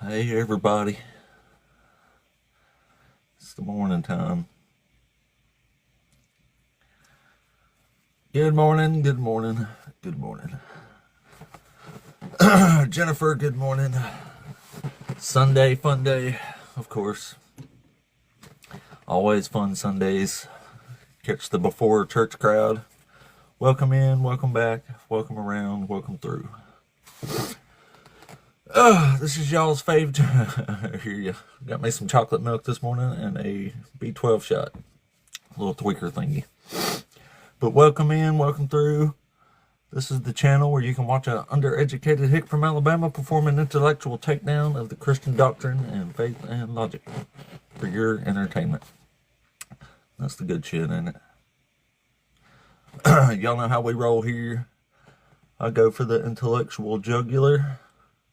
Hey everybody, it's the morning time. Good morning, good morning, good morning. Jennifer, good morning. Sunday, fun day, of course. Always fun Sundays. Catch the before church crowd. Welcome in, welcome back, welcome around, welcome through. This is y'all's favorite. Here you got me some chocolate milk this morning and a B12 shot. Little tweaker thingy. But welcome in, welcome through. This is the channel where you can watch an undereducated hick from Alabama perform an intellectual takedown of the Christian doctrine and faith and logic for your entertainment. That's the good shit, ain't it? Y'all know how we roll here. I go for the intellectual jugular,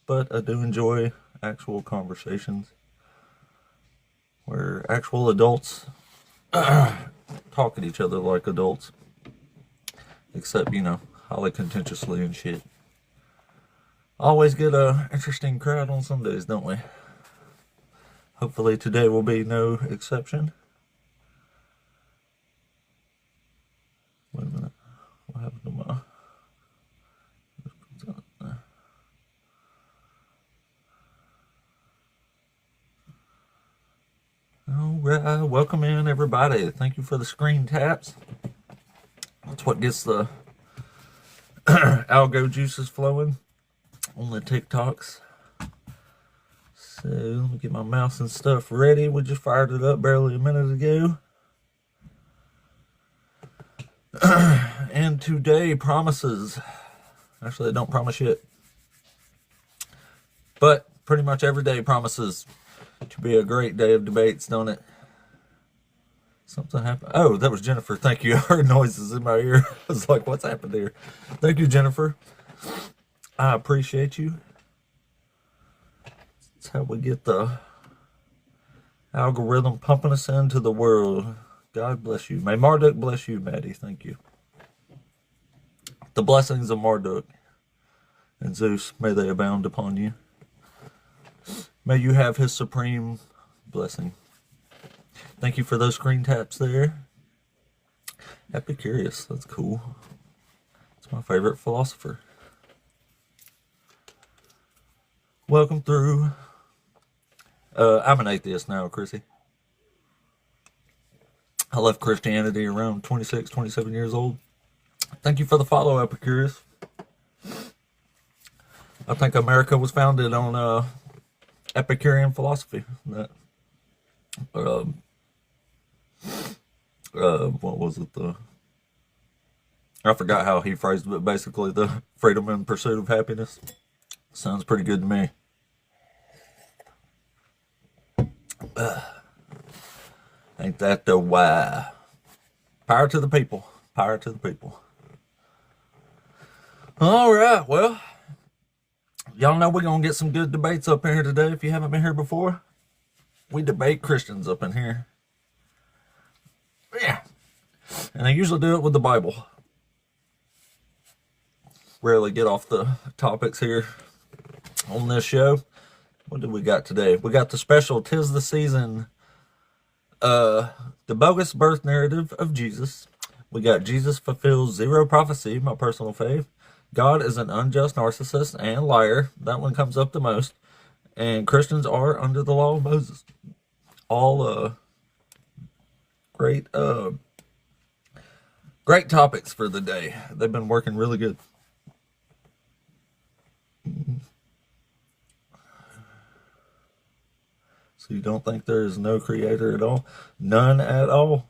but I do enjoy actual conversations where actual adults talk at each other like adults. Except, highly contentiously and shit. Always get a interesting crowd on Sundays, don't we? Hopefully today will be no exception. Wait a minute. What happened to my... Alright, welcome in everybody. Thank you for the screen taps. That's what gets the algo juices flowing on the TikToks. So let me get my mouse and stuff ready. We just fired it up barely a minute ago. And today promises. Actually, I don't promise yet. But pretty much every day promises to be a great day of debates, don't it? Something happened. Oh, that was Jennifer. Thank you. I heard noises in my ear. I was like, what's happened here? Thank you, Jennifer. I appreciate you. That's how we get the algorithm pumping us into the world. God bless you. May Marduk bless you, Maddie. Thank you. The blessings of Marduk and Zeus, may they abound upon you. May you have his supreme blessing. Thank you for those screen taps there. Epicurus, that's cool. It's my favorite philosopher. Welcome through. I'm an atheist now, Chrissy. I left Christianity around 26, 27 years old. Thank you for the follow, Epicurus. I think America was founded on Epicurean philosophy. That what was it? I forgot how he phrased it, but basically the freedom and pursuit of happiness. Sounds pretty good to me. Ain't that the why? Power to the people. Power to the people. All right, well, y'all know we're going to get some good debates up in here today. If you haven't been here before, we debate Christians up in here. Yeah. And I usually do it with the Bible. Rarely get off the topics here on this show. What do we got today? We got the special 'Tis the Season, the bogus birth narrative of Jesus. We got Jesus fulfills zero prophecy, my personal fave. God is an unjust narcissist and liar. That one comes up the most. And Christians are under the law of Moses. All great topics for the day. They've been working really good. So you don't think there is no creator at all? None at all.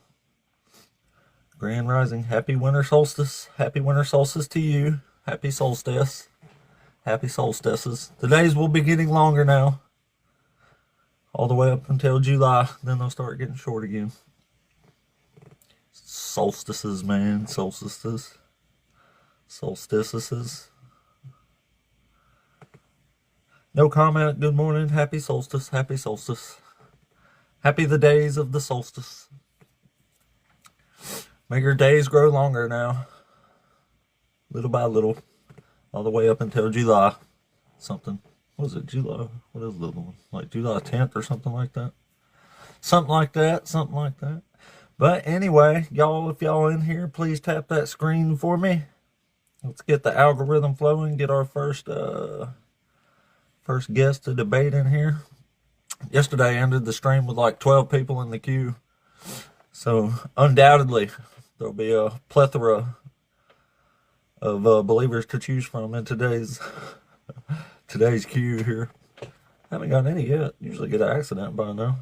Grand Rising. Happy winter solstice. Happy winter solstice to you. Happy solstice. Happy solstices. The days will be getting longer now. All the way up until July. Then they'll start getting short again. Solstices, man. Solstices. Solstices. No comment. Good morning. Happy solstice. Happy solstice. Happy the days of the solstice. May your days grow longer now. Little by little. All the way up until July. Something. what is it, July? What is the other one? Like July 10th or something like that? Something like that. Something like that. But anyway, y'all, if y'all in here, please tap that screen for me. Let's get the algorithm flowing. Get our first guest to debate in here. Yesterday I ended the stream with like 12 people in the queue. So undoubtedly there'll be a plethora of believers to choose from in today's queue here. Haven't got any yet. Usually get an accident by now.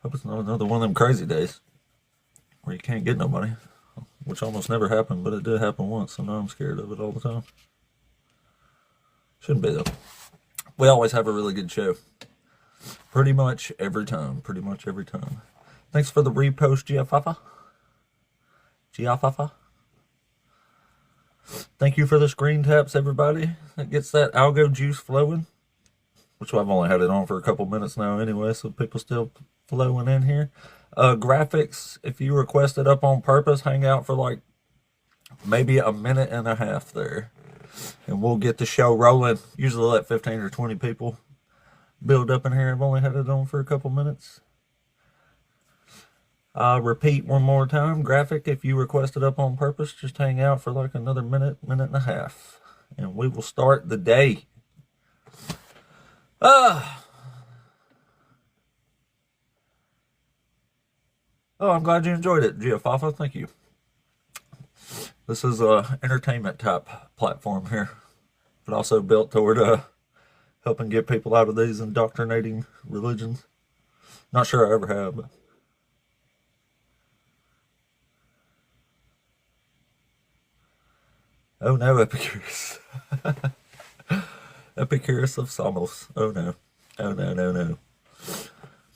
Hope it's not another one of them crazy days where you can't get nobody, which almost never happened, but it did happen once, so now I'm scared of it all the time. Shouldn't be though. We always have a really good show. Pretty much every time. Thanks for the repost, Giafafa. Thank you for the screen taps, everybody. That gets that algo juice flowing, which I've only had it on for a couple minutes now anyway, so people still flowing in here. Graphics, if you request it up on purpose, hang out for like maybe a minute and a half there, and we'll get the show rolling. Usually let 15 or 20 people build up in here. I've only had it on for a couple minutes. Repeat one more time. Graphic, if you request it up on purpose, just hang out for like another minute and a half, and we will start the day. Oh, I'm glad you enjoyed it, Giafafa. Thank you. This is a entertainment type platform here, but also built toward helping get people out of these indoctrinating religions. Not sure I ever have, but oh no, Epicurus. Epicurus of Samos. Oh no. No.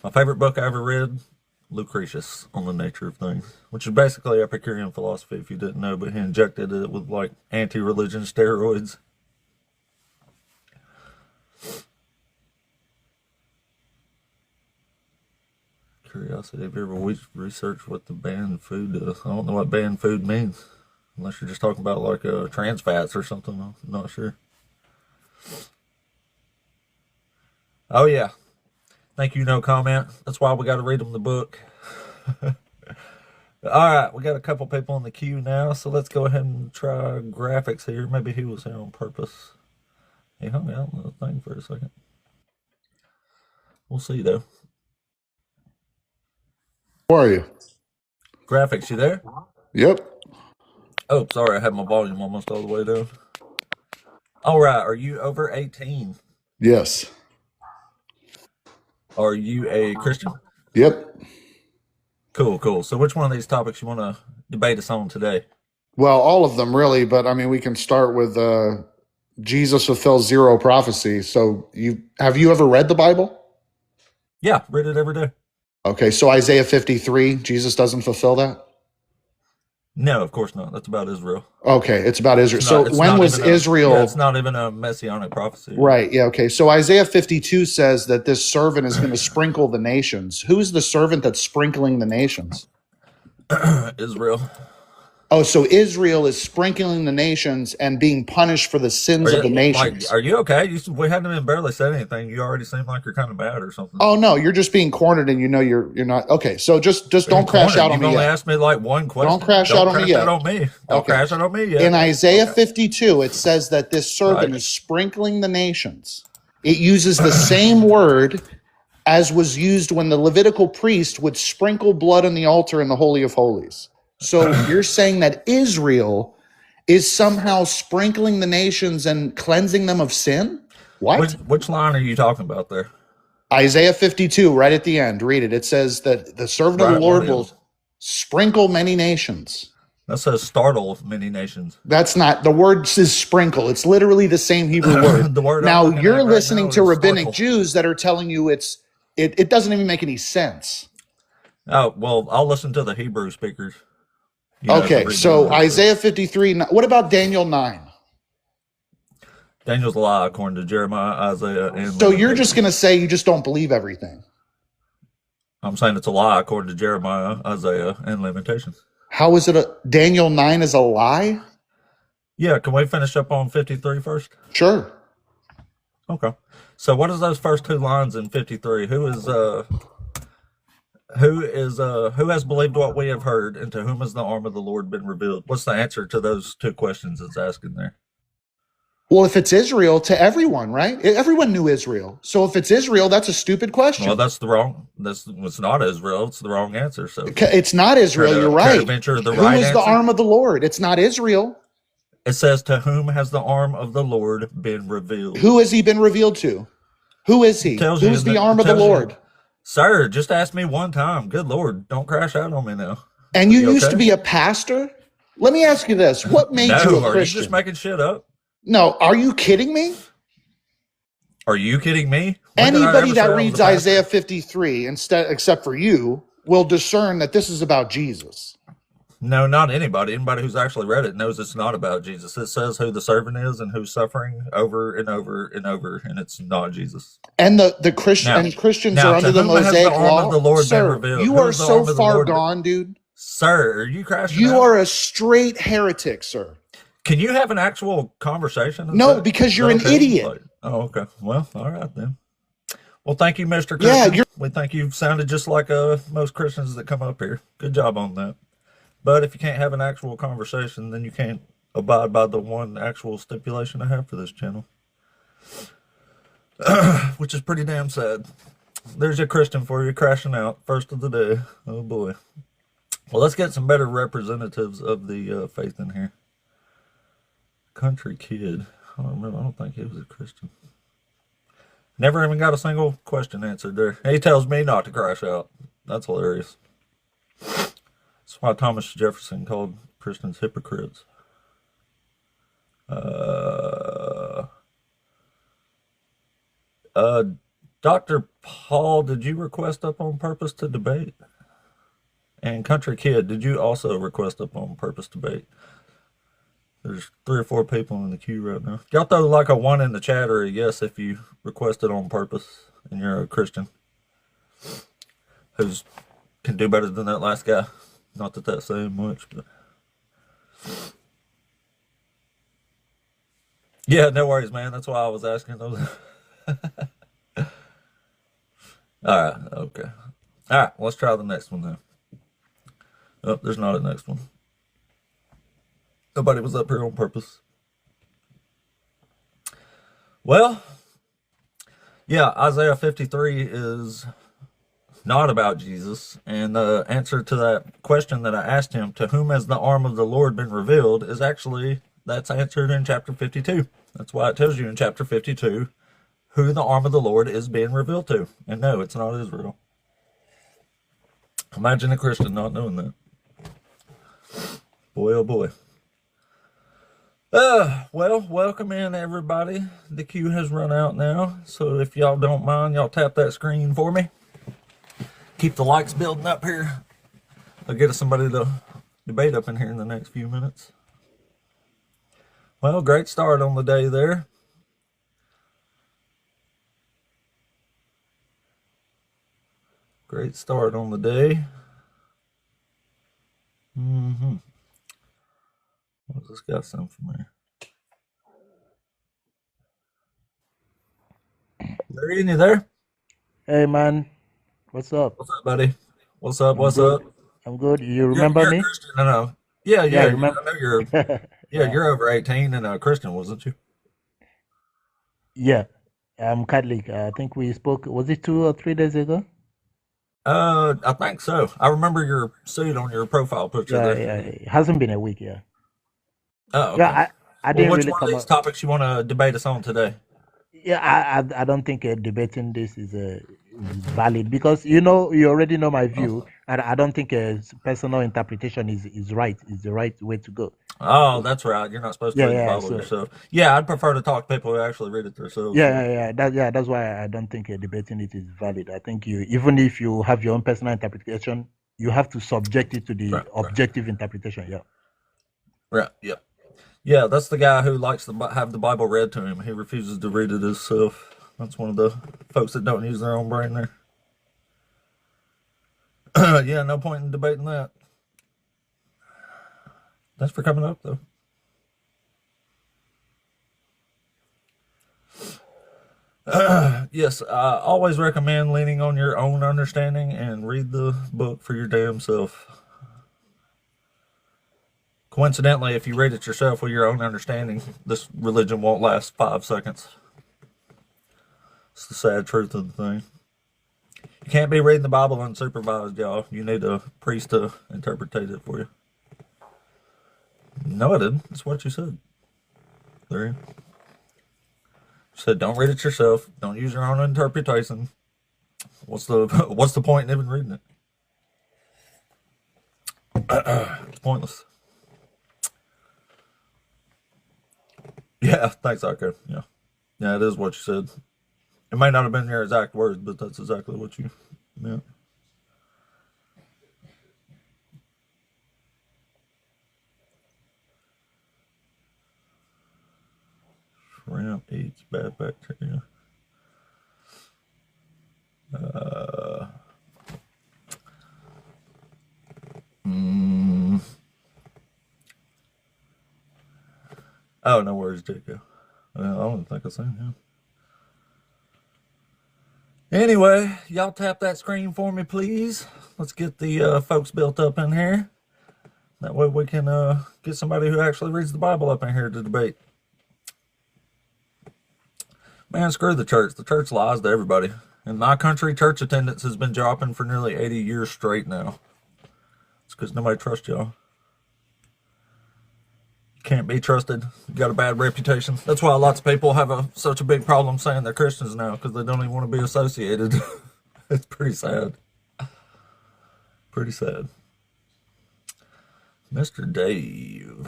My favorite book I ever read, Lucretius on the Nature of Things, which is basically Epicurean philosophy if you didn't know, but he injected it with like anti-religion steroids. Curiosity, have you ever researched what the banned food is? I don't know what banned food means, unless you're just talking about like trans fats or something. I'm not sure. Oh yeah. Thank you, no comment. That's why we got to read them the book. All right, we got a couple people in the queue now, so let's go ahead and try graphics here. Maybe he was here on purpose. He hung out in the thing for a second. We'll see though. How are you? Graphics, you there? Yep. Oh, sorry, I had my volume almost all the way down. All right, are you over 18? Yes. Are you a Christian? Yep. Cool. So which one of these topics you want to debate us on today? Well, all of them really, but I mean, we can start with Jesus fulfills zero prophecy. So have you ever read the Bible? Yeah, read it every day. Okay, so Isaiah 53, Jesus doesn't fulfill that? No, of course not. That's about Israel. Okay, it's about Israel. It's not- it's So when not was even a- Israel? yeah, it's not even a messianic prophecy. Right, yeah, okay. So Isaiah 52 says that this servant is going to sprinkle the nations. Who's the servant that's sprinkling the nations? Israel. Oh, so Israel is sprinkling the nations and being punished for the sins of the nations. Are you okay? We hadn't even barely said anything. You already seem like you're kind of mad or something. Oh no, you're just being cornered, and you know you're not okay. So just don't crash out on me You've only yet. asked me like one question. Don't crash out on me yet. Don't crash out on me yet. In Isaiah 52, it says that this servant Right. is sprinkling the nations. It uses the same word as was used when the Levitical priest would sprinkle blood on the altar in the Holy of Holies. So you're saying that Israel is somehow sprinkling the nations and cleansing them of sin? What? Which line are you talking about there? Isaiah 52, right at the end. Read it. It says that the servant of the Lord will sprinkle many nations. That says startle many nations. That's not, the word says sprinkle. It's literally the same Hebrew word. The word Now I'm looking you're at right listening now to is rabbinic startle. Jews that are telling you it doesn't even make any sense. Oh, well, I'll listen to the Hebrew speakers. You know, Okay, to read so the- Isaiah 53, what about Daniel 9? Daniel's a lie according to Jeremiah, Isaiah, and So you're Lamentations. just going to say you just don't believe everything. I'm saying it's a lie according to Jeremiah, Isaiah, and Lamentations. How is it Daniel 9 is a lie? Yeah, can we finish up on 53 first? Sure. Okay. So what is those first two lines in 53? Who has believed what we have heard, and to whom has the arm of the Lord been revealed? What's the answer to those two questions it's asking there? Well, if it's Israel, to everyone, right? Everyone knew Israel. So if it's Israel, that's a stupid question. Well, it's not Israel. It's the wrong answer. So It's not Israel. You're try to right. venture the Who right is the answer. arm of the Lord? It's not Israel. It says, to whom has the arm of the Lord been revealed? Who has he been revealed to? Who is he? Tells Who you is the that- arm of the tells you- Lord? Sir, just ask me one time. Good Lord, don't crash out on me now. And you You used okay? to be a pastor? Let me ask you this. What made you No, a are you Christian? just making shit up? No, are you kidding me? Are you kidding me? When did I Anybody ever say that I was reads a pastor? Isaiah 53, except for you, will discern that this is about Jesus. No, not anybody. Anybody who's actually read it knows it's not about Jesus. It says who the servant is and who's suffering over and over and over, and it's not Jesus. And the Christian Now- and Christians now, are to under the whom has the Mosaic arm law. of the Lord been Sir, revealed? you Who are is the so arm of the far Lord? gone, dude. Sir, are you crashing You out? are a straight heretic, sir. Can you have an actual conversation? No, because you're an idiot. Like, oh, okay. Well, all right then. Well, thank you, Mr. Yeah, Christian. you're- We think you've sounded just like most Christians that come up here. Good job on that. But if you can't have an actual conversation, then you can't abide by the one actual stipulation I have for this channel, which is pretty damn sad. There's your Christian for you, crashing out. First of the day. Oh, boy. Well, let's get some better representatives of the faith in here. Country Kid. I don't remember. I don't think he was a Christian. Never even got a single question answered there. He tells me not to crash out. That's hilarious. That's why Thomas Jefferson called Christians hypocrites. Dr. Paul, did you request up on purpose to debate? And Country Kid, did you also request up on purpose to debate? There's 3 or 4 people in the queue right now. Y'all throw like a 1 in the chat or a yes if you requested on purpose and you're a Christian who's can do better than that last guy. Not that that's saying much, but yeah, no worries, man. That's why I was asking. All right, okay. All right, let's try the next one then. Oh, there's not a next one. Nobody was up here on purpose. Well, yeah, Isaiah 53 is not about Jesus. And the answer to that question that I asked him, to whom has the arm of the Lord been revealed, is actually, that's answered in chapter 52. That's why it tells you in chapter 52 who the arm of the Lord is being revealed to. And no, it's not Israel. Imagine a Christian not knowing that. Boy, oh boy. Well, welcome in everybody. The queue has run out now, so if y'all don't mind, y'all tap that screen for me. Keep the likes building up here. I'll get us somebody to debate up in here in the next few minutes. Well, great start on the day there. Great start on the day. What's this got some from there? Larry, you there? Hey man, what's up? What's up, buddy? What's up? What's good. up? I'm good. You remember you're me? a Christian, I know. Yeah, Yeah, yeah. I remember. I know you're. Yeah, you're over 18 and a Christian, wasn't you? Yeah, I'm Catholic. I think we spoke, was it 2 or 3 days ago? I think so. I remember your suit on your profile picture Yeah, there. yeah. It hasn't been a week, yeah. Oh, okay. Yeah, I Well, didn't which really one of come these up. topics you want to debate us on today? Yeah, I don't think debating this is valid because you already know my view, and I don't think personal interpretation is right. Is the right way to go. Oh, that's right. You're not supposed to Yeah, read the yeah. Bible So yourself. Yeah, I'd prefer to talk to people who actually read it themselves. yeah. That's why I don't think debating it is valid. I think even if you have your own personal interpretation, you have to subject it to the Right. objective interpretation. Yeah. Right. Yeah. Yeah, that's the guy who likes to have the Bible read to him. He refuses to read it himself. That's one of the folks that don't use their own brain there. Yeah, no point in debating that. Thanks for coming up, though. Yes, I always recommend leaning on your own understanding and read the book for your damn self. Coincidentally, if you read it yourself with your own understanding, this religion won't last 5 seconds. It's the sad truth of the thing. You can't be reading the Bible unsupervised, y'all. You need a priest to interpret it for you. No, I didn't. That's what you said. There. You said don't read it yourself. Don't use your own interpretation. What's the point in even reading it? It's pointless. Yeah, thanks, Arco. Yeah. Yeah, it is what you said. It may not have been your exact words, but that's exactly what you meant. Shrimp eats bad bacteria. Oh, no worries, Jacob. I don't think I've seen him. Anyway, y'all tap that screen for me, please. Let's get the folks built up in here. That way we can get somebody who actually reads the Bible up in here to debate. Man, screw the church. The church lies to everybody. In my country, church attendance has been dropping for nearly 80 years straight now. It's because nobody trusts y'all. You can't be trusted. You got a bad reputation. That's why lots of people have such a big problem saying they're Christians now, because they don't even want to be associated. It's pretty sad. Pretty sad. Mr. Dave.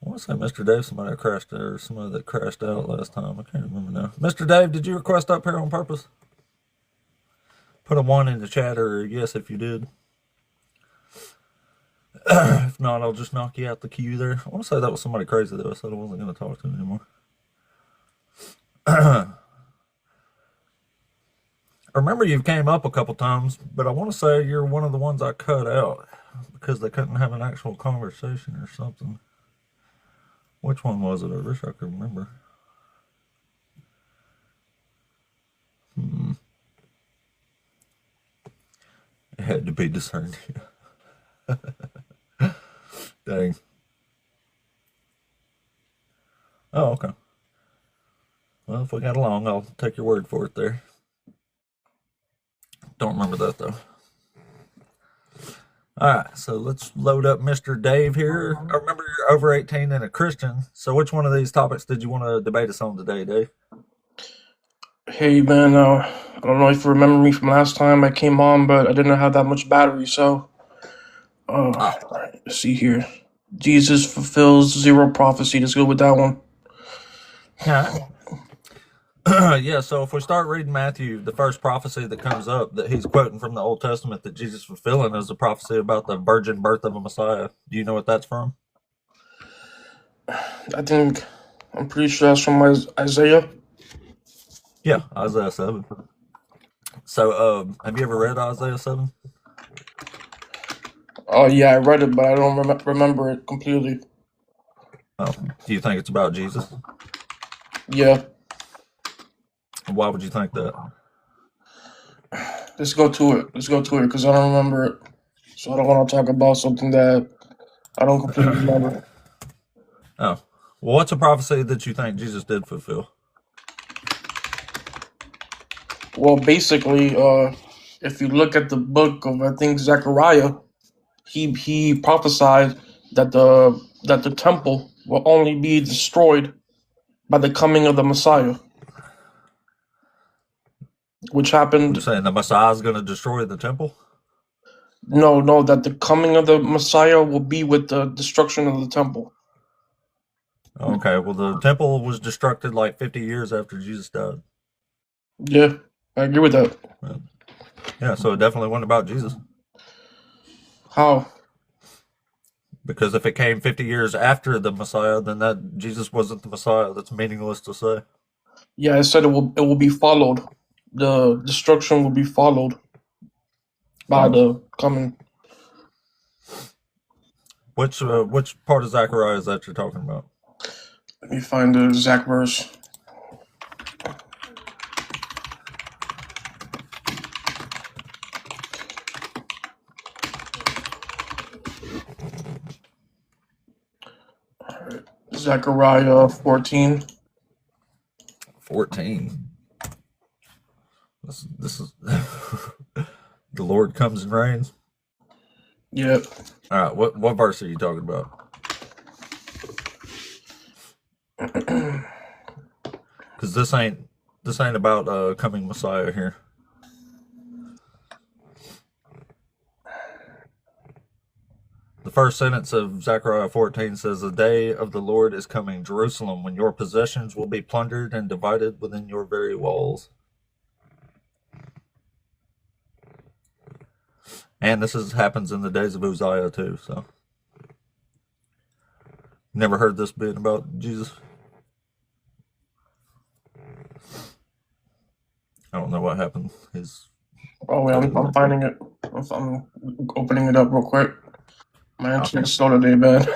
I want to say Mr. Dave, somebody that crashed out last time. I can't remember now. Mr. Dave, did you request up here on purpose? Put a 1 in the chat, or yes if you did. If not, I'll just knock you out the queue there. I want to say that was somebody crazy that I said I wasn't going to talk to anymore. I remember you came up a couple times, but I want to say you're one of the ones I cut out because they couldn't have an actual conversation or something. Which one was it? I wish I could remember. It had to be discerned. Dang. Oh, okay. Well, if we got along, I'll take your word for it there. Don't remember that, though. All right, so let's load up Mr. Dave here. I remember you're over 18 and a Christian. So which one of these topics did you want to debate us on today, Dave? Hey man, I don't know if you remember me from last time I came on, but I didn't have that much battery, so alright, let's see here. Jesus fulfills zero prophecy. Let's go with that one. Yeah. Yeah, so if we start reading Matthew, the first prophecy that comes up that he's quoting from the Old Testament that Jesus is fulfilling is a prophecy about the virgin birth of a Messiah. Do you know what that's from? I'm pretty sure that's from Isaiah. Yeah, Isaiah 7. So, have you ever read Isaiah 7? Oh yeah, I read it, but I don't remember it completely. Oh, do you think it's about Jesus? Yeah. Why would you think that? Let's go to it because I don't remember it. So I don't want to talk about something that I don't completely remember. Oh. Well, what's a prophecy that you think Jesus did fulfill? Well, basically, if you look at the book of, I think, Zechariah, he prophesied that the temple will only be destroyed by the coming of the Messiah, which happened. You're saying the Messiah is going to destroy the temple? No, that the coming of the Messiah will be with the destruction of the temple. Okay, well, the temple was destructed like 50 years after Jesus died. Yeah, I agree with that. Yeah, so it definitely wasn't about Jesus. How? Because if it came 50 years after the Messiah, then that Jesus wasn't the Messiah. That's meaningless to say. Yeah, I said it will be followed. The destruction will be followed by the coming. Which part of Zechariah is that you're talking about? Let me find the exact verse. Zechariah 14. 14. This is the Lord comes and reigns. Yep. All right, what verse are you talking about? Because this ain't about coming Messiah here. The first sentence of Zechariah 14 says, "The day of the Lord is coming, Jerusalem, when your possessions will be plundered and divided within your very walls." And this happens in the days of Uzziah too. So, never heard this being about Jesus. I don't know what happened. Oh wait, I'm finding it. I'm opening it up real quick. My internet's slow today, man.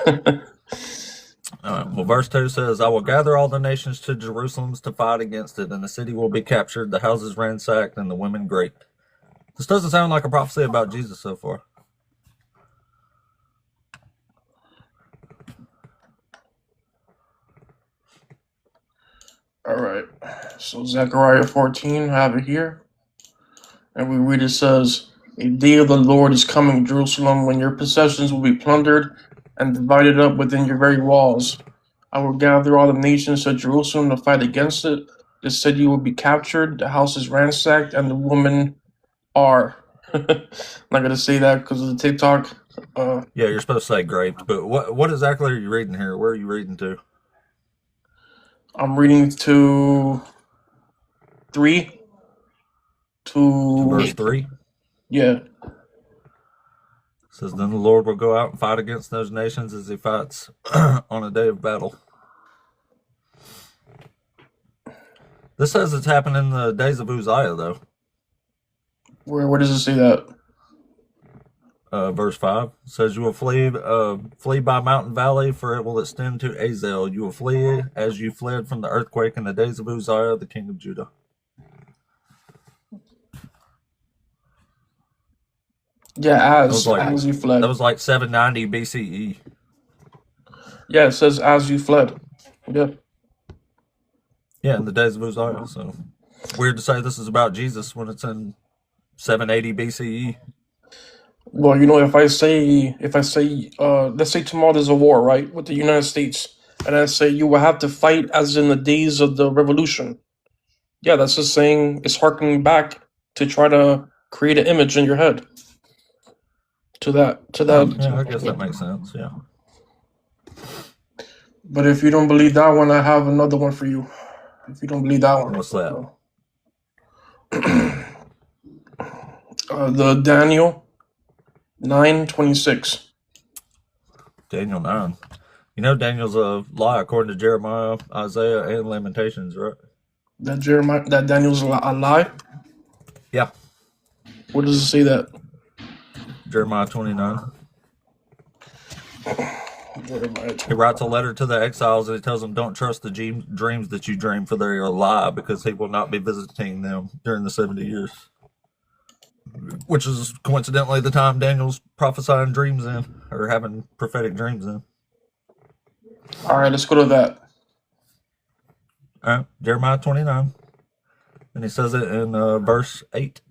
Well, verse 2 says, "I will gather all the nations to Jerusalem to fight against it, and the city will be captured, the houses ransacked, and the women raped." This doesn't sound like a prophecy about Jesus so far. All right. So Zechariah 14, I have it here. And we read, it says, "A day of the Lord is coming, Jerusalem, when your possessions will be plundered and divided up within your very walls. I will gather all the nations to Jerusalem to fight against it. The city will be captured, the houses ransacked, and the women are." I'm not going to say that because of the TikTok. Yeah, you're supposed to say graped, but what exactly are you reading here? Where are you reading to? I'm reading to 3 to Verse 3 yeah. says, "Then the Lord will go out and fight against those nations as he fights on a day of battle." This says it's happened in the days of Uzziah, though. Where does it say that? Verse 5 says, "You will flee by mountain valley, for it will extend to Azel. You will flee as you fled from the earthquake in the days of Uzziah, the king of Judah." Yeah, That was like, as you fled. That was like 790 BCE. Yeah, it says as you fled. Yeah. Yeah, in the days of Uzziah. So it's weird to say this is about Jesus when it's in 780 BCE. Well, you know, if I say, let's say tomorrow there's a war, right, with the United States, and I say you will have to fight as in the days of the revolution. Yeah, that's just saying it's harkening back to try to create an image in your head. To that. Yeah, I guess that makes sense. Yeah. But if you don't believe that one, I have another one for you. If you don't believe that one, What's that? The Daniel 9:26. Daniel 9. You know Daniel's a lie according to Jeremiah, Isaiah, and Lamentations, right? That Daniel's a lie. Yeah. Where does it say that? Jeremiah 29. He writes a letter to the exiles and he tells them, "Don't trust the dreams that you dream, for they are a lie, because he will not be visiting them during the 70 years." Which is coincidentally the time Daniel's prophesying dreams in, or having prophetic dreams in. All right, let's go to that. All right, Jeremiah 29. And he says it in verse 8.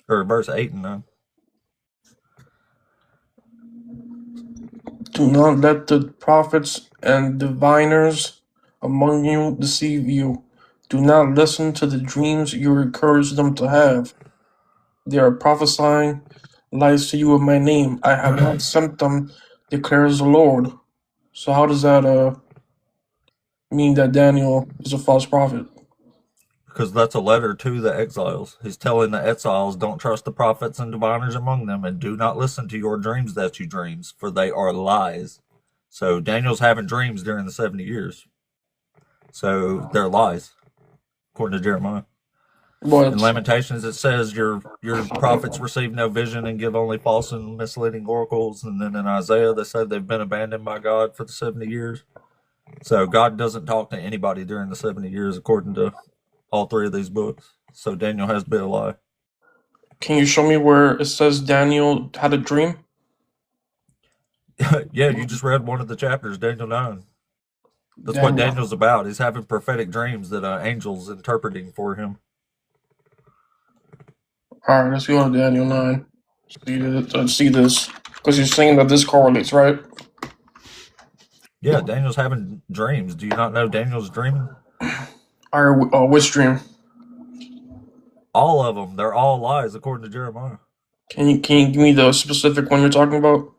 Or verse 8 and 9. "Do not let the prophets and diviners among you deceive you. Do not listen to the dreams you encourage them to have. They are prophesying lies to you in my name. I have not sent them, declares the Lord." So how does that mean that Daniel is a false prophet? Because that's a letter to the exiles. He's telling the exiles, don't trust the prophets and diviners among them, and do not listen to your dreams that you dreams, for they are lies. So Daniel's having dreams during the 70 years. So they're lies, according to Jeremiah. In Lamentations, it says your prophets receive no vision and give only false and misleading oracles. And then in Isaiah, they said they've been abandoned by God for the 70 years. So God doesn't talk to anybody during the 70 years, according to all three of these books. So Daniel has to be a lie. Can you show me where it says Daniel had a dream? Yeah, you just read one of the chapters, Daniel 9. That's what Daniel. Daniel's about. He's having prophetic dreams that angels interpreting for him. All right, let's go to Daniel 9. See this. Because you're saying that this correlates, right? Yeah, Daniel's having dreams. Do you not know Daniel's dreaming? All right, which dream? All of them. They're all lies, according to Jeremiah. Can you give me the specific one you're talking about?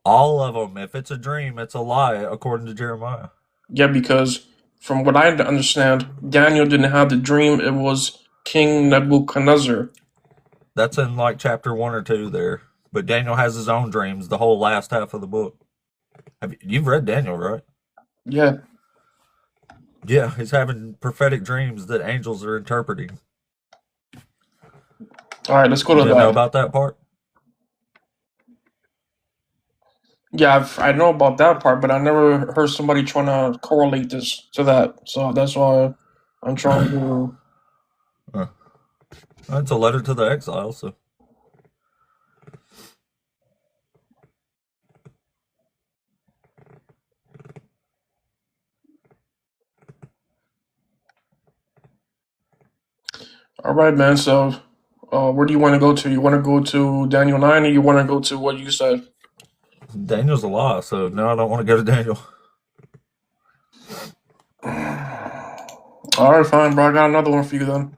All of them. If it's a dream, it's a lie, according to Jeremiah. Yeah, because from what I understand, Daniel didn't have the dream. It was King Nebuchadnezzar. That's in like chapter 1 or 2 there. But Daniel has his own dreams the whole last half of the book. You've read Daniel, right? Yeah. Yeah, he's having prophetic dreams that angels are interpreting. All right, let's go You to didn't know that. about that part? Yeah, I know about that part, but I never heard somebody trying to correlate this to that. So that's why I'm trying to. It's a letter to the exile, so. All right, man. So, where do you want to go to? You want to go to Daniel 9, or you want to go to what you said? Daniel's a lie, so no, I don't want to go to Daniel. All right, fine, bro. I got another one for you then.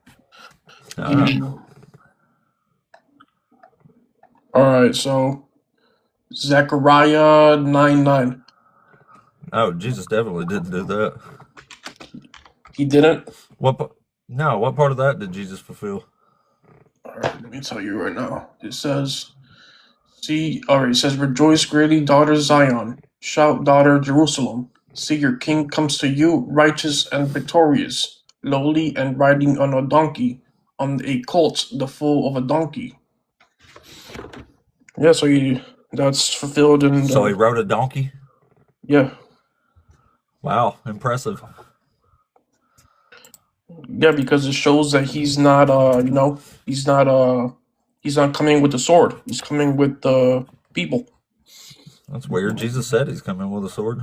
All right, so Zechariah 9:9. Oh, Jesus definitely didn't do that. He didn't. What part of that did Jesus fulfill? All right, let me tell you right now. It says, it says, "Rejoice greatly, daughter Zion. Shout, daughter Jerusalem. See, your king comes to you, righteous and victorious, lowly and riding on a donkey, on a colt, the foal of a donkey." Yeah, so that's fulfilled in. So he rode a donkey? Yeah, Wow, impressive. yeah, because it shows that he's not, he's not coming with the sword. He's coming with the people. That's weird. Jesus said he's coming with a sword.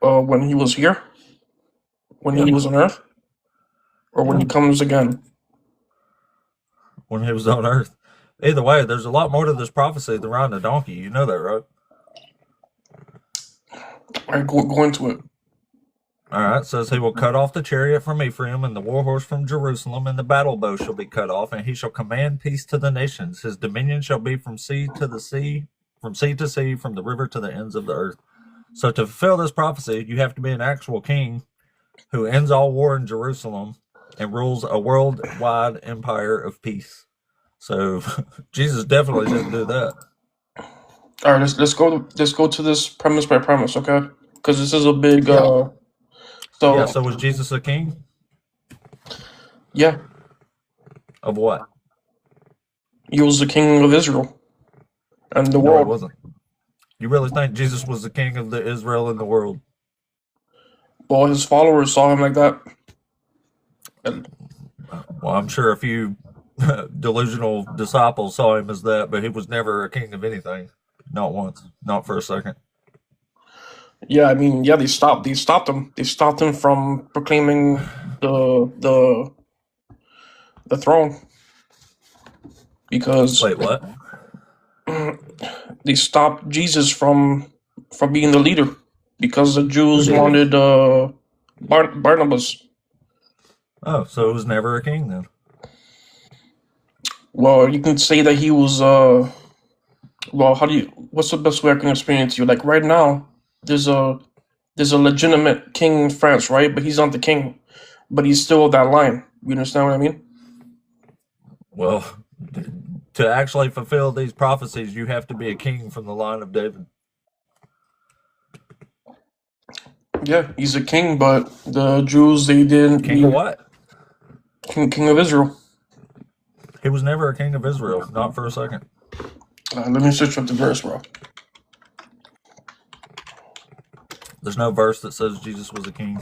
When he was here, when he was on Earth, or when he comes again. When he was on earth. Either way, there's a lot more to this prophecy than riding a donkey. You know that, right? All right, go into it. All right, it says he will cut off the chariot from Ephraim and the war horse from Jerusalem, and the battle bow shall be cut off, and he shall command peace to the nations. His dominion shall be from sea to sea, from the river to the ends of the earth. So to fulfill this prophecy, you have to be an actual king who ends all war in Jerusalem and rules a worldwide empire of peace. So Jesus definitely didn't do that. All right, let's go to this premise by premise, okay? Because this is a big. Yeah, so was Jesus a king? Yeah, Of what? he was the king of Israel and the No, he world. wasn't. You really think Jesus was the king of the Israel in the world? Well, his followers saw him like that. Well, I'm sure a few delusional disciples saw him as that, but he was never a king of anything. Not once. Not for a second. Yeah, I mean, yeah, they stopped him. They stopped him from proclaiming the throne because Wait, what? they stopped Jesus from being the leader because the Jews wanted Barnabas. Oh, so it was never a king then. Well, you can say that he was. Well, what's the best way I can explain it to you? Like right now, there's a legitimate king in France, right? But he's not the king, but he's still that line. You understand what I mean? Well, to actually fulfill these prophecies, you have to be a king from the line of David. Yeah, he's a king, but the Jews, they didn't. King of what? King of Israel. He was never a king of Israel, not for a second. Let me search up the verse, bro. There's no verse that says Jesus was a king.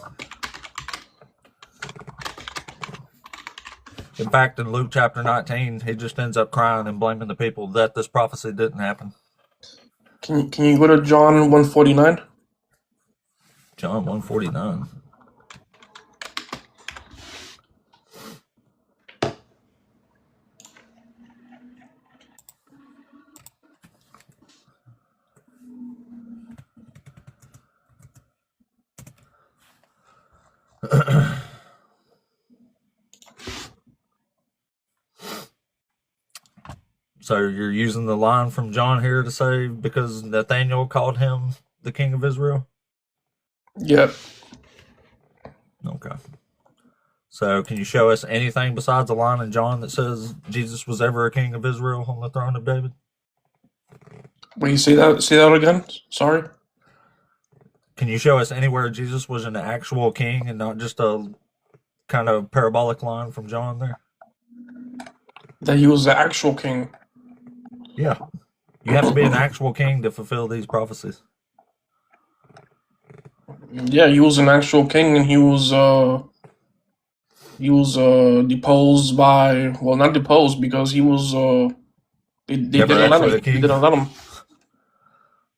In fact, in Luke chapter 19, he just ends up crying and blaming the people that this prophecy didn't happen. Can you go to John 149? John 149. So you're using the line from John here to say because Nathaniel called him the king of Israel? Yep. Okay. So can you show us anything besides the line in John that says Jesus was ever a king of Israel on the throne of David? Will you say that again? Sorry. Can you show us anywhere Jesus was an actual king and not just a kind of parabolic line from John there? That he was the actual king. Yeah. You have to be an actual king to fulfill these prophecies. Yeah, he was an actual king, and he was deposed by, well, not deposed because he was they Never didn't let actually him. a king. They didn't let him.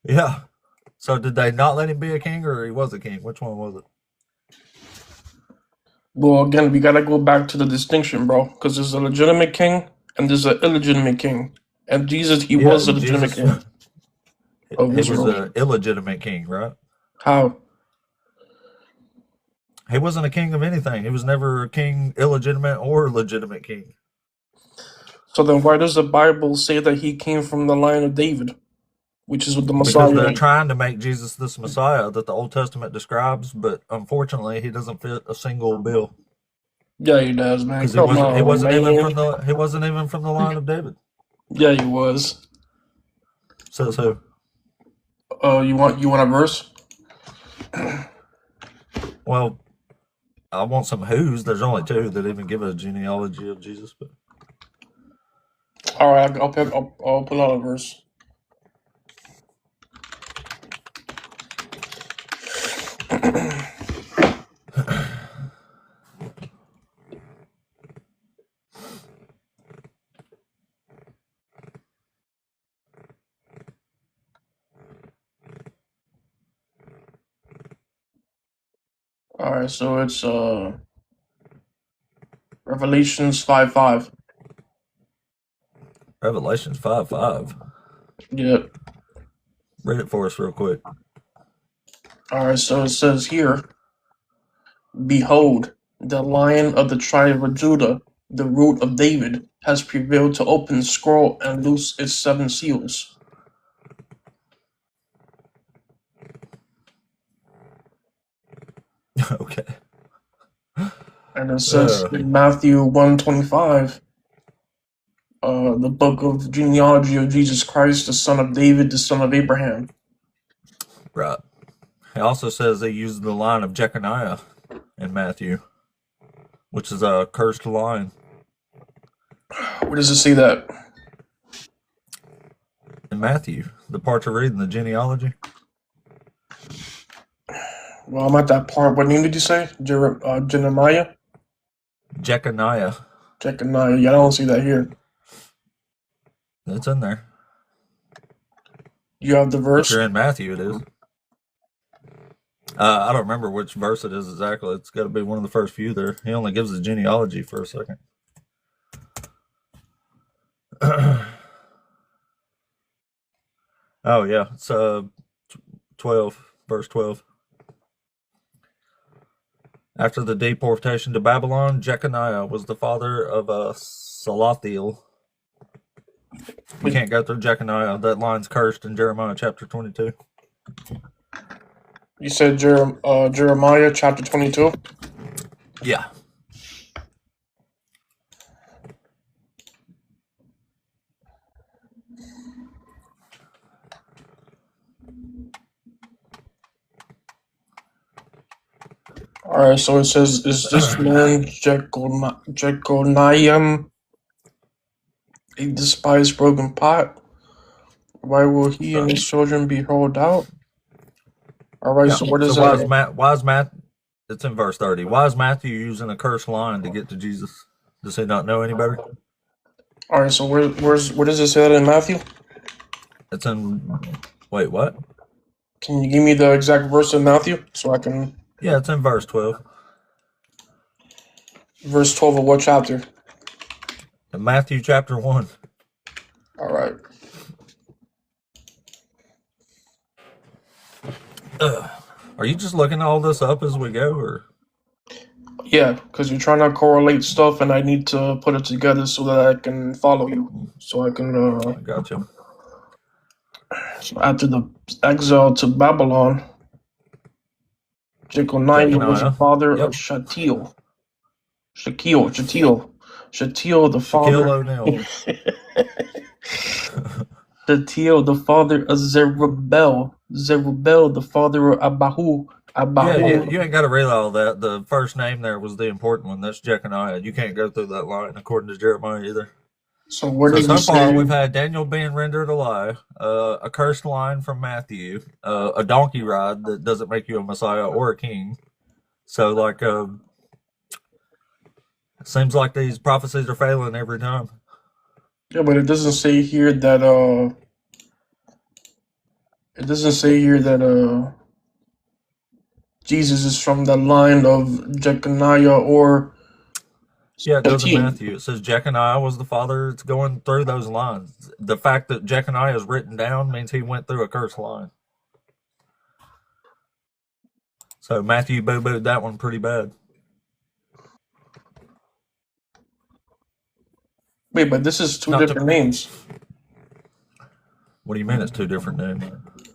Yeah. So did they not let him be a king or he was a king? Which one was it? Well, again, we gotta go back to the distinction, bro, because there's a legitimate king and there's an illegitimate king, and Jesus, he Yeah, was a legitimate Jesus- king of He was Israel. an illegitimate king, right? How? He wasn't a king of anything. He was never a king, illegitimate or legitimate king. So then, why does the Bible say that he came from the line of David, which is what the Because Messiah? they're trying to make Jesus this Messiah that the Old Testament describes, but unfortunately, he doesn't fit a single bill. Yeah, he does, man. Because Come he on, wasn't man. even from the line of David. Yeah, he was. Says who? You want a verse? Well, I want some who's. There's only two that even give a genealogy of Jesus, but All right, I'll pull out a verse. All right, so it's Revelations 5:5. Revelations 5:5. Yeah. Read it for us real quick. All right, so it says here, "Behold, the Lion of the tribe of Judah, the Root of David, has prevailed to open the scroll and loose its 7 seals." Okay. And it says in Matthew 1:25, the book of genealogy of Jesus Christ, the son of David, the son of Abraham. Right. He also says they use the line of Jeconiah in Matthew, which is a cursed line. Where does it say that? In Matthew, the part you're reading, the genealogy. Well, I'm at that part. What name did you say? Jeremiah? Jeconiah. Jeconiah. Yeah, I don't see that here. It's in there. You have the If verse? you're in Matthew, it is. I don't remember which verse it is exactly. It's got to be one of the first few there. He only gives the genealogy for a second. Oh, yeah. It's 12, verse 12. After the deportation to Babylon, Jeconiah was the father of Salathiel. We can't go through Jeconiah. That line's cursed in Jeremiah chapter 22. You said Jeremiah chapter 22? Yeah. Alright, so it says, "Is this man Jeconiah a despised broken pot? Why will he and his children be hurled out? All right, Yeah. so what is So that? why is Matt? It's in verse 30. Why is Matthew using a cursed line to get to Jesus? Does he not know any better? All right, so where does it say that in Matthew? It's in. Wait, what? Can you give me the exact verse in Matthew so I can? Yeah, it's in verse 12. Verse 12 of what chapter? In Matthew chapter 1. All right. Are you just looking all this up as we go, or? Yeah, because you're trying to correlate stuff, and I need to put it together so that I can follow you. So I can. I got you. So after the exile to Babylon, Jeconiah was the Jeconiah. father Yep. of Shatiel, the Shaquille father. O'Neal. Shatiel, the father of Zerubbabel, the father of Abahu, Yeah, you ain't got to read all that. The first name there was the important one. That's Jeconiah. You can't go through that line according to Jeremiah either. So where So did you far, say? we've had Daniel being rendered a lie, a cursed line from Matthew, a donkey ride that doesn't make you a Messiah or a king. So, like, it seems like these prophecies are failing every time. Yeah, but it doesn't say here that Jesus is from the line of Jeconiah or Yeah, it does in Shatiel. Matthew. It says Jeconiah was the father. It's going through those lines. The fact that Jeconiah is written down means he went through a cursed line. So Matthew boo-booed that one pretty bad. Wait, but this is two Not to- different names. What do you mean it's two different names?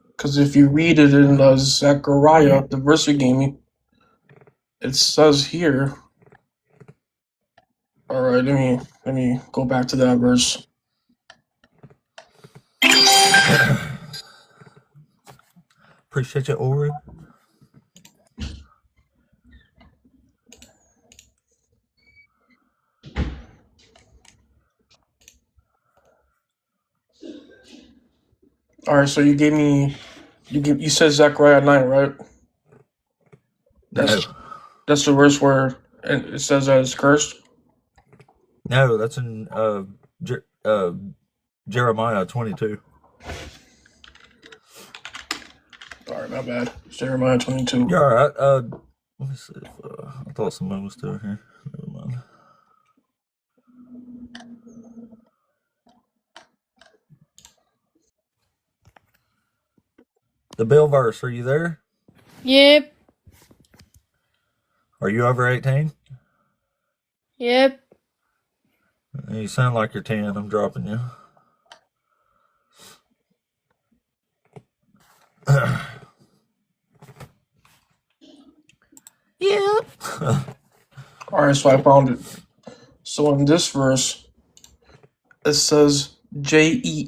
Because if you read it in Zechariah, the verse you gave me, it says here. All right, let me go back to that verse. Appreciate you, Ori. All right, so you said Zechariah 9, right? That's the verse where it says that it's cursed. No, that's in Jeremiah 22. All right, my bad. It's Jeremiah 22. You're all right. Let me see if I thought someone was still here. Never mind. The Bill verse, are you there? Yep. Are you over 18? Yep. You sound like you're 10. I'm dropping you. Yep. All right, so I found it. So in this verse, it says Jehoiachin,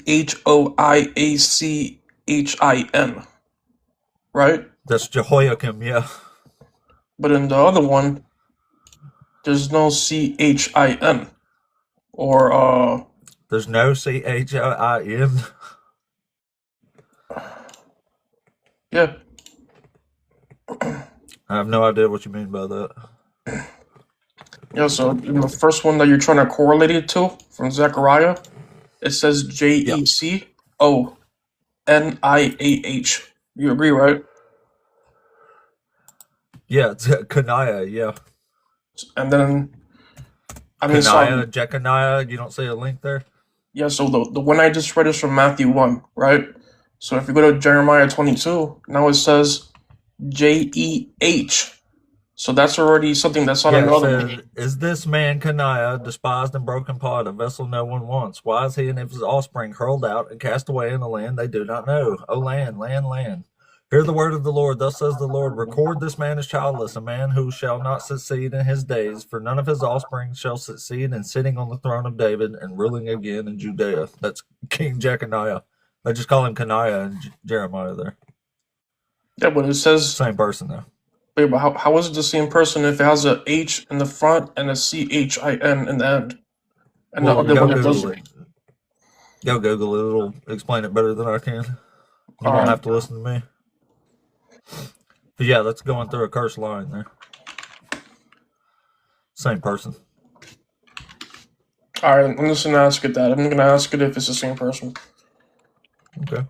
right? That's Jehoiakim, yeah. But in the other one, there's no CHIN or There's no CHIN. yeah. I have no idea what you mean by that. Yeah, so in the first one that you're trying to correlate it to from Zechariah, it says JECONIAH. You agree, right? Yeah, it's Kanaya, yeah. And then Kanaya, Jeconiah, you don't see a link there? Yeah, so the one I just read is from Matthew 1, right? So if you go to Jeremiah 22, now it says JEH. So that's already something that's on Yeah, it another one. says, is this man Kanaya, despised and broken pot, a vessel no one wants? Why is he and his offspring hurled out and cast away in a land they do not know? O land, land, land. Hear the word of the Lord. Thus says the Lord, record this man as childless, a man who shall not succeed in his days, for none of his offspring shall succeed in sitting on the throne of David and ruling again in Judea. That's King Jeconiah. They just call him Kanaya and Jeremiah there. Yeah, but it says, Same person though. wait, but how is it the same person if it has a H in the front and a CHIN in the end? And Well, the other go one it Google doesn't. it. Go Google it. It'll explain it better than I can. You All don't right. have to listen to me. But yeah, that's going through a cursed line there. Same person. All right, I'm just gonna ask it that. I'm gonna ask it if it's the same person. Okay.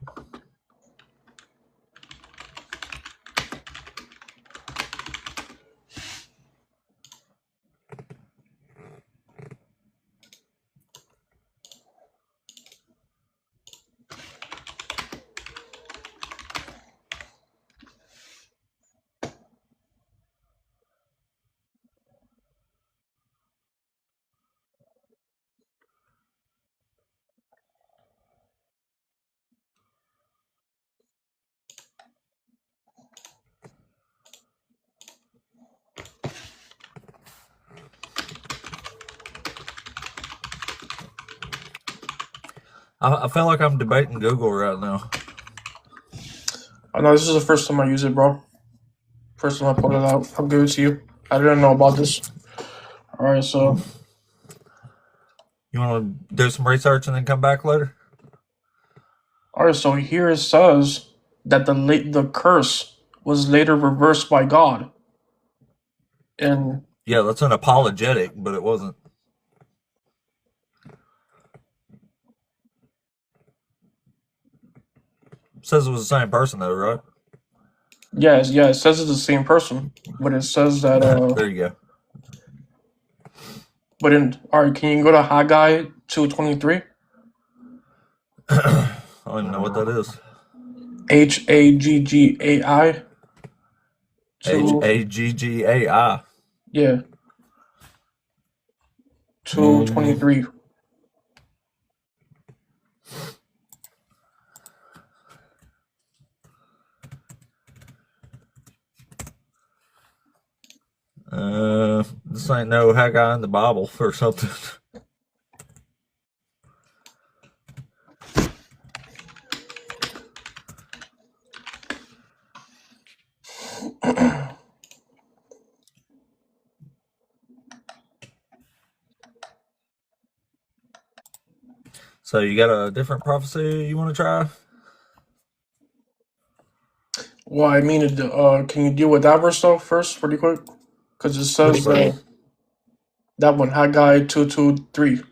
I feel like I'm debating Google right now. I know this is the first time I use it, bro. First time I put it out. I'll give it to you. I didn't know about this. All right, so You want to do some research and then come back later? here it says that the curse was later reversed by God, and Yeah, that's an apologetic, but it wasn't. Says it was the same person though, right? yeah, it says it's the same person, but it says that There you go. But in all right, can you go to Haggai 2:23? I don't even know what that is. Haggai 2 Haggai. yeah 2:23. This ain't no Haggai in the Bible or something. So you got a different prophecy you want to try? Well, I mean, can you deal with that verse though first, pretty quick? Because it says that one Haggai 2:23.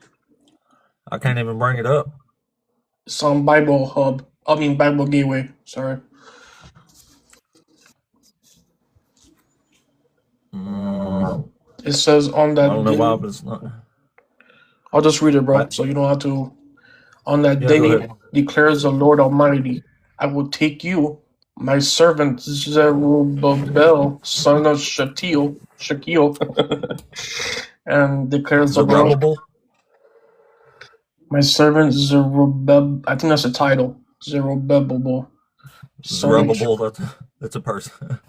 I can't even bring it up. It's on Bible Hub. I mean Bible Gateway. Sorry. It says on I that don't know day. why, but it's not. I'll just read it, bro, What? so you don't have to. On that Yeah, day, go ahead. declares the Lord Almighty, I will take you, my servant Zerubbabel, son of Shakil, and declares the Lord, Zerubbabel. my servant Zerubbabel. I think that's a title, Zerubbabel, son of. Zerubbabel. That's a person.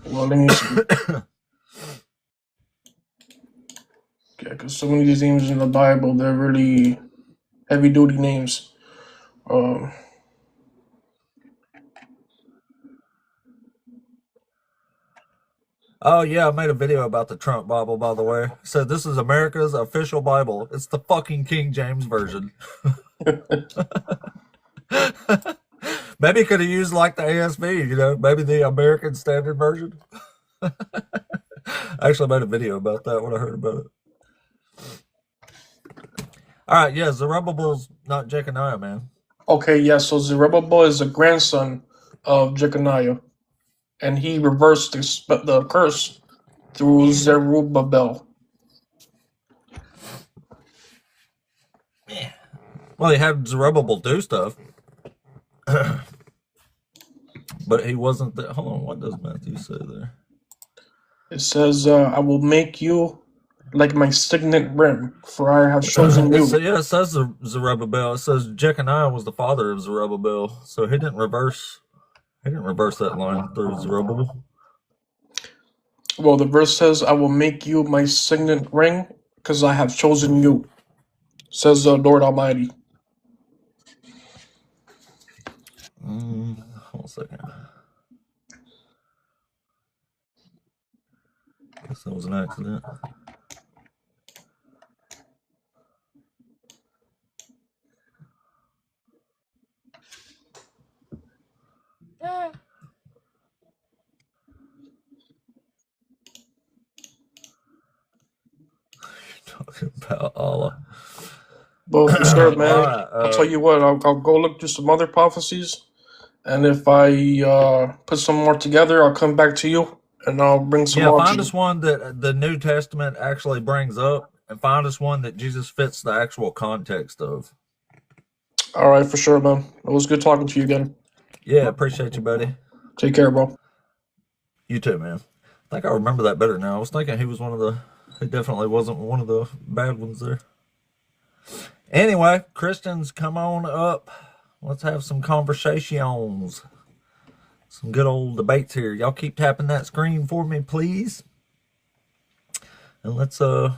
Well, let me see. Yeah, because so many of these names in the Bible, they're really heavy duty names. Oh yeah, I made a video about the Trump Bible, by the way. So this is America's official Bible. It's the fucking King James version. Maybe could have used like the ASV, maybe the American Standard Version. I actually made a video about that when I heard about it. All right, yeah, Zerubbabel's not Jeconiah, man. Okay, yeah, so Zerubbabel is the grandson of Jeconiah, and he reversed the curse through Zerubbabel. Well, he had Zerubbabel do stuff, but he wasn't the. Hold on, what does Matthew say there? It says, I will make you like my signet ring, for I have chosen you. It says Zerubbabel. It says Jeconiah was the father of Zerubbabel, so he didn't reverse that line through Zerubbabel. Well, the verse says, I will make you my signet ring, because I have chosen you, says the Lord Almighty. Hold on a second. I guess that was an accident. Talking about Allah. Well, for sure, man. All right. I'll tell you what. I'll go look through some other prophecies, and if I put some more together, I'll come back to you and I'll bring some Yeah, more find to us you. one that the New Testament actually brings up, and find us one that Jesus fits the actual context of. All right, for sure, man. It was good talking to you again. Yeah, appreciate you, buddy. Take care, bro. You too, man. I think I remember that better now. I was thinking he definitely wasn't one of the bad ones there. Anyway, Christians, come on up. Let's have some conversations. Some good old debates here. Y'all keep tapping that screen for me, please. And let's get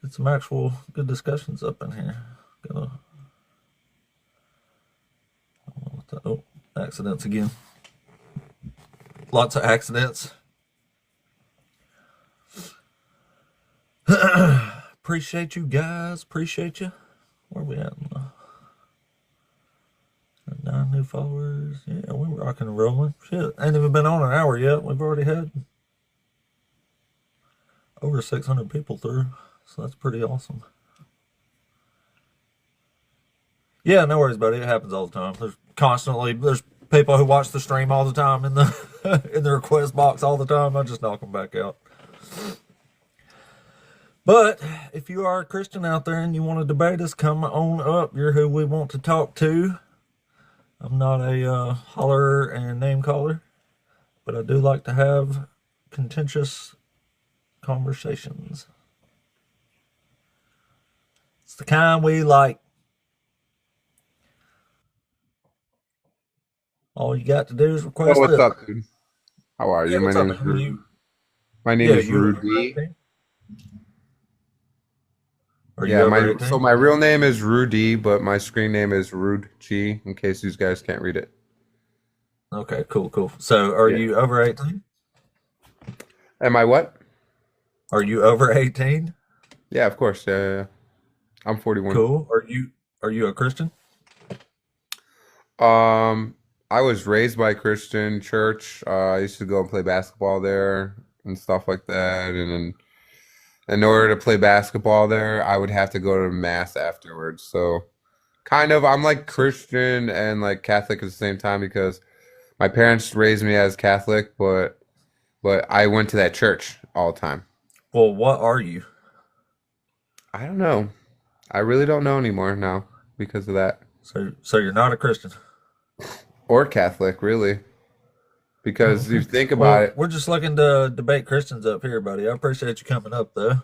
some actual good discussions up in here. Oh, accidents again. Lots of accidents. Appreciate you guys. Appreciate you. Where are we at? 9 new followers. Yeah, we're rocking and rolling. Shit, ain't even been on an hour yet. We've already had over 600 people through, so that's pretty awesome. Yeah, no worries, buddy. It happens all the time. There's people who watch the stream all the time in the in the request box all the time. I just knock them back out. But if you are a Christian out there and you want to debate us, come on up. You're who we want to talk to. I'm not a hollerer and name caller, but I do like to have contentious conversations. It's the kind we like. All you got to do is request What's it. up, dude? How are you? Yeah, My what's up, name is man? Rudy. My name is you over Rudy. 18? Are you Yeah, over 18? so my real name is Rudy, but my screen name is Rude G, in case these guys can't read it. Okay, cool. So are Yeah. you over 18? Am I what? Are you over 18? Yeah, of course. Yeah. I'm 41. Cool. Are you a Christian? I was raised by a Christian church. I used to go and play basketball there and stuff like that. And then in order to play basketball there, I would have to go to mass afterwards. So kind of, I'm like Christian and like Catholic at the same time because my parents raised me as Catholic, but I went to that church all the time. Well, what are you? I don't know. I really don't know anymore now because of that. So you're not a Christian. Or Catholic, really. Because you think about Well, it. we're just looking to debate Christians up here, buddy. I appreciate you coming up, though.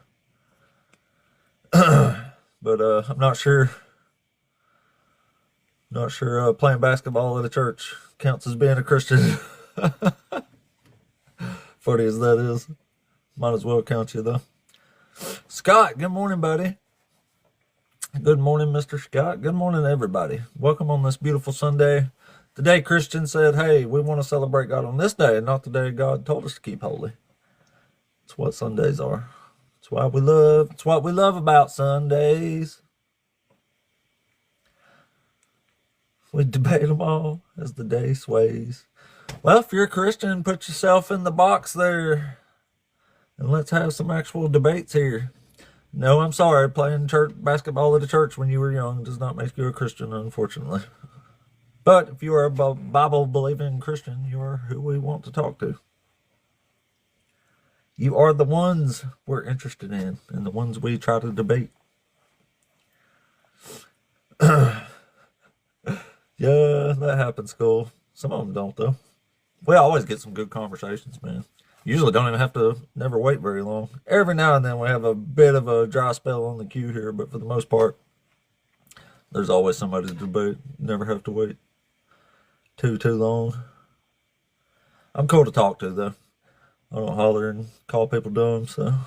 But I'm not sure. Not sure playing basketball at a church counts as being a Christian. Funny as that is, might as well count you though. Scott, good morning, buddy. Good morning, Mr. Scott. Good morning, everybody. Welcome on this beautiful Sunday. Today, Christian said, hey, we want to celebrate God on this day and not the day God told us to keep holy. It's what Sundays are. It's what we love about Sundays. We debate them all as the day sways. Well, if you're a Christian, put yourself in the box there. And let's have some actual debates here. No, I'm sorry. Playing church basketball at a church when you were young does not make you a Christian, unfortunately. But if you are a Bible-believing Christian, you are who we want to talk to. You are the ones we're interested in and the ones we try to debate. Yeah, that happens, Cole. Some of them don't, though. We always get some good conversations, man. Usually don't even have to never wait very long. Every now and then we have a bit of a dry spell on the queue here, but for the most part, there's always somebody to debate. Never have to wait too long. I'm cool to talk to, though. I don't holler and call people dumb, so I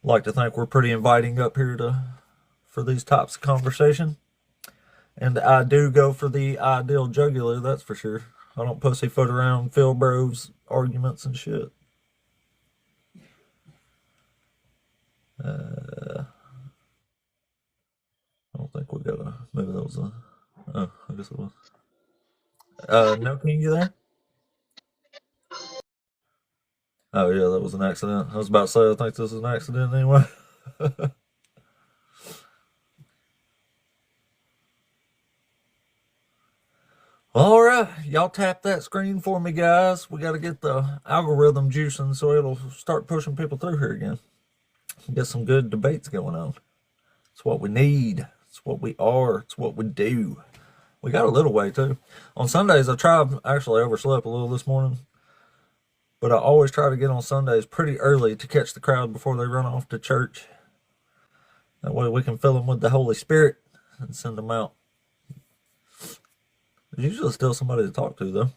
like to think we're pretty inviting up here for these types of conversation. And I do go for the ideal jugular, that's for sure. I don't pussyfoot around Phil Bros arguments and shit. I don't think we got a. Maybe that was a. Oh, I guess it was. No King, you there? Oh yeah, that was an accident. I was about to say I think this is an accident anyway. All right, y'all tap that screen for me, guys. We got to get the algorithm juicing so it'll start pushing people through here again. Get some good debates going on. It's what we need. It's what we are. It's what we do. We got a little way too. On Sundays, actually overslept a little this morning, but I always try to get on Sundays pretty early to catch the crowd before they run off to church. That way we can fill them with the Holy Spirit and send them out. There's usually still somebody to talk to though.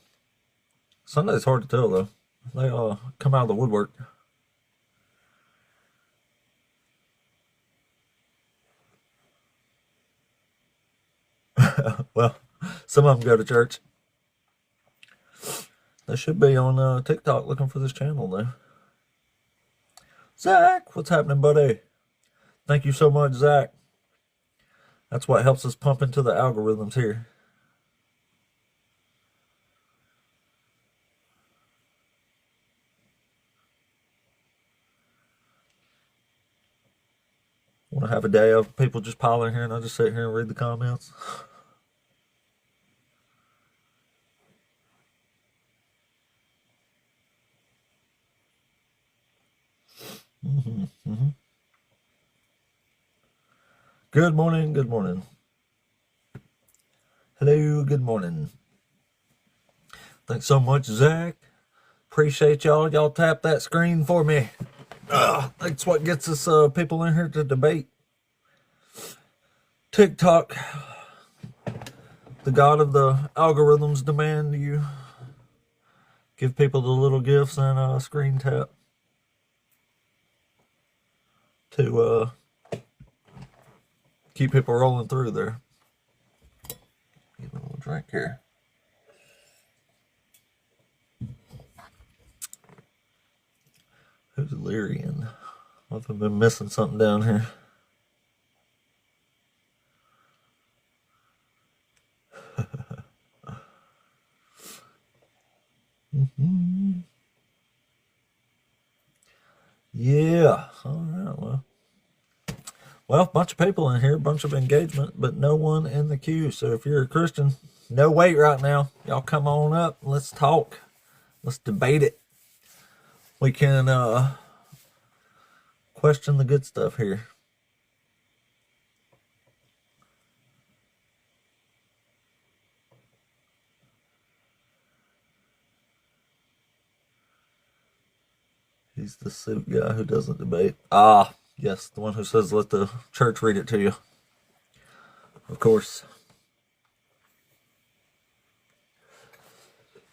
Sunday's hard to tell though. They come out of the woodwork. Well, some of them go to church. They should be on TikTok looking for this channel though. Zach, what's happening, buddy? Thank you so much, Zach. That's what helps us pump into the algorithms here. Want to have a day of people just piling here and I just sit here and read the comments? Good morning, good morning. Hello, good morning. Thanks so much, Zach. Appreciate y'all. Y'all tap that screen for me. That's what gets us people in here to debate. TikTok, the god of the algorithms, demand you give people the little gifts and screen tap to keep people rolling through there. Give a little drink here. Who's Lyrian? I've been missing something down here. Yeah. All right. Well, bunch of people in here, bunch of engagement, but no one in the queue. So if you're a Christian, no wait right now. Y'all come on up. Let's talk. Let's debate it. We can question the good stuff here. He's the suit guy who doesn't debate. Ah, yes, the one who says let the church read it to you. Of course.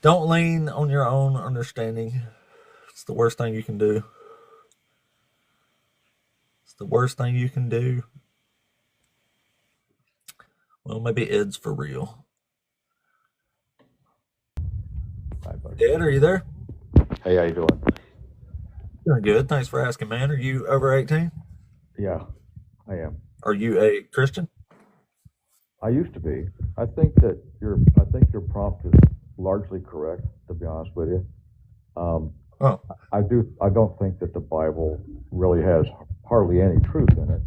Don't lean on your own understanding. It's the worst thing you can do. It's the worst thing you can do. Well, maybe Ed's for real. Ed, are you there? Hey, how you doing? Doing good. Thanks for asking, man. Are you over 18? Yeah, I am. Are you a Christian? I used to be. I think your prompt is largely correct, to be honest with you. I don't think that the Bible really has hardly any truth in it.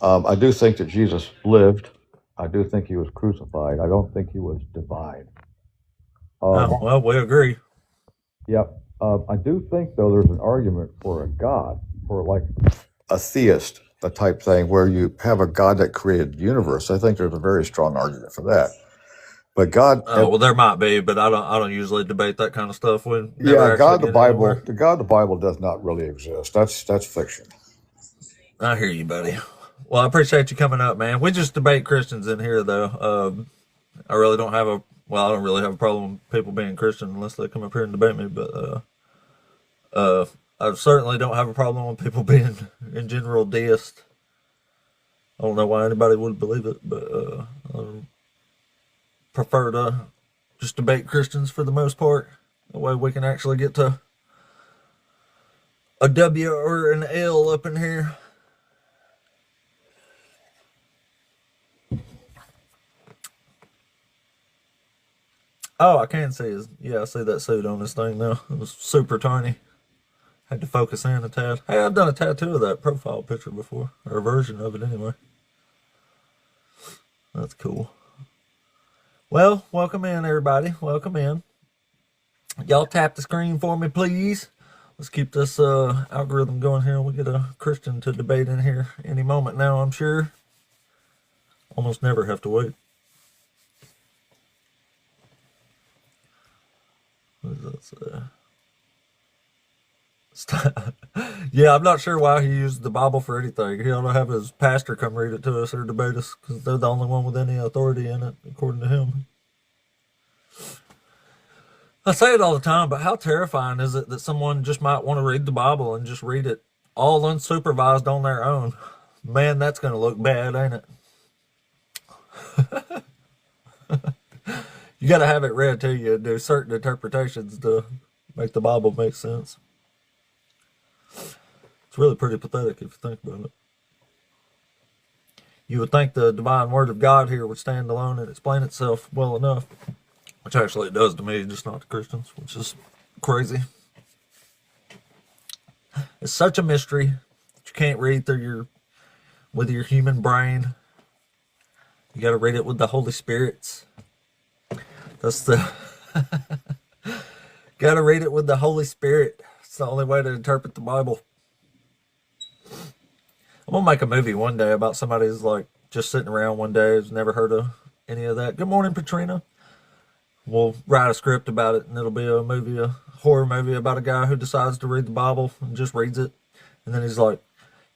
I do think that Jesus lived. I do think he was crucified. I don't think he was divine. Well, we agree. Yep. I do think, though, there's an argument for a God, for like a theist, a type thing, where you have a God that created the universe. I think there's a very strong argument for that. But God, Well, there might be, but I don't usually debate that kind of stuff. God, the Bible does not really exist. That's fiction. I hear you, buddy. Well, I appreciate you coming up, man. We just debate Christians in here, though. I really don't have I don't really have a problem with people being Christian unless they come up here and debate me, but I certainly don't have a problem with people being, in general, deist. I don't know why anybody would believe it, but I prefer to just debate Christians for the most part. That way we can actually get to a W or an L up in here. Oh, I can see I see that suit on this thing now. It was super tiny. Had to focus in a tad. Hey, I've done a tattoo of that profile picture before, or a version of it anyway. That's cool. Well, welcome in, everybody. Welcome in. Y'all tap the screen for me, please. Let's keep this algorithm going here. We'll get a Christian to debate in here any moment now, I'm sure. Almost never have to wait. What does that say? Yeah, I'm not sure why he used the Bible for anything. He ought to have his pastor come read it to us or debate us, because they're the only one with any authority in it, according to him. I say it all the time, but how terrifying is it that someone just might want to read the Bible and just read it all unsupervised on their own? Man, that's going to look bad, ain't it? You got to have it read to you and do certain interpretations to make the Bible make sense. It's really pretty pathetic if you think about it. You would think the divine word of God here would stand alone and explain itself well enough. Which actually it does to me, just not to Christians, which is crazy. It's such a mystery that you can't read through with your human brain. You got to read it with the Holy Spirits. That's the got to read it with the Holy Spirit. It's the only way to interpret the Bible. I'm gonna make a movie one day about somebody who's like just sitting around one day who's never heard of any of that. Good morning, Patrina. We'll write a script about it, and it'll be a movie, a horror movie about a guy who decides to read the Bible and just reads it. And then he's like,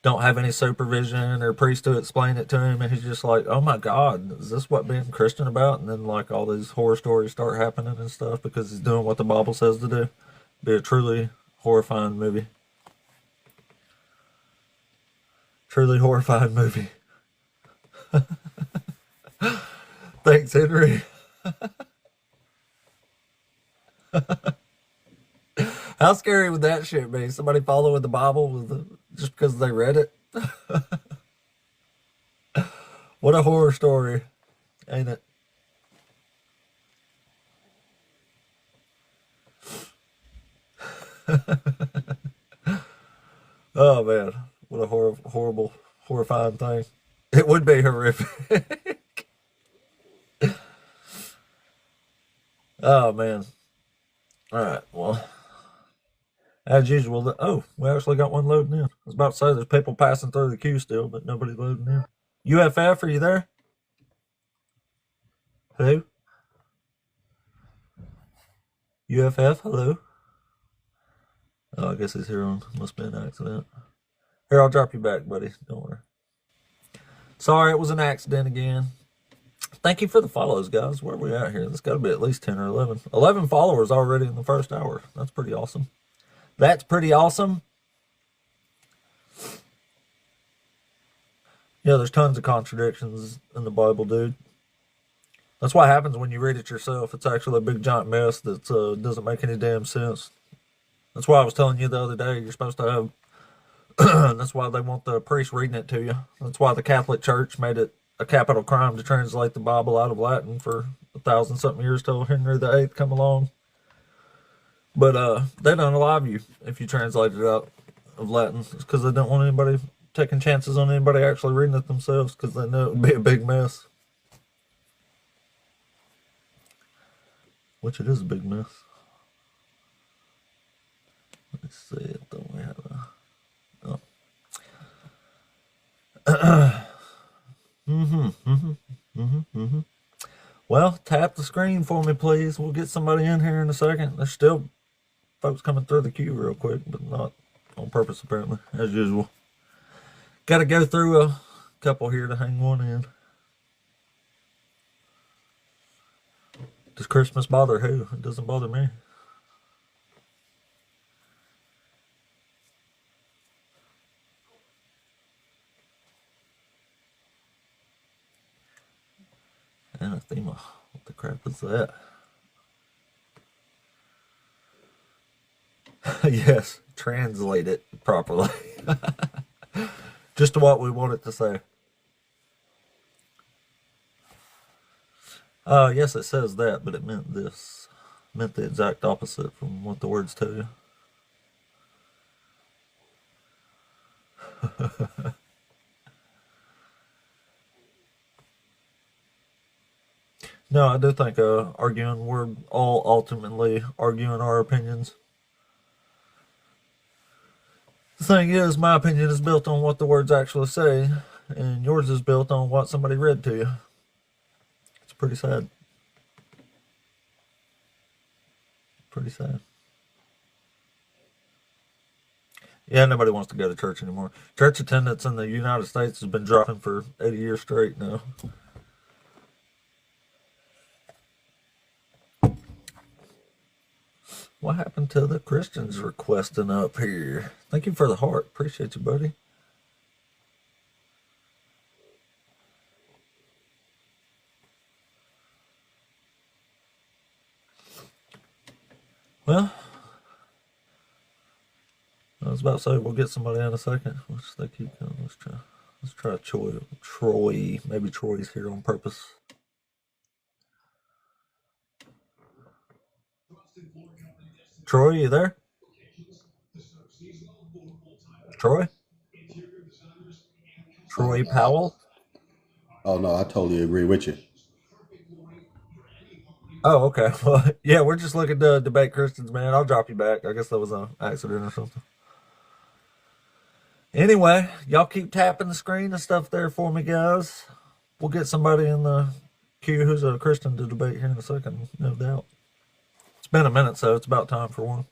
don't have any supervision or priest to explain it to him. And he's just like, oh my God, is this what being Christian about? And then like all these horror stories start happening and stuff because he's doing what the Bible says to do. Be a truly horrifying movie. Truly horrifying movie. Thanks, Henry. How scary would that shit be? Somebody following the Bible just because they read it? What a horror story, ain't it? Oh man, what a horrible, horrifying thing. It would be horrific. Oh man. All right, well, as usual, we actually got one loading in. I was about to say there's people passing through the queue still, but nobody loading in. UFF, are you there? Hello? UFF, hello? Oh, I guess he's here on, must be an accident. Here, I'll drop you back, buddy. Don't worry. Sorry, it was an accident again. Thank you for the follows, guys. Where are we at here? There's got to be at least 10 or 11. 11 followers already in the first hour. That's pretty awesome. That's pretty awesome. Yeah, there's tons of contradictions in the Bible, dude. That's what happens when you read it yourself. It's actually a big giant mess that doesn't make any damn sense. That's why I was telling you the other day, you're supposed to have... That's why they want the priest reading it to you. That's why the Catholic Church made it a capital crime to translate the Bible out of Latin for 1,000-something years till Henry VIII come along. But they don't allow you if you translate it out of Latin. It's because they don't want anybody taking chances on anybody actually reading it themselves because they know it would be a big mess. Which it is a big mess. Let's see it. Don't we have a... Oh. Well, tap the screen for me, please. We'll get somebody in here in a second. There's still folks coming through the queue real quick, but not on purpose, apparently, as usual. Got to go through a couple here to hang one in. Does Christmas bother who? It doesn't bother me. Anathema. What the crap is that? Yes, translate it properly. Just to what we want it to say. Yes, it says that, but it meant this. It meant the exact opposite from what the words tell you. No, I do think arguing, we're all ultimately arguing our opinions. The thing is, my opinion is built on what the words actually say, and yours is built on what somebody read to you. It's pretty sad. Pretty sad. Yeah, nobody wants to go to church anymore. Church attendance in the United States has been dropping for 80 years straight now. What happened to the Christians requesting up here? Thank you for the heart. Appreciate you, buddy. Well, I was about to say we'll get somebody in a second. Let's they keep coming. Let's try Troy. Maybe Troy's here on purpose. Troy, you there? Troy? Troy Powell? Oh no, I totally agree with you. Oh, okay. Well, yeah, we're just looking to debate Christians, man. I'll drop you back. I guess that was an accident or something. Anyway, y'all keep tapping the screen and stuff there for me, guys. We'll get somebody in the queue who's a Christian to debate here in a second, no doubt. It's been a minute, so it's about time for one.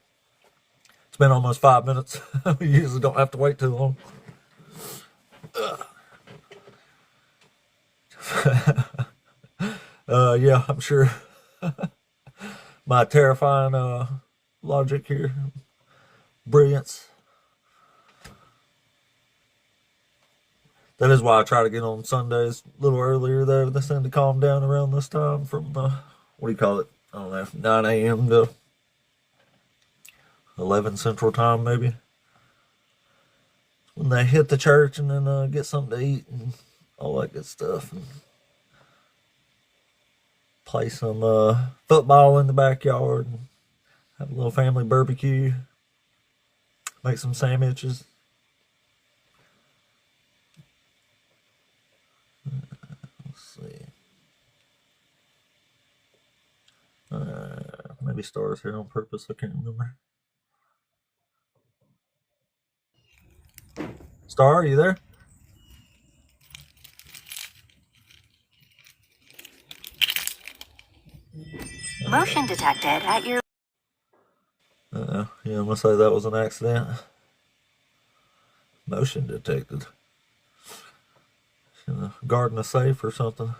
It's been almost 5 minutes. We usually don't have to wait too long. Yeah, I'm sure my terrifying logic here, brilliance. That is why I try to get on Sundays a little earlier, though. They tend to calm down around this time from, what do you call it? I don't know, 9 a.m. to 11 Central Time, maybe. When they hit the church and then get something to eat and all that good stuff. And play some football in the backyard and have a little family barbecue. Make some sandwiches. Let's see. Maybe Star's here on purpose. I can't remember. Star, are you there? Motion detected at your... Yeah, I'm gonna say that was an accident. Motion detected. Guarding a safe or something.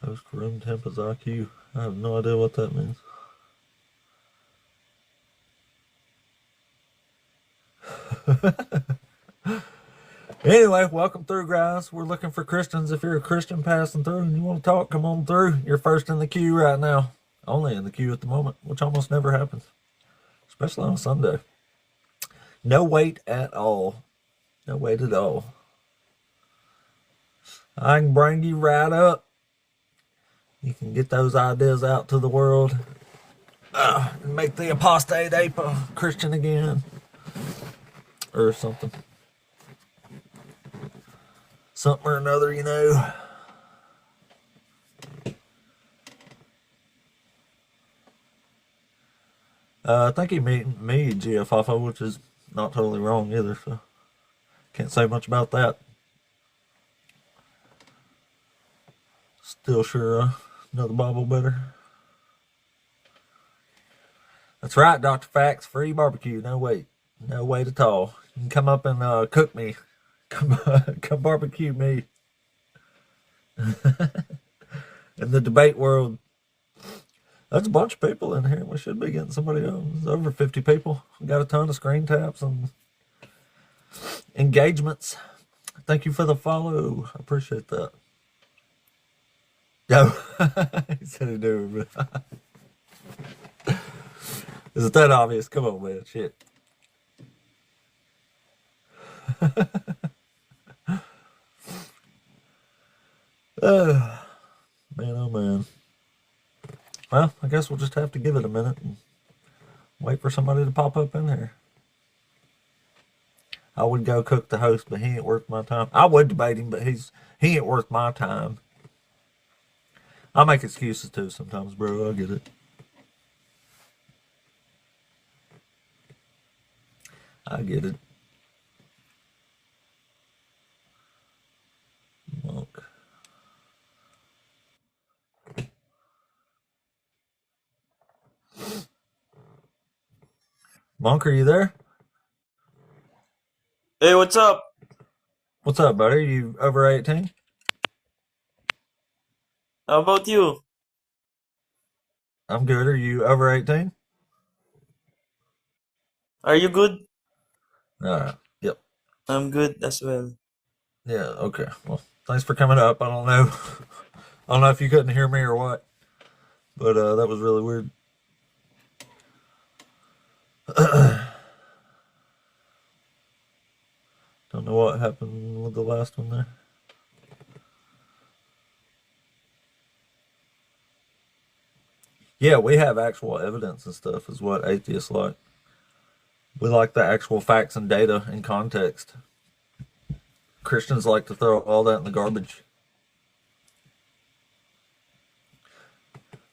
Host room temp is IQ. I have no idea what that means. Anyway, welcome through, guys. We're looking for Christians. If you're a Christian passing through and you want to talk, come on through. You're first in the queue right now. Only in the queue at the moment, which almost never happens, especially on a Sunday. No wait at all. No wait at all. I can bring you right up. You can get those ideas out to the world. And make the apostate ape a Christian again. Or something. Something or another, you know. I think he made me GFFO, which is not totally wrong either, so can't say much about that. Still sure know the Bible better. That's right, Dr. Facts. Free barbecue. No wait. No wait at all. You can come up and cook me. Come barbecue me. In the debate world. There's a bunch of people in here. We should be getting somebody else. There's over 50 people. We got a ton of screen taps and engagements. Thank you for the follow. I appreciate that. Yo, he said he do. Is it that obvious? Come on, man. Shit. Man, oh man. Well, I guess we'll just have to give it a minute and wait for somebody to pop up in here. I would go cook the host, but he ain't worth my time. I would debate him, but he ain't worth my time. I make excuses too sometimes, bro. I get it. I get it. Monk. Monk, are you there? Hey, what's up? What's up, buddy? You over 18? How about you? I'm good. Are you over 18? Are you good? Alright. Yep. I'm good as well. Yeah, okay. Well, thanks for coming up. I don't know. I don't know if you couldn't hear me or what. But that was really weird. Don't know what happened with the last one there. Yeah, we have actual evidence and stuff is what atheists like. We like the actual facts and data and context. Christians like to throw all that in the garbage.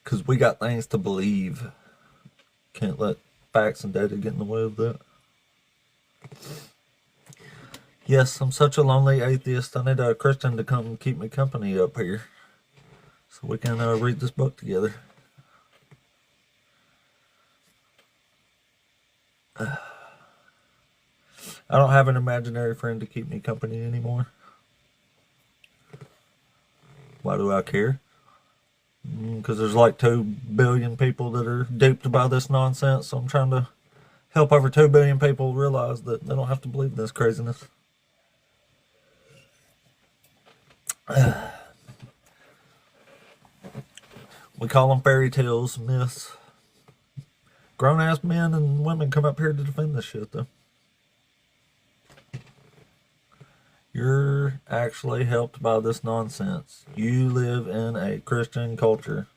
Because we got things to believe. Can't let facts and data get in the way of that. Yes, I'm such a lonely atheist. I need a Christian to come keep me company up here. So we can read this book together. I don't have an imaginary friend to keep me company anymore. Why do I care? Because there's like 2 billion people that are duped by this nonsense. So I'm trying to help over 2 billion people realize that they don't have to believe in this craziness. We call them fairy tales, myths. Grown-ass men and women come up here to defend this shit, though. You're actually helped by this nonsense. You live in a Christian culture.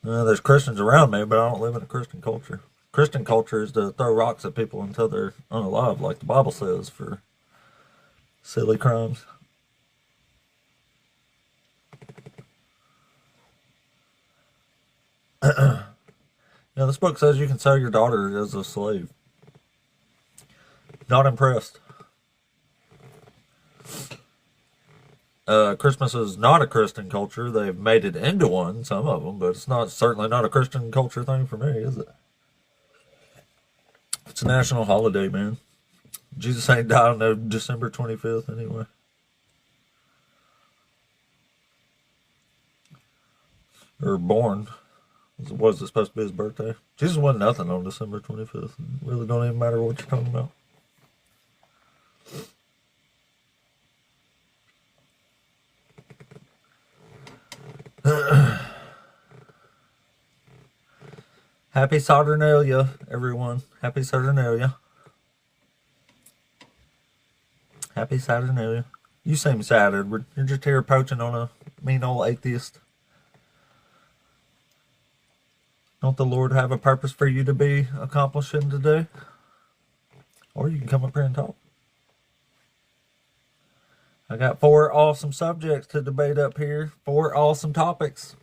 There's Christians around me, but I don't live in a Christian culture. Christian culture is to throw rocks at people until they're unalive, like the Bible says, for silly crimes. This book says you can sell your daughter as a slave. Not impressed. Christmas is not a Christian culture. They've made it into one, some of them, but it's certainly not a Christian culture thing for me, is it? It's a national holiday, man. Jesus ain't died on no December 25th anyway. Or born. Was it supposed to be his birthday? Jesus wasn't nothing on December 25th. It really don't even matter what you're talking about. Happy Saturnalia, everyone. Happy Saturnalia. Happy Saturnalia. You seem sad, Edward. You're just here poaching on a mean old atheist. Don't the Lord have a purpose for you to be accomplishing today? Or you can come up here and talk. I got 4 awesome subjects to debate up here. 4 awesome topics.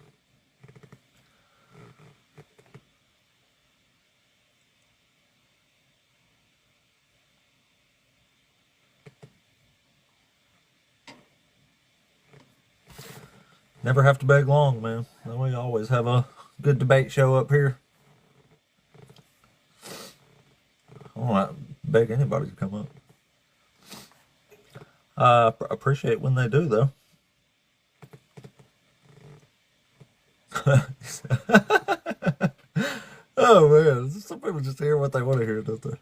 Never have to beg long, man. We always have a good debate show up here. I don't beg anybody to come up. I appreciate when they do, though. Oh, man. Some people just hear what they want to hear, don't they?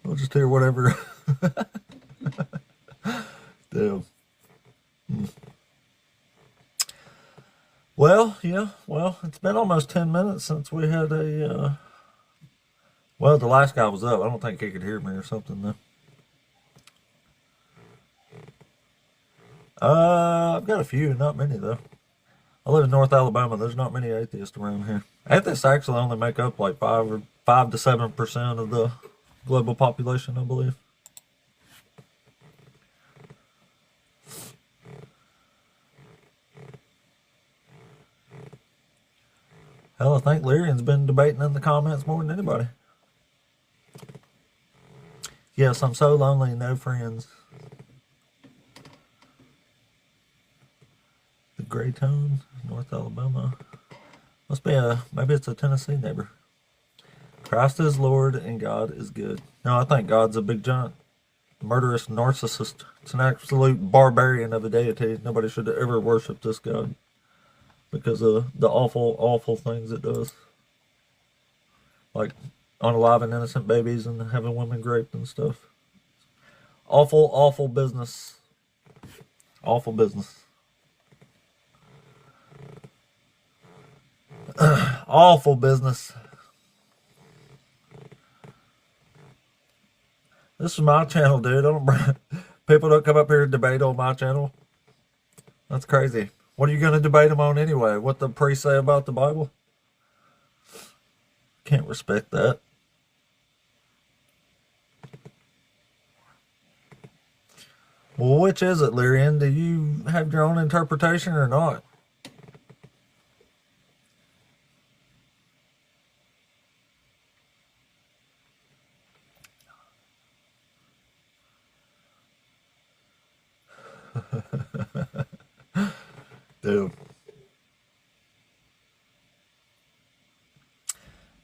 They'll just hear whatever. Damn. Well, yeah. Well, it's been almost 10 minutes since we had a... Well, the last guy was up. I don't think he could hear me or something, though. I've got a few, not many though. I live in North Alabama. There's not many atheists around here. Atheists actually only make up like 5 to 7% of the global population, I believe. Hell, I think Lyrian's been debating in the comments more than anybody. Yes, I'm so lonely, no friends. The Gray Tone, North Alabama. Must be maybe it's a Tennessee neighbor. Christ is Lord and God is good. No, I think God's a big giant murderous narcissist. It's an absolute barbarian of a deity. Nobody should ever worship this God because of the awful, awful things it does. Like unaliving innocent babies and having women raped and stuff. Awful, awful business. Awful business. Awful business. This is my channel, dude. People don't come up here and debate on my channel. That's crazy. What are you going to debate them on anyway? What the priests say about the Bible? Can't respect that. Well, which is it, Lyrian? Do you have your own interpretation or not? Dude.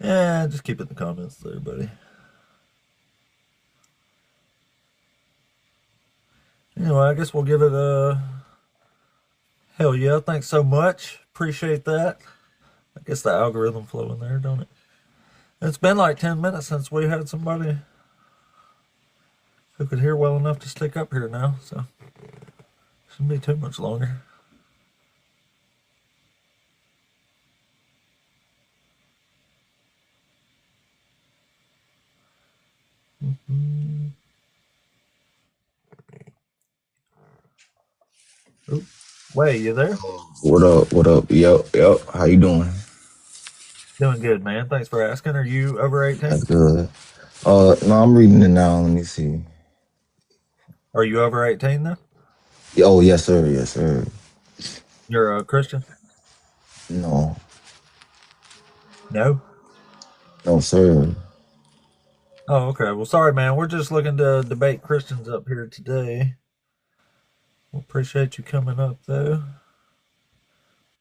Yeah, just keep it in the comments there, buddy. Anyway, I guess we'll give it a hell yeah. Thanks so much. Appreciate that. I guess the algorithm flowing there, don't it? It's been like 10 minutes since we had somebody who could hear well enough to stick up here now, so shouldn't be too much longer. Oop. Wait, you there? What up? What up? Yep. How you doing? Doing good, man. Thanks for asking. Are you over 18? That's good. No, I'm reading it now. Let me see. Are you over 18 now? Oh, yes, sir. Yes, sir. You're a Christian? No. No? No, sir. Oh, okay. Well, sorry, man. We're just looking to debate Christians up here today. We appreciate you coming up, though.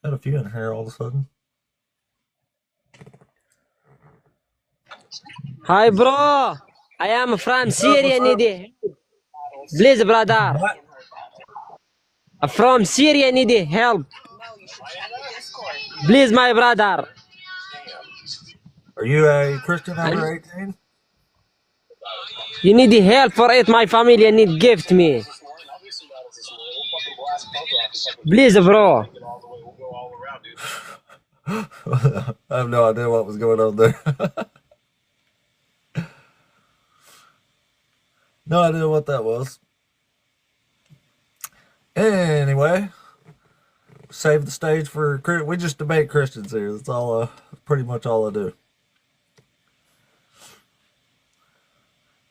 Got a few in here all of a sudden. Hi, bro. I am from Syria, needy. Please, brother. From Syria, needy help. Please, my brother. Are you a Christian over 18? You need help for it. My family need gift me. Please, bro. I have no idea what was going on there. No idea what that was. Anyway, save the stage for we just debate Christians here. That's all. Pretty much all I do.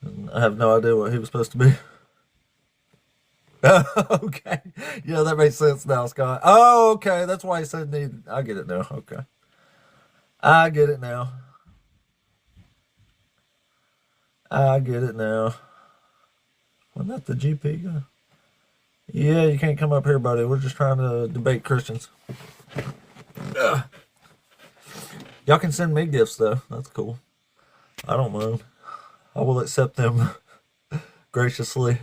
And I have no idea what he was supposed to be. Okay, yeah, that makes sense now, Scott. Oh, okay, that's why he said need. I get it now. Okay, I get it now. I get it now. Wasn't that the GP guy? Yeah, you can't come up here, buddy. We're just trying to debate Christians. Y'all can send me gifts, though. That's cool. I don't mind. I will accept them graciously.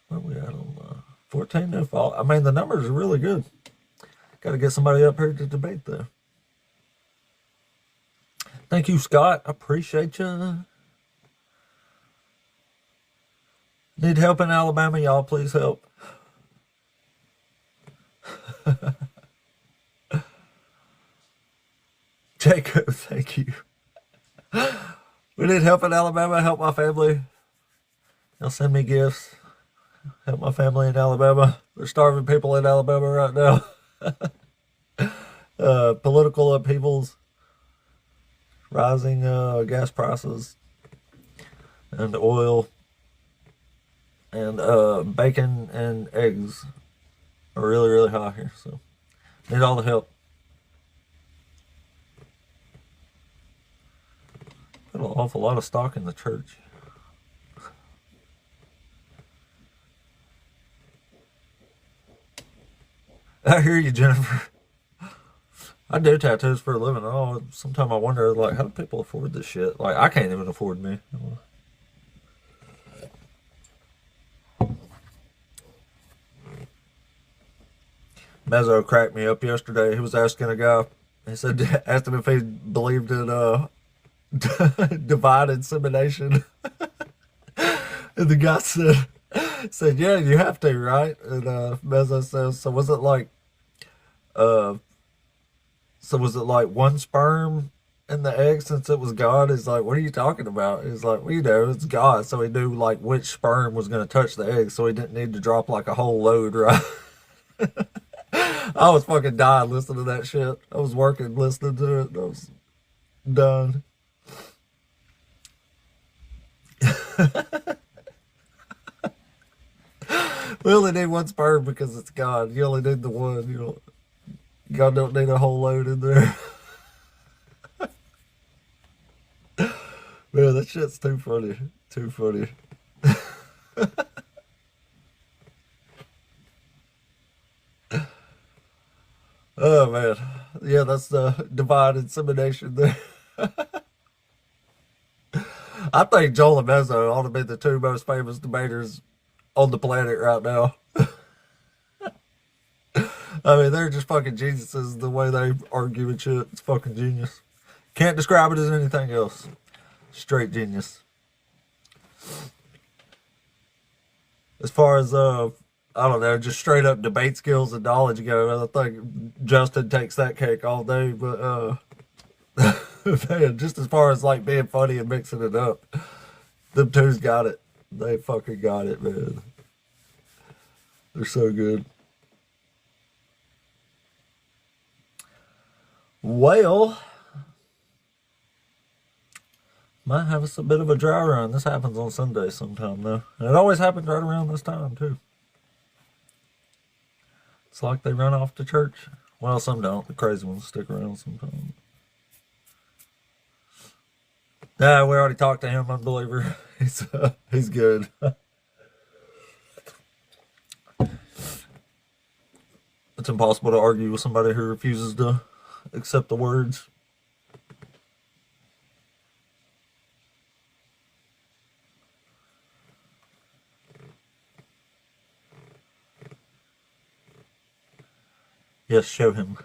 Where are we at on 14? No fault. I mean, the numbers are really good. Got to get somebody up here to debate, though. Thank you, Scott. I appreciate you. Need help in Alabama, y'all? Please help. Jacob, thank you. We need help in Alabama. Help my family. They'll send me gifts. Help my family in Alabama. There's starving people in Alabama right now. Political upheavals, rising gas prices, and oil, and bacon and eggs are really, really high here. So need all the help. Put an awful lot of stock in the church. I hear you, Jennifer. I do tattoos for a living. Oh, sometimes I wonder, like, how do people afford this shit? Like, I can't even afford me. Mezzo cracked me up yesterday. He was asking a guy. He said, asked him if he believed in divine insemination. And the guy said, yeah, you have to, right? And Mezzo says, so was it like one sperm in the egg since it was God? He's like, what are you talking about? He's like, well, you know, it's God. So he knew like which sperm was going to touch the egg. So he didn't need to drop like a whole load, right? I was fucking dying listening to that shit. I was working listening to it. I was done. We only need one sperm because it's God. You only need the one. God don't need a whole load in there. Man, that shit's too funny. Too funny. Oh, man. Yeah, that's the divine insemination there. I think Joel and Mezzo ought to be the two most famous debaters on the planet right now. I mean, they're just fucking geniuses the way they argue and shit. It's fucking genius. Can't describe it as anything else. Straight genius. As far as, I don't know, just straight up debate skills and knowledge go, I think Justin takes that cake all day, but, man, just as far as like being funny and mixing it up, them two's got it. They fucking got it, man. They're so good. Well, might have us a bit of a dry run. This happens on Sunday sometime, though. And it always happens right around this time, too. It's like they run off to church. Well, some don't. The crazy ones stick around sometimes. Nah, we already talked to him, unbeliever. He's good. It's impossible to argue with somebody who refuses to accept the words. Yes, show him.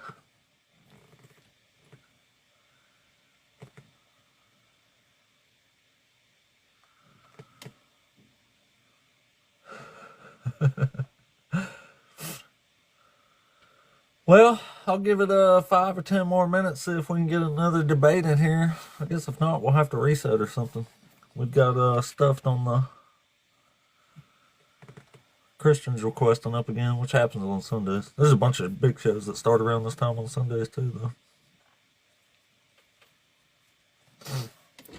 Well, I'll give it 5 or 10 more minutes, see if we can get another debate in here. I guess if not, we'll have to reset or something. We've got stuffed on the Christians requesting up again, which happens on Sundays. There's a bunch of big shows that start around this time on Sundays too, though.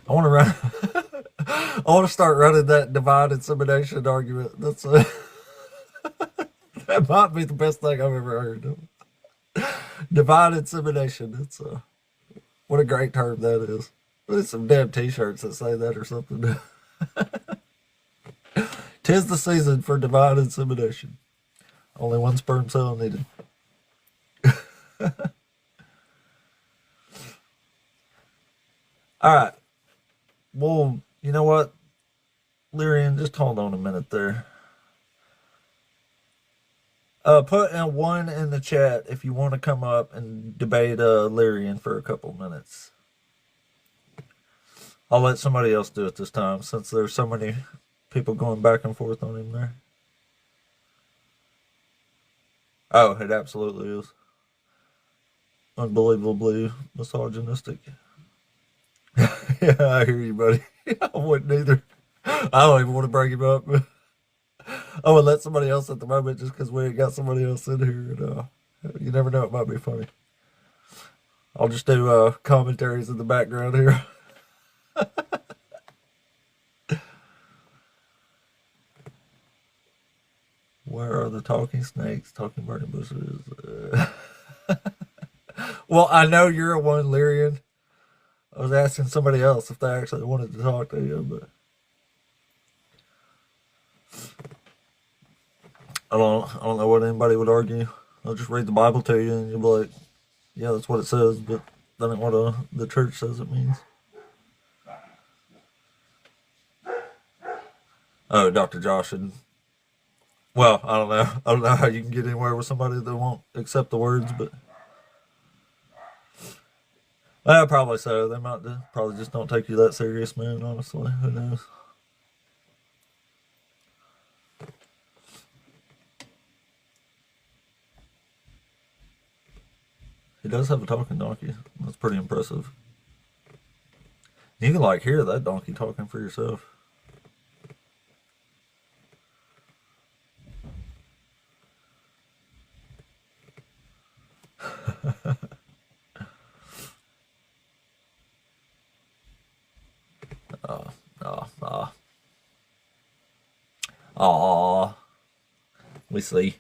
I want to run. I want to start running that divine insemination argument. That's that might be the best thing I've ever heard. Divine insemination. It's what a great term that is. There's some damn t-shirts that say that or something. 'Tis the season for divine insemination. Only one sperm cell needed. All right. Well, you know what, Lyrian, just hold on a minute there. Put in 1 in the chat if you want to come up and debate Lyrian for a couple minutes. I'll let somebody else do it this time since there's so many people going back and forth on him there. Oh, it absolutely is. Unbelievably misogynistic. Yeah, I hear you, buddy. I wouldn't either. I don't even want to bring him up. I would let somebody else at the moment just because we ain't got somebody else in here. And, you never know, it might be funny. I'll just do commentaries in the background here. Where are the talking snakes, talking burning bushes? Well, I know you're a one, Lyrian. I was asking somebody else if they actually wanted to talk to you, but I don't know what anybody would argue. I'll just read the Bible to you, and you'll be like, "Yeah, that's what it says," but that ain't what the church says it means. Oh, Dr. Josh, and well, I don't know. I don't know how you can get anywhere with somebody that won't accept the words, but probably so. They might probably just don't take you that serious, man. Honestly, who knows? He does have a talking donkey. That's pretty impressive. You can like hear that donkey talking for yourself. Aw. We see.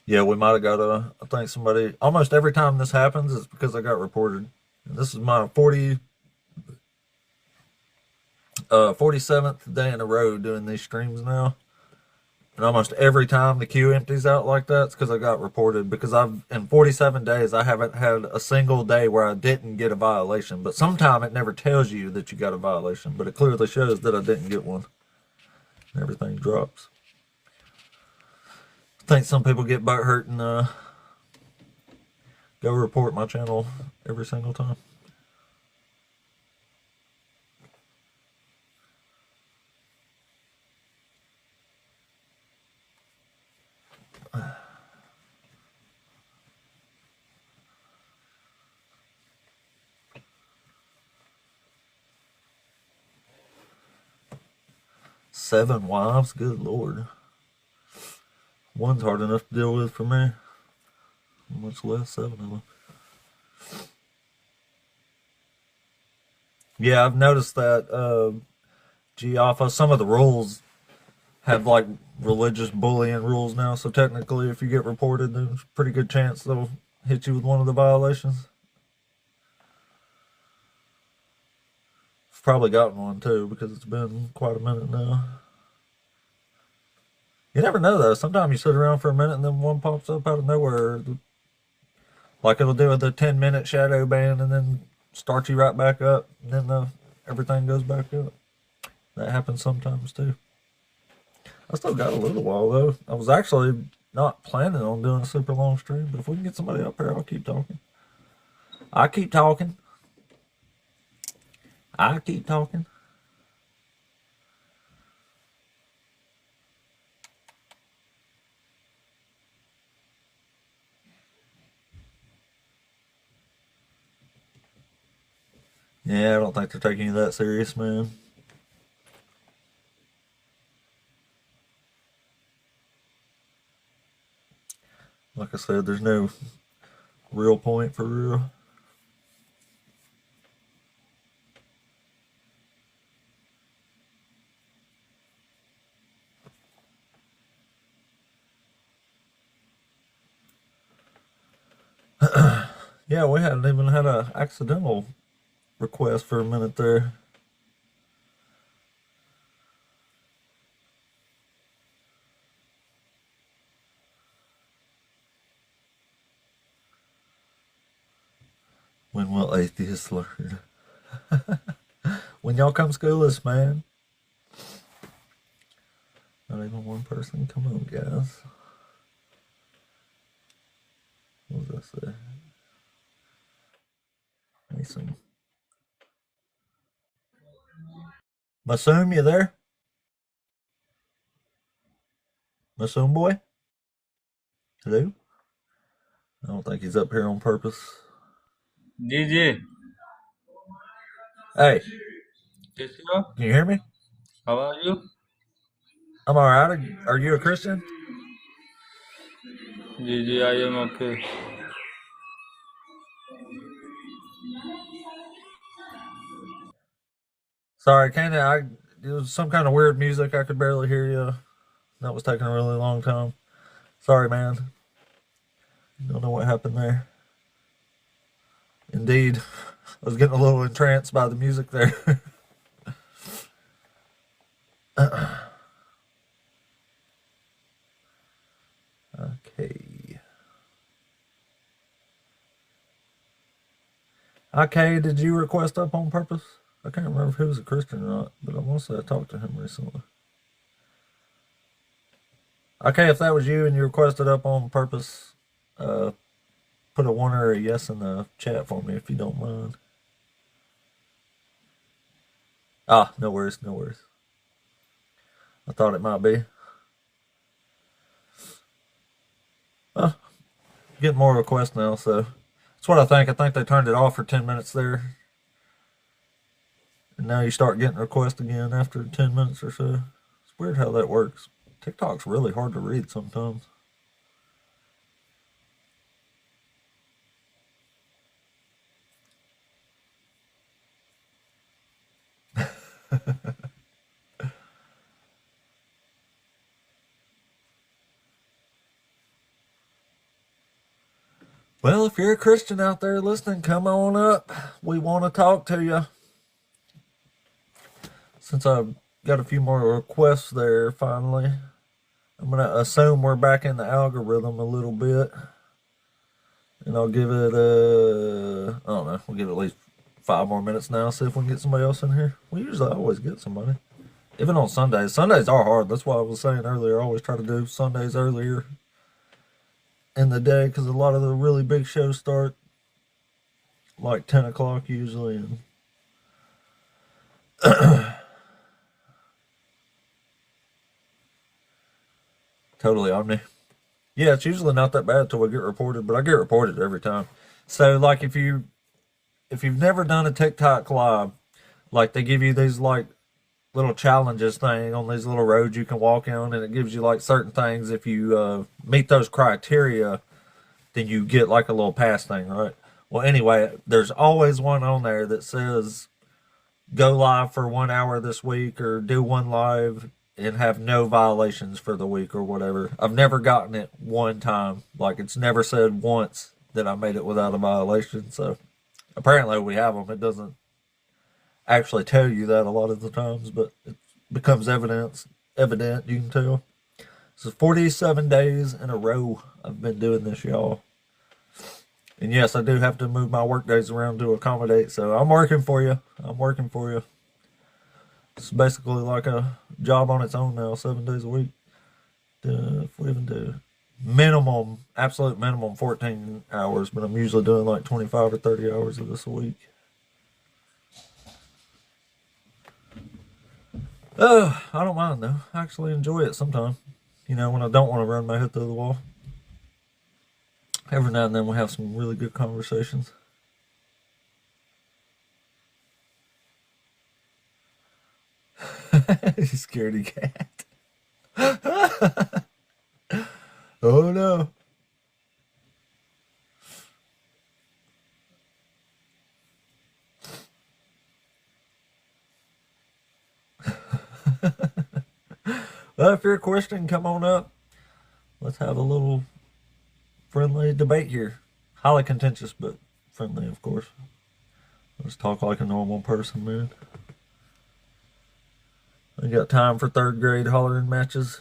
Yeah, we might have got I think somebody, almost every time this happens, it's because I got reported. And this is my 47th day in a row doing these streams now. And almost every time the queue empties out like that, it's because I got reported. Because in 47 days, I haven't had a single day where I didn't get a violation. But sometimes it never tells you that you got a violation. But it clearly shows that I didn't get one. And everything drops. I think some people get butt hurt and go report my channel every single time. Seven wives? Good Lord. One's hard enough to deal with for me. Much less 7 of them. Yeah, I've noticed that Alpha, some of the rules have like religious bullying rules now. So technically, if you get reported, there's a pretty good chance they'll hit you with one of the violations. I've probably gotten one too because it's been quite a minute now. You never know though. Sometimes you sit around for a minute and then one pops up out of nowhere. Like it'll do the 10-minute shadow ban and then start you right back up. And then everything goes back up. That happens sometimes too. I still got a little while though. I was actually not planning on doing a super long stream, but if we can get somebody up here, I'll keep talking. I keep talking. I keep talking. Yeah, I don't think they're taking you that serious, man. Like I said, there's no real point for real. Yeah, we hadn't even had an accidental request for a minute there. When will atheists learn? When y'all come school us, man. Not even one person. Come on, guys. What was I say? Mason. Masoom, you there? Masoom boy? Hello? I don't think he's up here on purpose. DJ. Hey, कैसे हो? can you hear me? How are you? I'm all right. Are you a Christian? DJ, I am okay. Sorry, Candy. It was some kind of weird music. I could barely hear you. That was taking a really long time. Sorry, man. Don't know what happened there. Indeed, I was getting a little entranced by the music there. Okay. Okay, did you request up on purpose? I can't remember if he was a Christian or not, but I want to say I talked to him recently. Okay, if that was you and you requested up on purpose, put a 1 or a yes in the chat for me if you don't mind. Ah, no worries, no worries. I thought it might be. Getting more requests now, so that's what I think. I think they turned it off for 10 minutes there. And now you start getting requests again after 10 minutes or so. It's weird how that works. TikTok's really hard to read sometimes. Well, if you're a Christian out there listening, come on up. We want to talk to you. Since I've got a few more requests there finally, I'm going to assume we're back in the algorithm a little bit. And I'll give it, I don't know, we'll give it at least 5 more minutes now, see if we can get somebody else in here. We usually always get somebody. Even on Sundays. Sundays are hard. That's why I was saying earlier, I always try to do Sundays earlier in the day, because a lot of the really big shows start like 10 o'clock usually. And totally Omni. Yeah, it's usually not that bad until we get reported, but I get reported every time. So like if you've never done a TikTok live, like they give you these like little challenges thing on these little roads you can walk on, and it gives you like certain things. If you meet those criteria, then you get like a little pass thing, right? Well, anyway, there's always one on there that says go live for 1 hour this week, or do one live and have no violations for the week or whatever. I've never gotten it one time. Like it's never said once that I made it without a violation. So apparently we have them. It doesn't actually tell you that a lot of the times, but it becomes evident. You can tell. So 47 days in a row I've been doing this, y'all. And yes, I do have to move my work days around to accommodate. So I'm working for you. It's basically like a job on its own now, 7 days a week. If we even do absolute minimum 14 hours, but I'm usually doing like 25 or 30 hours of this a week. I don't mind though. I actually enjoy it sometimes. You know, when I don't want to run my head through the wall. Every now and then we have some really good conversations. Scaredy cat. Oh no. Well, if you're a Christian, come on up. Let's have a little friendly debate here. Highly contentious, but friendly, of course. Let's talk like a normal person, man. I got time for 3rd grade hollering matches.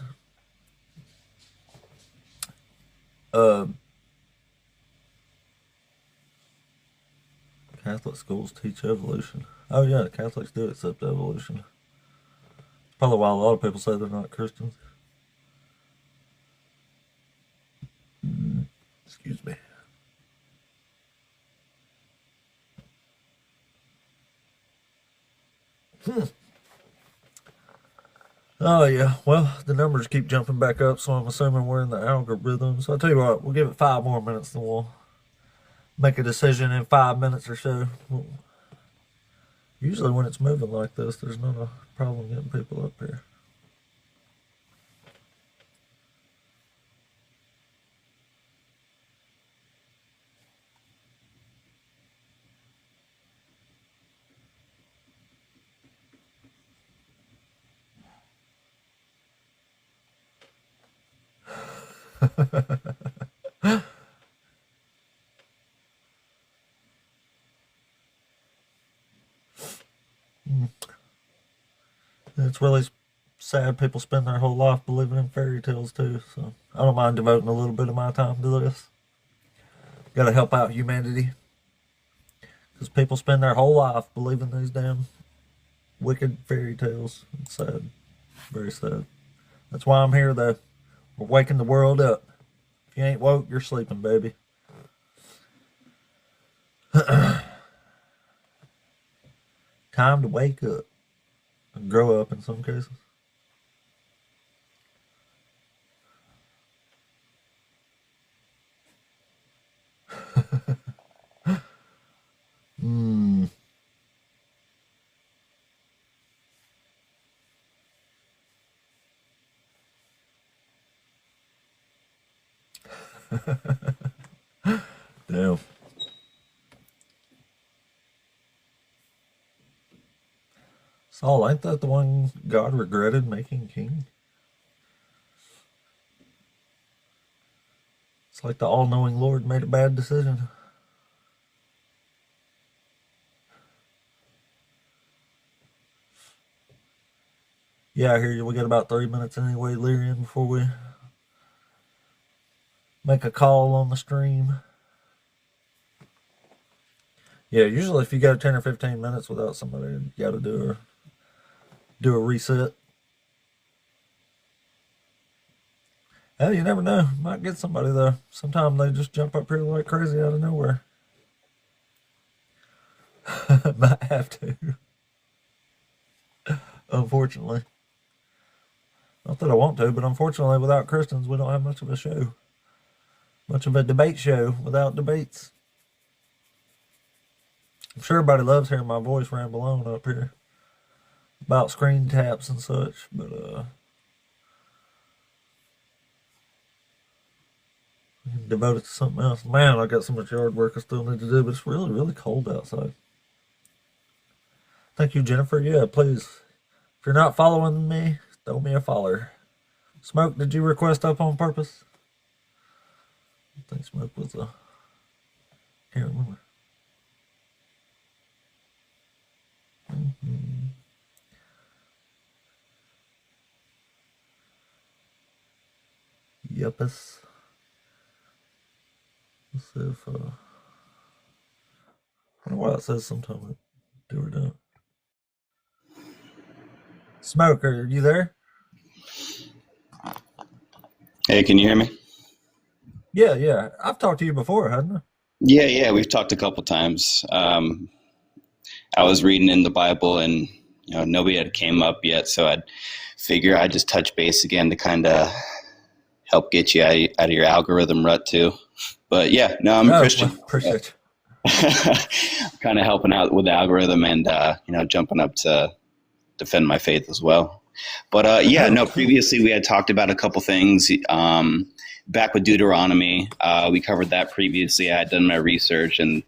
Catholic schools teach evolution. Oh yeah, Catholics do accept evolution. Probably why a lot of people say they're not Christians. Excuse me. Oh, yeah. Well, the numbers keep jumping back up, so I'm assuming we're in the algorithm. So I'll tell you what, we'll give it 5 more minutes, and we'll make a decision in 5 minutes or so. Usually when it's moving like this, there's not a problem getting people up here. It's really sad people spend their whole life believing in fairy tales too, so I don't mind devoting a little bit of my time to this. Gotta help out humanity. Because people spend their whole life believing these damn wicked fairy tales. It's sad. Very sad. That's why I'm here though. We're waking the world up. If you ain't woke, you're sleeping, baby. Time to wake up. And grow up in some cases. Damn. Saul, ain't that the one God regretted making king? It's like the all-knowing Lord made a bad decision. Yeah, I hear you. We got about 3 minutes anyway, Lyrian, before we make a call on the stream. Yeah, usually if you go 10 or 15 minutes without somebody, you got to do a reset. Hell, you never know. Might get somebody though. Sometimes they just jump up here like crazy out of nowhere. Might have to. Unfortunately. Not that I want to, but unfortunately without Christians we don't have much of a show. Much of a debate show without debates. I'm sure everybody loves hearing my voice ramble on up here about screen taps and such, but devote it to something else. Man, I got so much yard work I still need to do, but it's really, really cold outside. Thank you, Jennifer. Yeah, please. If you're not following me, throw me a follower. Smoke, did you request up on purpose? I think Smoke was a... Can't remember. Yuppus. Let's see if I don't know why it says sometimes I do or don't. Smoke, are you there? Hey, can you hear me? Yeah. I've talked to you before, hadn't I? Yeah, we've talked a couple times. I was reading in the Bible and nobody had came up yet, so I'd figure I'd just touch base again to kind of help get you out of your algorithm rut too. But yeah, no, I'm a Christian. Well, appreciate you. Kind of helping out with the algorithm and jumping up to defend my faith as well. But previously we had talked about a couple things. Back with Deuteronomy, we covered that previously. I had done my research and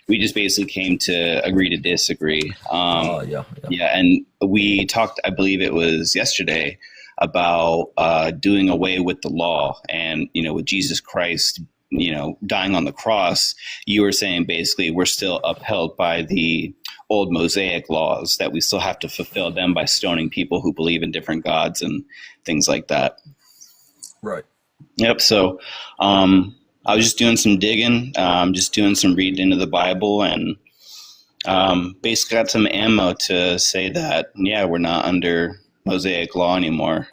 we just basically came to agree to disagree. Yeah, and we talked, I believe it was yesterday, about doing away with the law and, with Jesus Christ, dying on the cross. You were saying basically we're still upheld by the old Mosaic laws, that we still have to fulfill them by stoning people who believe in different gods and things like that. Right. Yep. So I was just doing some digging, just doing some reading into the Bible, and basically got some ammo to say that, we're not under Mosaic law anymore.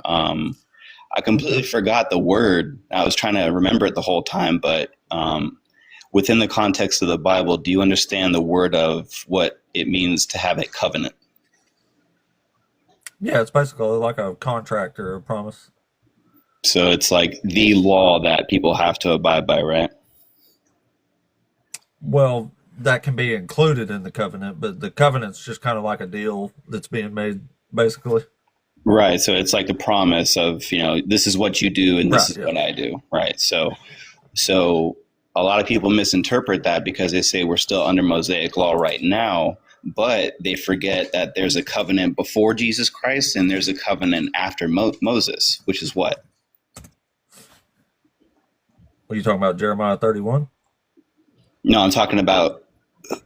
I completely forgot the word. I was trying to remember it the whole time, but within the context of the Bible, do you understand the word of what it means to have a covenant? Yeah, it's basically like a contract or a promise. So it's like the law that people have to abide by, right? Well, that can be included in the covenant, but the covenant's just kind of like a deal that's being made, basically. Right. So it's like the promise of, this is what you do and this is what I do. Right. So a lot of people misinterpret that because they say we're still under Mosaic law right now, but they forget that there's a covenant before Jesus Christ and there's a covenant after Moses, which is what? What are you talking about, Jeremiah 31? No, I'm talking about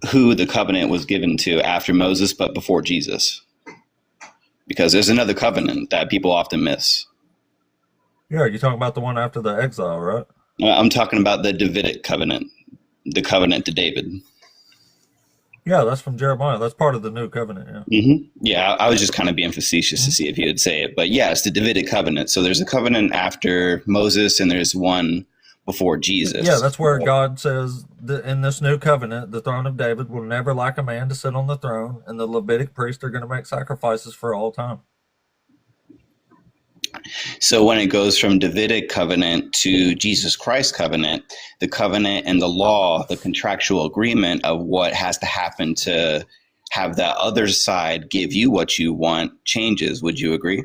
who the covenant was given to after Moses, but before Jesus. Because there's another covenant that people often miss. Yeah, you're talking about the one after the exile, right? I'm talking about the Davidic covenant, the covenant to David. Yeah, that's from Jeremiah. That's part of the new covenant, yeah. Mm-hmm. Yeah, I was just kind of being facetious to see if you would say it. But yeah, it's the Davidic covenant. So there's a covenant after Moses and there's one before Jesus. Yeah, that's where God says that in this new covenant, the throne of David will never lack a man to sit on the throne, and the Levitic priests are going to make sacrifices for all time. So when it goes from Davidic covenant to Jesus Christ covenant, the covenant and the law, the contractual agreement of what has to happen to have that other side give you what you want changes. Would you agree?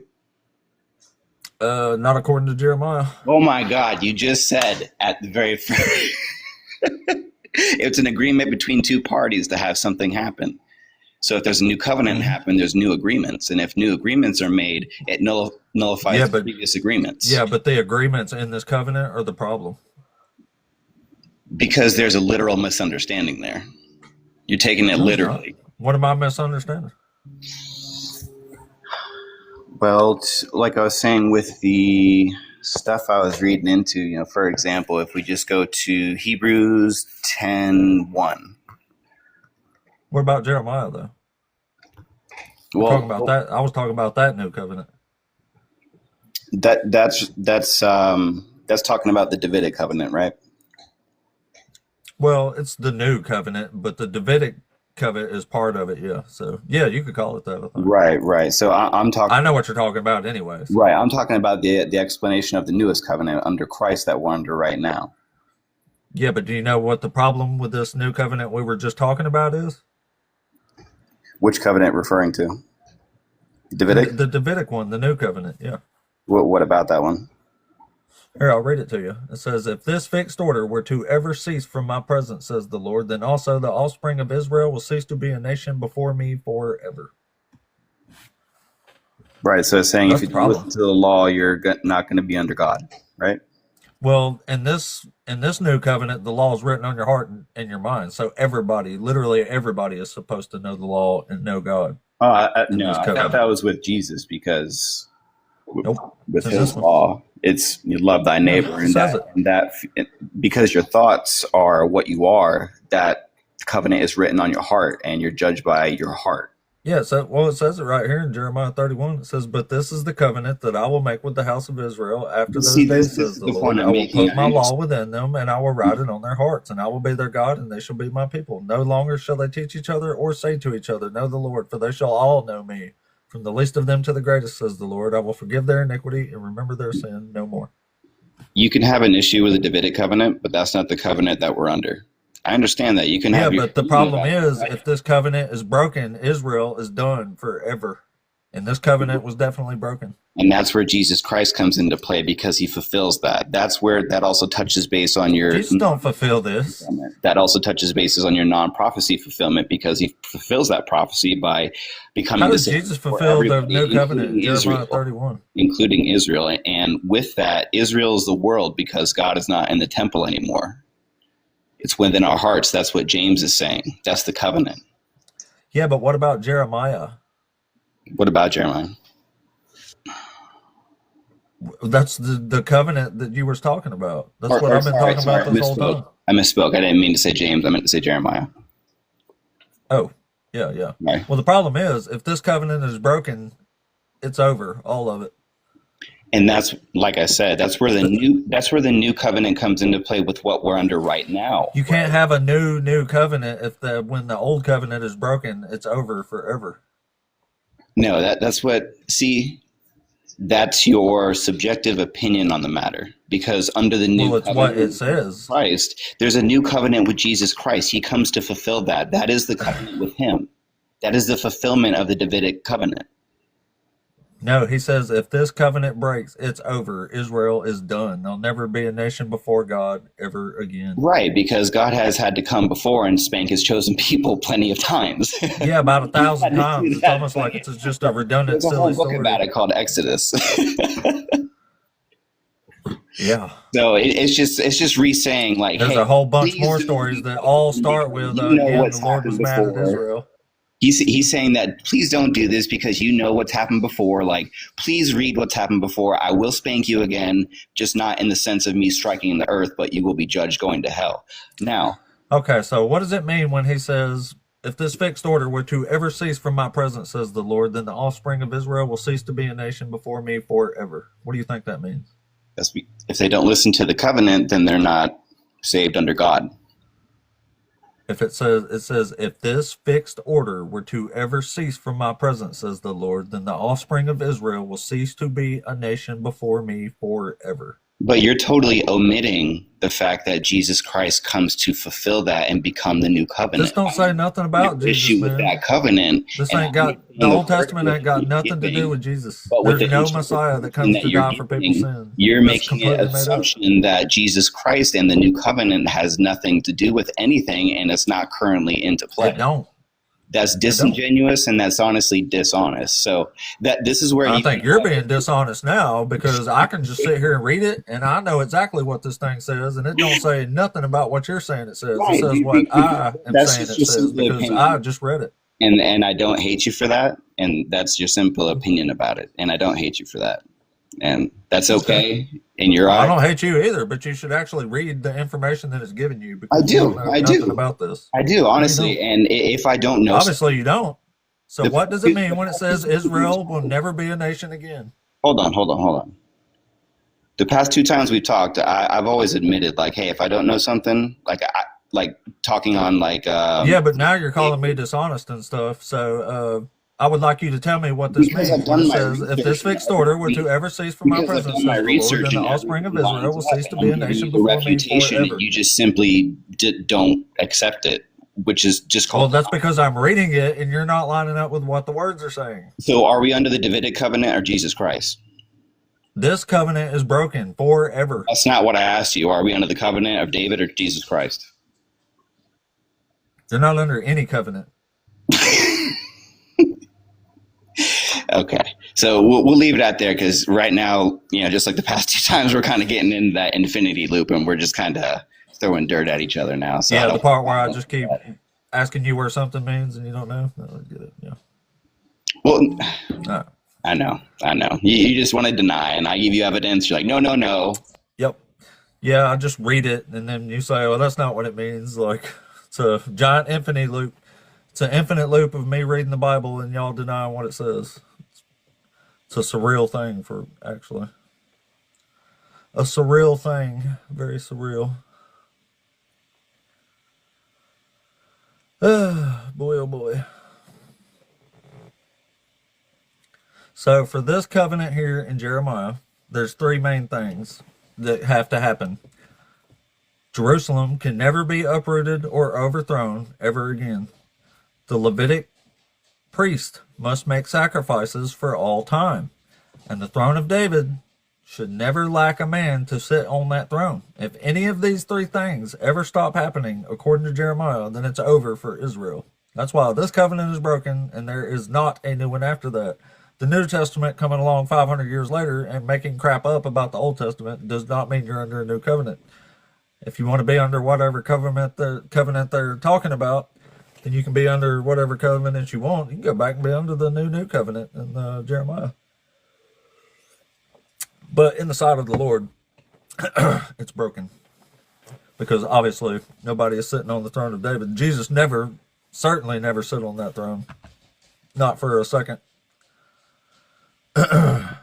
Not according to Jeremiah. Oh my God, you just said at the very first, it's an agreement between two parties to have something happen. So if there's a new covenant happen, there's new agreements. And if new agreements are made, it nullifies previous agreements. Yeah, but the agreements in this covenant are the problem. Because there's a literal misunderstanding there. You're taking it literally. What am I misunderstanding? Well, like I was saying with the stuff I was reading into, for example, if we just go to Hebrews 10:1. What about Jeremiah, though? Well, talking about that. I was talking about that new covenant. That's talking about the Davidic covenant, right? Well, it's the new covenant, but the Davidic covenant is part of it. Yeah, so yeah, you could call it that. I think. Right. So I'm talking. I know what you're talking about, anyways. Right, I'm talking about the explanation of the newest covenant under Christ that we're under right now. Yeah, but do you know what the problem with this new covenant we were just talking about is? Which covenant referring to? Davidic? The Davidic one, the new covenant, yeah. What about that one? Here, I'll read it to you. It says, if this fixed order were to ever cease from my presence, says the Lord, then also the offspring of Israel will cease to be a nation before me forever. Right, so it's saying if you listen to the law, you're not going to be under God, right? Well, in this new covenant, the law is written on your heart and your mind. So everybody, literally everybody, is supposed to know the law and know God. No, I thought that was with Jesus because with his law, it's you love thy neighbor, and that because your thoughts are what you are, that covenant is written on your heart, and you're judged by your heart. Yeah, so it says it right here in Jeremiah 31. It says, but this is the covenant that I will make with the house of Israel after those days, says the Lord. I will put my law within them, and I will write it on their hearts, and I will be their God, and they shall be my people. No longer shall they teach each other or say to each other, know the Lord, for they shall all know me. From the least of them to the greatest, says the Lord. I will forgive their iniquity and remember their sin no more. You can have an issue with the Davidic covenant, but that's not the covenant that we're under. I understand that you can have. Yeah, but the problem is, if this covenant is broken, Israel is done forever, and this covenant was definitely broken. And that's where Jesus Christ comes into play because he fulfills that. That's where that also touches base on your. Jesus don't fulfill this. That also touches bases on your non-prophecy fulfillment because he fulfills that prophecy by becoming. How does Jesus fulfill the new covenant in Jeremiah 31? Including Israel, and with that, Israel is the world because God is not in the temple anymore. It's within our hearts. That's what James is saying. That's the covenant. Yeah, but what about Jeremiah? What about Jeremiah? That's the covenant that you were talking about. That's what I've been talking about this whole time. I misspoke. I didn't mean to say James. I meant to say Jeremiah. Oh, yeah. Right. Well, the problem is, if this covenant is broken, it's over, all of it. And that's, like I said, that's where the new covenant comes into play with what we're under right now. You can't have a new covenant when the old covenant is broken, it's over forever. No, that's what, see, that's your subjective opinion on the matter. Because under the new Well, it's what covenant it with says. Christ, there's a new covenant with Jesus Christ. He comes to fulfill that. That is the covenant with him. That is the fulfillment of the Davidic covenant. No, he says if this covenant breaks, it's over. Israel is done. There'll never be a nation before God ever again. Right, because God has had to come before and spank his chosen people plenty of times. Yeah, about 1,000 times. It's almost like it's just a redundant, There's a whole silly book story. about it called Exodus. Yeah. So it's just re-saying like, There's hey, a whole bunch please more don't stories do that that. all start with, You know again, what's the Lord was happened mad at before. Israel. He's saying that please don't do this because you know what's happened before. Like, please read what's happened before. I will spank you again, just not in the sense of me striking the earth, but you will be judged going to hell. Now, Okay, so what does it mean when he says, if this fixed order were to ever cease from my presence, says the Lord, then the offspring of Israel will cease to be a nation before me forever? What do you think that means? if they don't listen to the covenant, then they're not saved under God. If it says, if this fixed order were to ever cease from my presence, says the Lord, then the offspring of Israel will cease to be a nation before me forever. But you're totally omitting the fact that Jesus Christ comes to fulfill that and become the new covenant. This don't say nothing about Your Jesus, issue with man. that covenant. This and ain't got, the Old Testament ain't got nothing to do with Jesus. But with There's the no interpretation Messiah that comes that to you're die for people's giving, sins. you're That's making an completely made up. assumption that Jesus Christ and the new covenant has nothing to do with anything, and it's not currently into play. It don't. That's disingenuous, and that's honestly dishonest. So this is where I think you're being dishonest now, because I can just sit here and read it, and I know exactly what this thing says, and it don't say nothing about what you're saying it says. Right. It says what I am That's saying just it your says, simple because opinion. I just read it. And I don't hate you for that, and that's your simple opinion about it, and I don't hate you for that, and that's okay in your I eye. don't hate you either, but you should actually read the information that it's given you, because I you do. don't know I nothing do. about this. I do, honestly. don't. And if I don't know, Obviously you don't. So what does it mean when it says Israel will never be a nation again? hold on. The past 2 times we've talked, I've always admitted, like, hey, if I don't know something, like talking on like Yeah, but now you're calling me dishonest and stuff. So I would like you to tell me what this Because means I've when done it my says, if research this and fixed order were to everything- ever cease from my because I've presence, done my says the Lord, research then the and offspring of everything Israel will lines cease to up, be a I'm giving nation you the before me refutation, forever. and you just simply don't accept it, which is just Well, called. that's because I'm reading it and you're not lining up with what the words are saying. So are we under the Davidic covenant or Jesus Christ? This covenant is broken forever. That's not what I asked you. Are we under the covenant of David or Jesus Christ? You're not under any covenant. Okay, so we'll leave it out there, because right now, just like the past 2 times, we're kind of getting into that infinity loop, and we're just kind of throwing dirt at each other now. So Yeah, the part where I just keep asking you where something means and you don't know. I don't get it. Yeah. Well, I know. You just want to deny, and I give you evidence. You're like, no. Yep. Yeah, I just read it, and then you say, well, that's not what it means. Like, it's a giant infinite loop. It's an infinite loop of me reading the Bible and y'all denying what it says. It's a surreal thing actually. A surreal thing. Very surreal. Boy, oh boy. So for this covenant here in Jeremiah, there's 3 main things that have to happen. Jerusalem can never be uprooted or overthrown ever again. The Levitic priest must make sacrifices for all time, and the throne of David should never lack a man to sit on that throne. If any of these 3 things ever stop happening, according to Jeremiah, then it's over for Israel. That's why this covenant is broken, and there is not a new one after that. The New Testament coming along 500 years later and making crap up about the Old Testament does not mean you're under a new covenant. If you want to be under whatever covenant they're talking about, then you can be under whatever covenant you want. You can go back and be under the new covenant in Jeremiah. But in the sight of the Lord, it's broken. Because obviously nobody is sitting on the throne of David. Jesus certainly never sit on that throne. Not for a second. And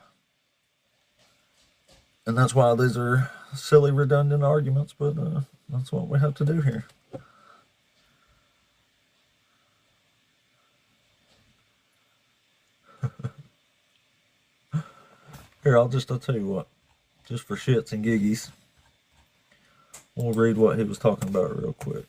that's why these are silly, redundant arguments, but that's what we have to do here. Here, I'll tell you what, just for shits and giggies, we'll read what he was talking about real quick.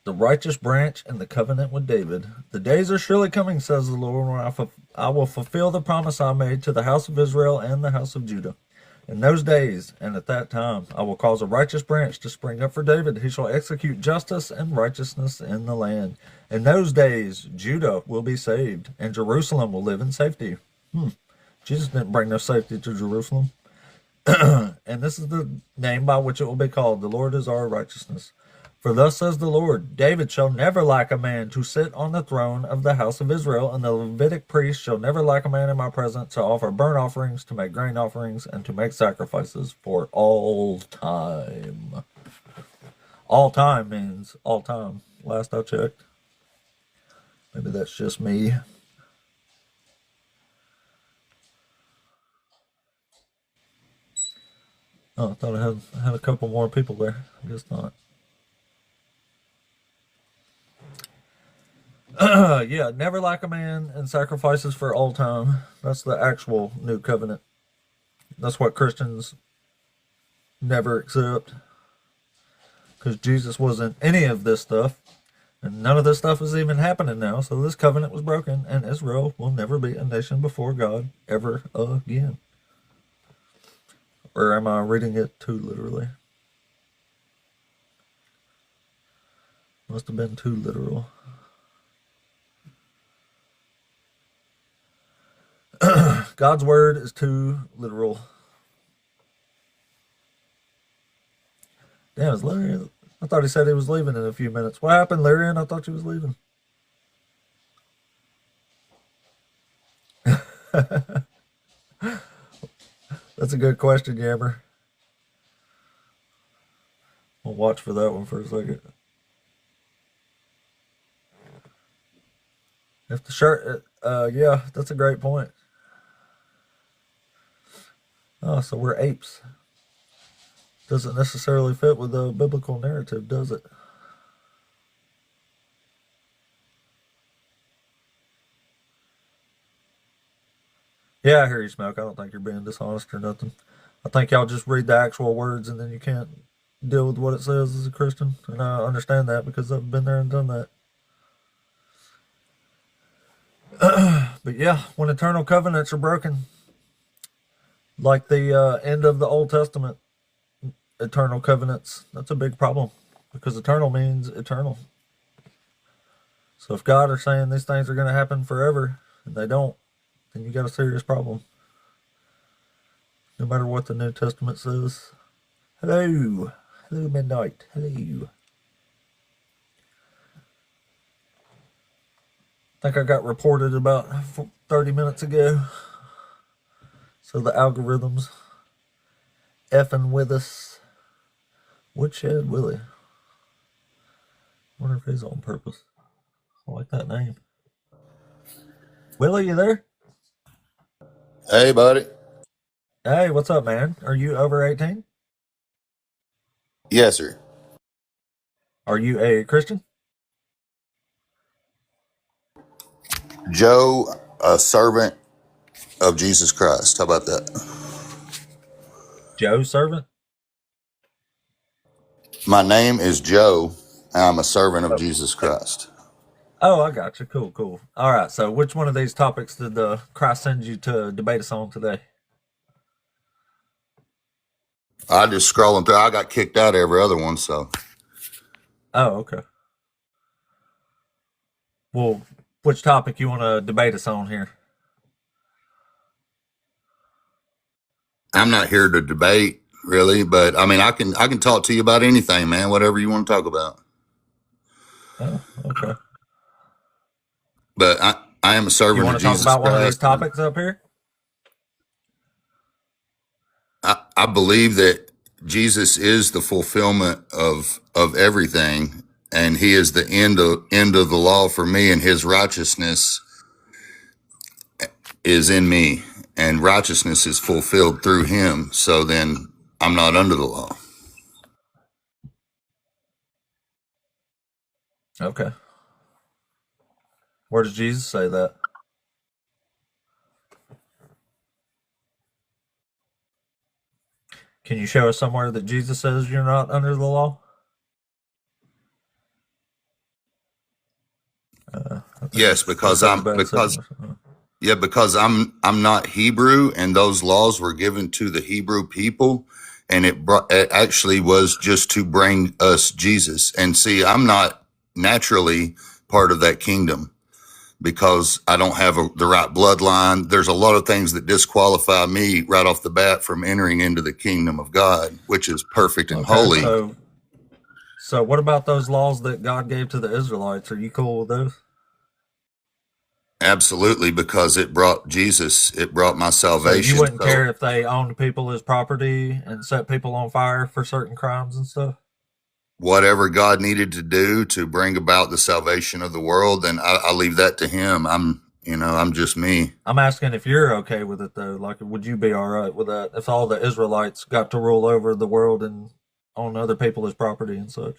The righteous branch and the covenant with David. The days are surely coming, says the Lord, when I will fulfill the promise I made to the house of Israel and the house of Judah. In those days and at that time, I will cause a righteous branch to spring up for David. He shall execute justice and righteousness in the land. In those days, Judah will be saved, and Jerusalem will live in safety. Jesus didn't bring no safety to Jerusalem. And this is the name by which it will be called. The Lord is our righteousness. For thus says the Lord, David shall never lack a man to sit on the throne of the house of Israel, and the Levitic priest shall never lack a man in my presence to offer burnt offerings, to make grain offerings, and to make sacrifices for all time. All time means all time. Last I checked. Maybe that's just me. Oh, I thought I had a couple more people there. I guess not. Yeah, never lack a man and sacrifices for all time. That's the actual new covenant. That's what Christians never accept. Because Jesus wasn't any of this stuff. And none of this stuff is even happening now. So this covenant was broken. And Israel will never be a nation before God ever again. Or am I reading it too literally? Must have been too literal. God's word is too literal. Damn, is Larry? I thought he said he was leaving in a few minutes. What happened, Larry? I thought you was leaving. That's a good question, Yammer. I'll watch for that one for a second. If the shirt, yeah, that's a great point. Oh, so we're apes. Doesn't necessarily fit with the biblical narrative, does it? Yeah, I hear you, Smoke. I don't think you're being dishonest or nothing. I think y'all just read the actual words and then you can't deal with what it says as a Christian. And I understand that because I've been there and done that. But yeah, when eternal covenants are broken, like the end of the Old Testament eternal covenants, that's a big problem because eternal means eternal. So if God are saying these things are going to happen forever and they don't, then you got a serious problem. No matter what the New Testament says. Hello. Hello, Midnight. Hello. I think I got reported about 30 minutes ago. So the algorithms effing with us. Woodshed Willie. Wonder if he's on purpose. I like that name. Willie, you there? Hey, buddy. Hey, what's up, man? Are you over 18? Yes, sir. Are you a Christian? Joe, a servant of Jesus Christ. How about that? Joe, servant? My name is Joe, and I'm a servant of Jesus Christ. Oh, I got you. Cool, cool. All right, so which one of these topics did Christ send you to debate us on today? I just scrolling through. I got kicked out of every other one, so. Oh, okay. Well, which topic you want to debate us on here? I'm not here to debate, really, but I mean, I can talk to you about anything, man. Whatever you want to talk about. Oh, okay. But I am a servant You want of to talk Jesus about Christ. one of these topics up here? I believe that Jesus is the fulfillment of everything, and He is the end of the law for me, and His righteousness is in me, and righteousness is fulfilled through Him. So then I'm not under the law. Okay. Where does Jesus say that? Can you show us somewhere that Jesus says you're not under the law? Yes, because I'm not Hebrew, and those laws were given to the Hebrew people, and it actually was just to bring us Jesus. And see, I'm not naturally part of that kingdom because I don't have the right bloodline. There's a lot of things that disqualify me right off the bat from entering into the kingdom of God, which is perfect and holy. So what about those laws that God gave to the Israelites? Are you cool with those? Absolutely, because it brought Jesus. It brought my salvation. So you wouldn't care if they owned people as property and set people on fire for certain crimes and stuff? Whatever God needed to do to bring about the salvation of the world, then I leave that to him. I'm just me. I'm asking if you're okay with it though. Like, would you be all right with that if all the Israelites got to rule over the world and own other people as property and such?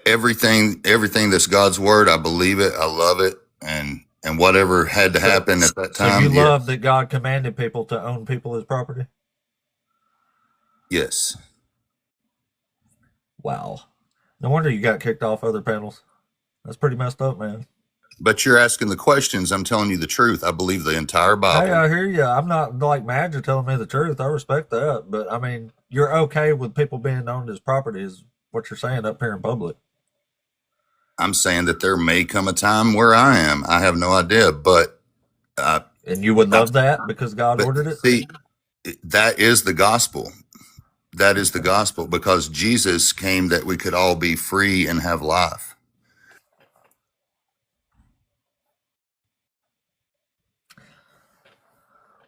Everything that's God's word, I believe it, I love it, and whatever had to happen at that time. So you love that God commanded people to own people as property? Yes. Wow. No wonder you got kicked off other panels. That's pretty messed up, man. But you're asking the questions. I'm telling you the truth. I believe the entire Bible. Hey, I hear you. I'm not like mad you're telling me the truth. I respect that. But I mean, you're okay with people being owned as property is what you're saying up here in public. I'm saying that there may come a time where I am. I have no idea, but and you would love that because God ordered it? See, that is the gospel. That is the gospel because Jesus came that we could all be free and have life.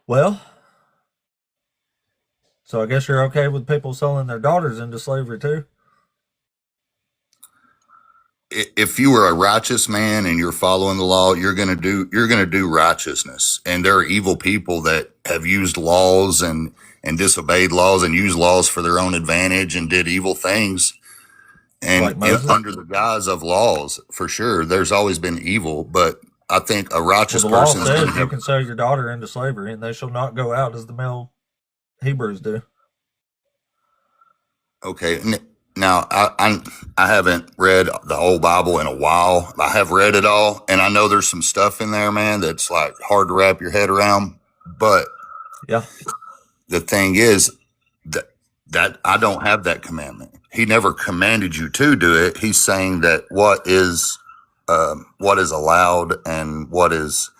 Well, so I guess you're okay with people selling their daughters into slavery too? If you were a righteous man and you're following the law, you're going to do righteousness. And there are evil people that have used laws and disobeyed laws and used laws for their own advantage and did evil things. And under the guise of laws, for sure, there's always been evil, but I think a righteous person says you can sell your daughter into slavery and they shall not go out as the male Hebrews do. Okay. Now, I haven't read the whole Bible in a while. I have read it all, and I know there's some stuff in there, man, that's like hard to wrap your head around. But yeah, the thing is that I don't have that commandment. He never commanded you to do it. He's saying that what is allowed and what is.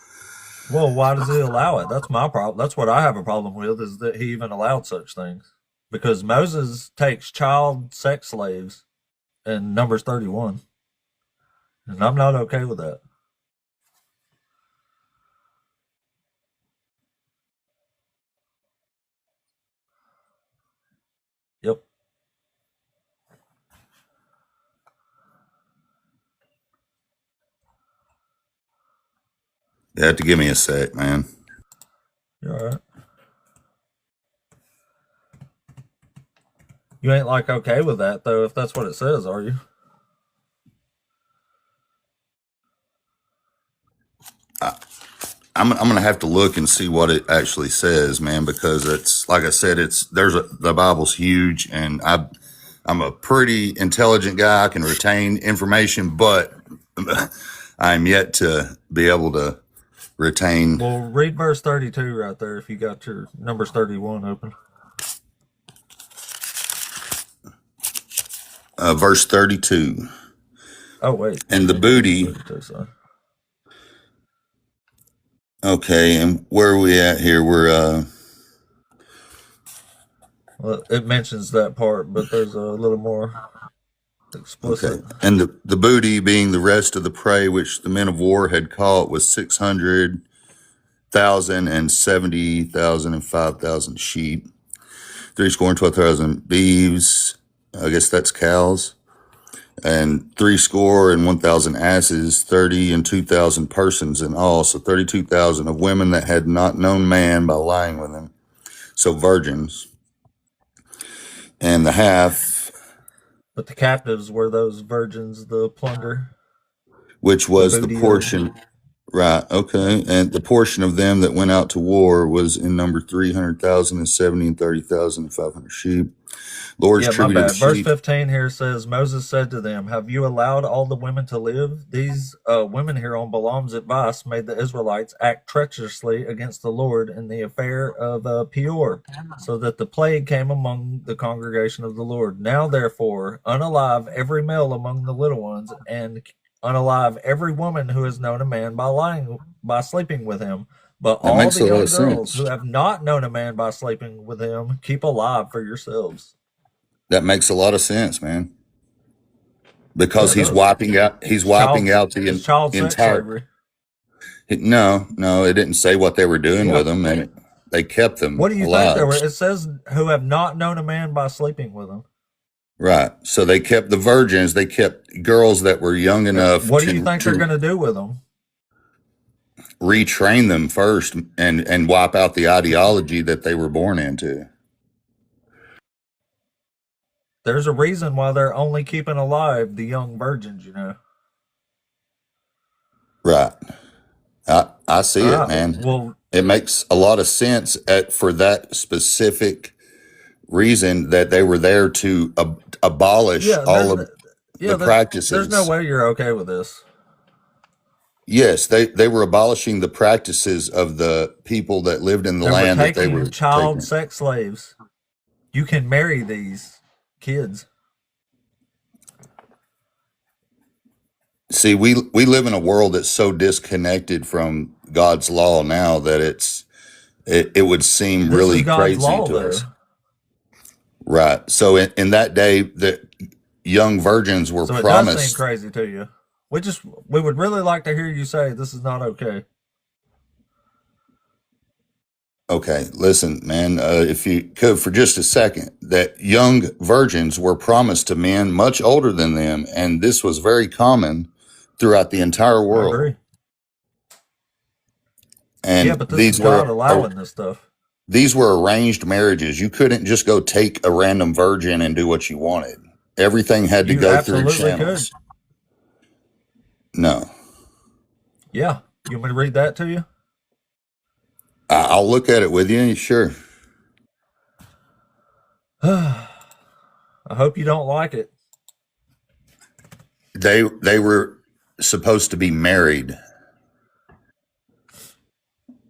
Well, why does he allow it? That's my problem. That's what I have a problem with, is that he even allowed such things. Because Moses takes child sex slaves in Numbers 31. And I'm not okay with that. Yep. You have to give me a sec, man. You're all right. You ain't like okay with that though, if that's what it says, are you? I'm gonna have to look and see what it actually says, man, because it's like I said, the Bible's huge, and I'm a pretty intelligent guy. I can retain information, but I'm yet to be able to retain. Well, read verse 32 right there if you got your Numbers 31 open. Verse 32. Oh, wait. And the booty. Okay, and where are we at here? We're well, it mentions that part, but there's a little more explicit. Okay. And the booty being the rest of the prey which the men of war had caught was 600,000 and 70,000 and 5,000 sheep, 312,000 beeves. I guess that's cows, and 60 and 1,000 asses, 30 and 2,000 persons in all. So 32,000 of women that had not known man by lying with him. So virgins. And the half. But the captives were those virgins, the plunder. Which was the portion. Right. Okay. And the portion of them that went out to war was in number 300,000 and 70 and 30,000 and 500 sheep. Lord's Yeah, my tributed bad. Verse sheep. 15 here says, Moses said to them, have you allowed all the women to live? These women here on Balaam's advice made the Israelites act treacherously against the Lord in the affair of Peor, so that the plague came among the congregation of the Lord. Now, therefore, unalive every male among the little ones, and unalive every woman who has known a man by sleeping with him. But That all makes the a lot young of girls sense. who have not known a man by sleeping with him, keep alive for yourselves. That makes a lot of sense, man. Because Yeah, it he's does. wiping out. He's wiping out the It's child sex entire. slavery. No, it didn't say what they were doing Yeah. with them, and they kept them What do you think alive. they were? It says who have not known a man by sleeping with him. Right. So they kept the virgins. They kept girls that were young enough What do you to think they're going to do with them? retrain them first and wipe out the ideology that they were born into. There's a reason why they're only keeping alive the young virgins, you know. Right. I see All it, right. man. Well, It makes a lot of sense for that specific reason that they were there to abolish yeah, all of the practices. there's no way you're okay with this. Yes, they were abolishing the practices of the people that lived in the They were land that they taking were child taking. sex slaves. You can marry these kids. See, we live in a world that's so disconnected from God's law now that it would seem This really is God's crazy law, to though. us. Right. So in that day, the young virgins were So it does seem promised. crazy to you. We would really like to hear you say this is not okay. Okay, listen, man, if you could for just a second, that young virgins were promised to men much older than them, and this was very common throughout the entire I world. agree. And Yeah, but this these is God were allowing this stuff. these were arranged marriages. You couldn't just go take a random virgin and do what you wanted. Everything had to You go through absolutely channels. No, Yeah. You want me to read that to you? I'll look at it with you. Sure. I hope you don't like it. They were supposed to be married.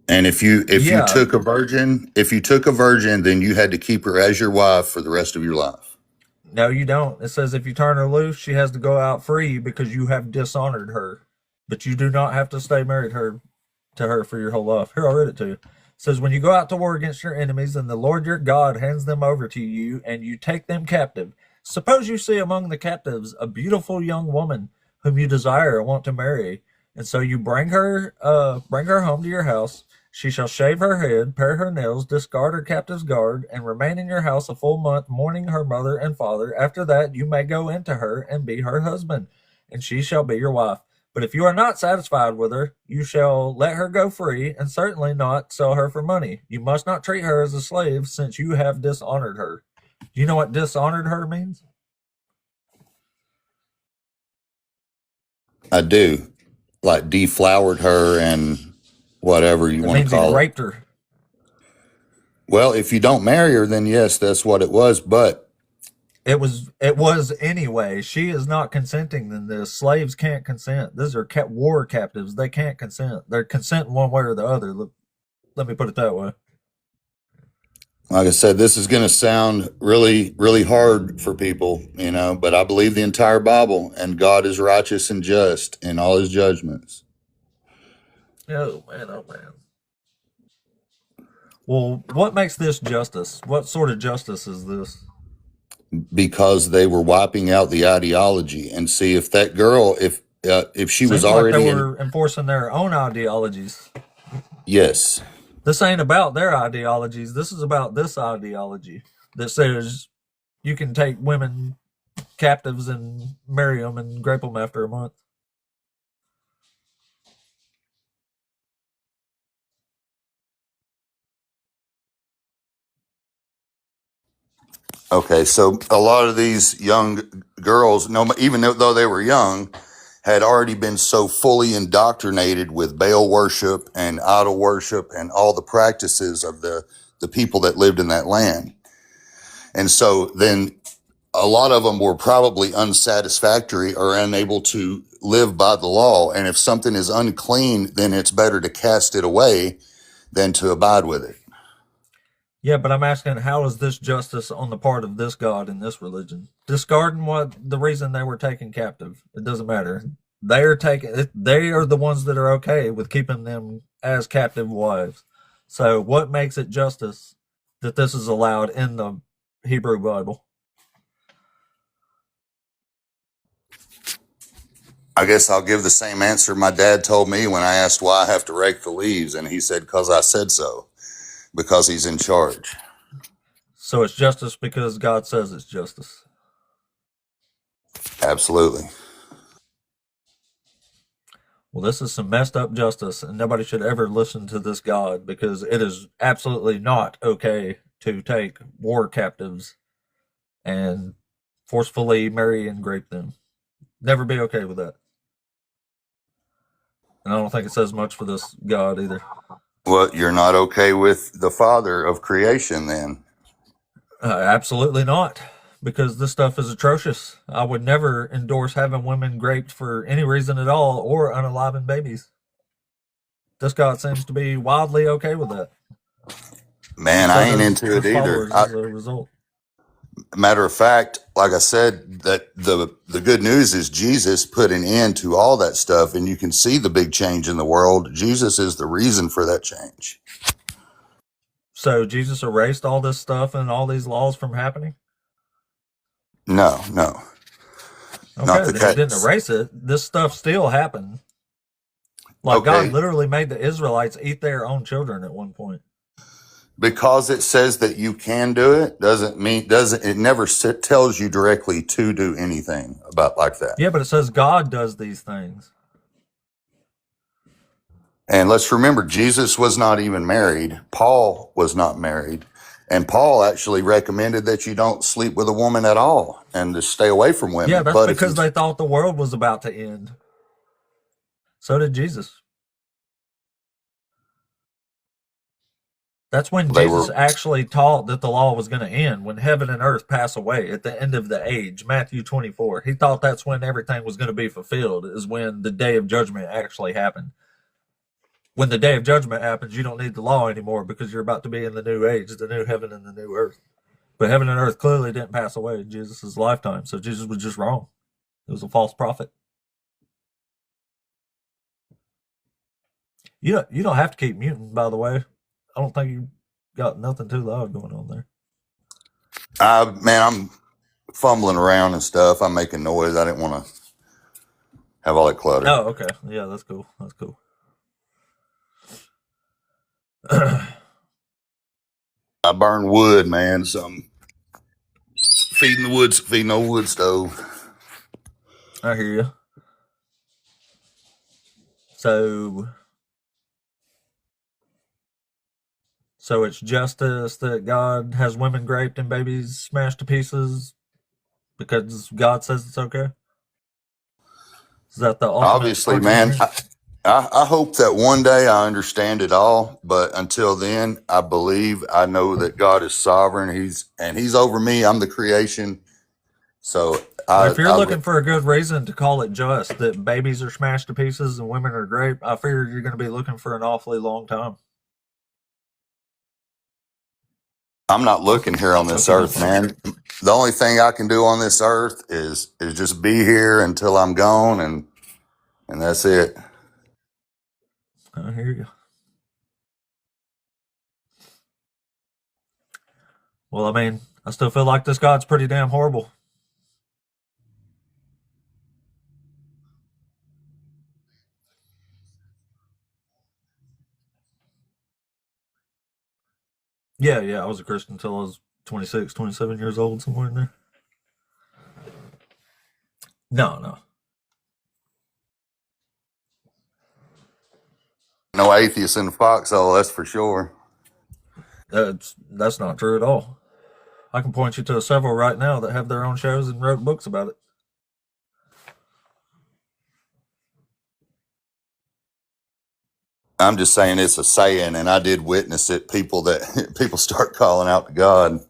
And if you Yeah. took a virgin, then you had to keep her as your wife for the rest of your life. No, you don't. It says if you turn her loose, she has to go out free because you have dishonored her. But you do not have to stay married to her for your whole life. Here, I'll read it to you. It says, when you go out to war against your enemies and the Lord your God hands them over to you and you take them captive, suppose you see among the captives a beautiful young woman whom you desire or want to marry. And so you bring her home to your house. She shall shave her head, pare her nails, discard her captive's guard, and remain in your house a full month, mourning her mother and father. After that, you may go into her and be her husband, and she shall be your wife. But if you are not satisfied with her, you shall let her go free, and certainly not sell her for money. You must not treat her as a slave, since you have dishonored her. Do you know what dishonored her means? I do. Like deflowered her and whatever you It want to means he call it. raped her. Well, if you don't marry her, then yes, that's what it was. But It was anyway. She is not consenting in this. Slaves can't consent. These are war captives. They can't consent. They're consenting one way or the other. Let me put it that way. like I said, this is going to sound really, really hard for people, but I believe the entire Bible, and God is righteous and just in all his judgments. Oh, man, oh, man. Well, what makes this justice? What sort of justice is this? Because they were wiping out the ideology. And see, if that girl, if she was Seems like already they were enforcing their own ideologies. yes. This ain't about their ideologies. This is about this ideology that says you can take women captives and marry them and grape them after a month. Okay, so a lot of these young girls, even though they were young, had already been so fully indoctrinated with Baal worship and idol worship and all the practices of the people that lived in that land. And so then a lot of them were probably unsatisfactory or unable to live by the law. And if something is unclean, then it's better to cast it away than to abide with it. Yeah, but I'm asking, how is this justice on the part of this God in this religion? Discarding the reason they were taken captive. It doesn't matter. They are the ones that are okay with keeping them as captive wives. So what makes it justice that this is allowed in the Hebrew Bible? I guess I'll give the same answer my dad told me when I asked why I have to rake the leaves. And he said, because I said so. Because he's in charge. So it's justice because God says it's justice. Absolutely. Well, this is some messed up justice, and nobody should ever listen to this God, because it is absolutely not okay to take war captives and forcefully marry and rape them. Never be okay with that. And I don't think it says much for this God either. Well, you're not okay with the father of creation then? Absolutely not, because this stuff is atrocious. I would never endorse having women raped for any reason at all, or unaliving babies. This God seems to be wildly okay with that. Man, I ain't into it either. As a result. Matter of fact, like I said, that the good news is Jesus put an end to all that stuff, and you can see the big change in the world. Jesus is the reason for that change. So Jesus erased all this stuff and all these laws from happening? No. Okay, Not the then he didn't case. erase it. This stuff still happened. Like, Okay. God literally made the Israelites eat their own children at one point. Because it says that you can do it it never tells you directly to do anything about like that. Yeah, but it says God does these things. And let's remember, Jesus was not even married. Paul was not married. And Paul actually recommended that you don't sleep with a woman at all and to stay away from women. Yeah, that's But if because you- they thought the world was about to end. So did Jesus. That's when They Jesus were- actually taught that the law was going to end, when heaven and earth pass away at the end of the age, Matthew 24. He thought that's when everything was going to be fulfilled, is when the day of judgment actually happened. When the day of judgment happens, you don't need the law anymore, because you're about to be in the new age, the new heaven and the new earth. But heaven and earth clearly didn't pass away in Jesus' lifetime, so Jesus was just wrong. He was a false prophet. You don't have to keep muting, by the way. I don't think you got nothing too loud going on there. Man, I'm fumbling around and stuff. I'm making noise. I didn't want to have all that clutter. Oh, okay. Yeah, that's cool. That's cool. I burn wood, man. So I'm feeding old wood stove. I hear you. So it's justice that God has women raped and babies smashed to pieces because God says it's okay? Is that the ultimate Obviously, argument man, here? I hope that one day I understand it all, but until then, I know that God is sovereign. He's over me. I'm the creation. So If you're looking for a good reason to call it just that babies are smashed to pieces and women are raped, I figure you're going to be looking for an awfully long time. I'm not looking here on this earth, man. The only thing I can do on this earth is just be here until I'm gone, and that's it. I hear you. Well, I mean, I still feel like this God's pretty damn horrible. Yeah, I was a Christian until I was 26, 27 years old, somewhere in there. No. No atheists in the foxhole, that's for sure. That's not true at all. I can point you to several right now that have their own shows and wrote books about it. I'm just saying it's a saying, and I did witness it. People start calling out to God.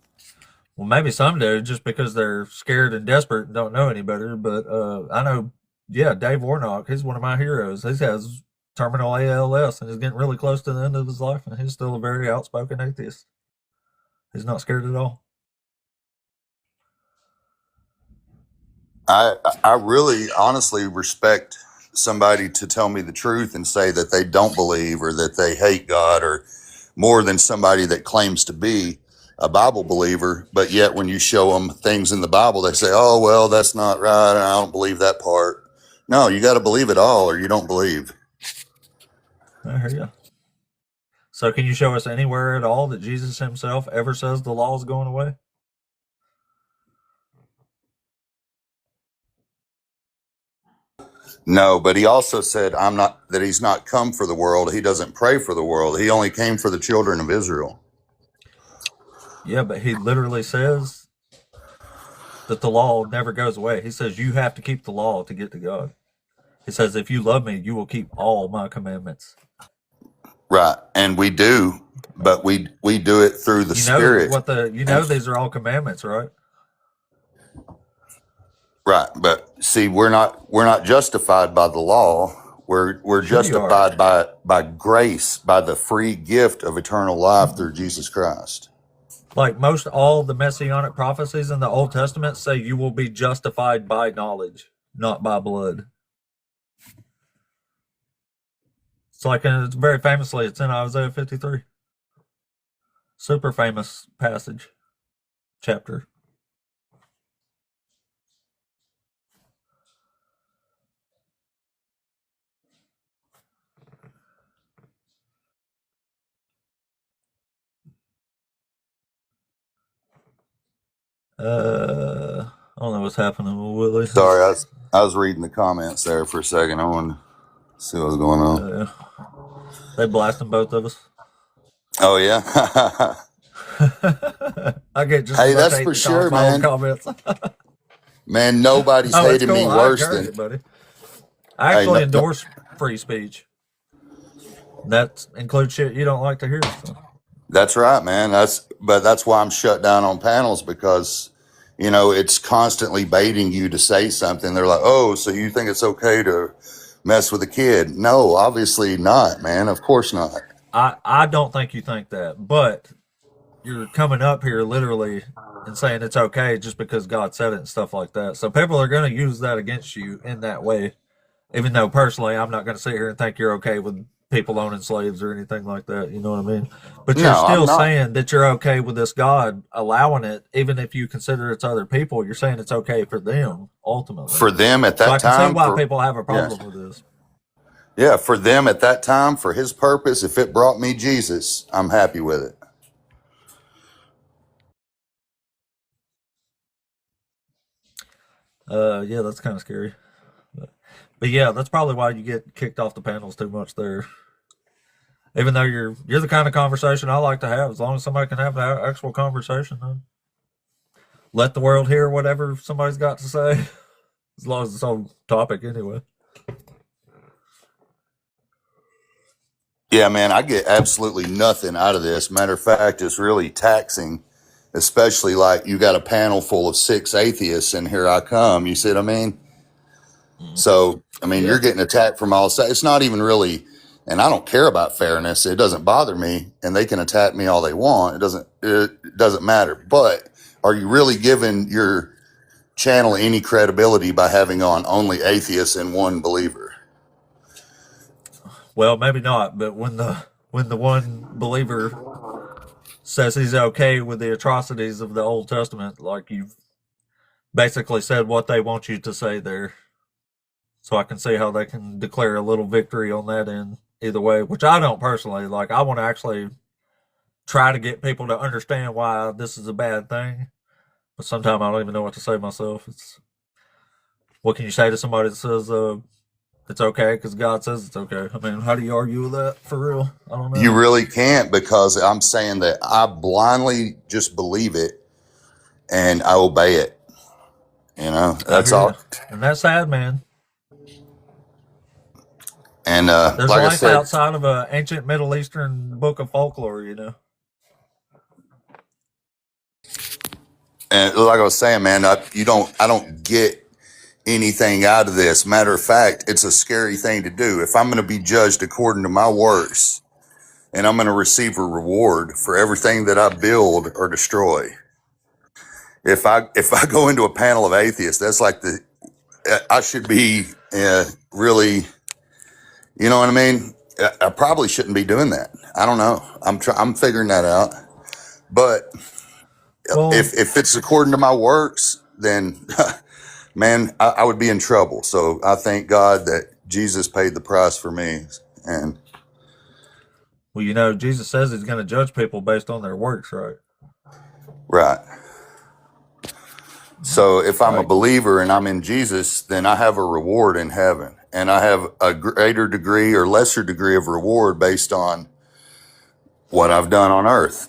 Well, maybe some do just because they're scared and desperate and don't know any better. But I know, yeah, Dave Warnock, he's one of my heroes. He has terminal ALS and he's getting really close to the end of his life, and he's still a very outspoken atheist. He's not scared at all. I really honestly respect somebody to tell me the truth and say that they don't believe or that they hate God, or more than somebody that claims to be a Bible believer, but yet when you show them things in the Bible, they say, oh, well, that's not right. I don't believe that part. No, you got to believe it all or you don't believe. I hear you. So can you show us anywhere at all that Jesus himself ever says the law is going away? No, but he also said that he's not come for the world. He doesn't pray for the world. He only came for the children of Israel. Yeah, but he literally says that the law never goes away. He says you have to keep the law to get to God. He says, if you love me, you will keep all my commandments. Right. And we do, but we do it through the Spirit. These are all commandments, right? Right. But see, we're not justified by the law. We're justified by grace, by the free gift of eternal life through Jesus Christ. Like all the messianic prophecies in the Old Testament say you will be justified by knowledge, not by blood. It's like, it's very famously, it's in Isaiah 53. Super famous passage, chapter. I don't know what's happening with Willie. Sorry, I was reading the comments there for a second. I wanted to see what was going on. They blasting both of us. Oh yeah. I get just hey, that's for sure, man. Comments. Man, nobody's hated me worse than it, buddy. I actually endorse free speech. That includes shit you don't like to hear. So. That's right, man. That's why I'm shut down on panels, because it's constantly baiting you to say something. They're like, oh, so you think it's okay to mess with a kid? No, obviously not, man. Of course not. I don't think you think that, but you're coming up here literally and saying it's okay just because God said it and stuff like that. So people are going to use that against you in that way, even though personally I'm not going to sit here and think you're okay with people owning slaves or anything like that. You know what I mean? But you're still saying that you're okay with this God allowing it, even if you consider it's other people. You're saying it's okay for them ultimately. For them at that time. So I can see why people have a problem with this. Yeah, for them at that time, for his purpose, if it brought me Jesus, I'm happy with it. Yeah, that's kind of scary. But yeah, that's probably why you get kicked off the panels too much there. Even though you're the kind of conversation I like to have, as long as somebody can have an actual conversation, then let the world hear whatever somebody's got to say, as long as it's on topic anyway. Yeah, man, I get absolutely nothing out of this. Matter of fact, it's really taxing, especially like you got a panel full of 6 atheists and here I come. You see what I mean? So, I mean, you're getting attacked from all sides. It's not even really, and I don't care about fairness. It doesn't bother me, and they can attack me all they want. It doesn't matter. But are you really giving your channel any credibility by having on only atheists and one believer? Well, maybe not, but when the one believer says he's okay with the atrocities of the Old Testament, like you've basically said what they want you to say there. So I can see how they can declare a little victory on that end either way, which I don't personally like. I want to actually try to get people to understand why this is a bad thing. But sometimes I don't even know what to say myself. What can you say to somebody that says it's okay because God says it's okay? I mean, how do you argue with that for real? I don't know. You really can't, because I'm saying that I blindly just believe it and I obey it. That's all. And that's sad, man. And There's like I life said, outside of an ancient Middle Eastern book of folklore, you know. and like I was saying, man, I don't get anything out of this. Matter of fact, it's a scary thing to do. If I'm going to be judged according to my works, and I'm going to receive a reward for everything that I build or destroy. If I go into a panel of atheists, that's like I should be really, you know what I mean? I probably shouldn't be doing that. I don't know. I'm figuring that out. But Well, if it's according to my works, then man, I would be in trouble. So I thank God that Jesus paid the price for me. And well, you know, Jesus says he's going to judge people based on their works, right? right. So if I'm a believer and I'm in Jesus, then I have a reward in heaven, and I have a greater degree or lesser degree of reward based on what I've done on earth.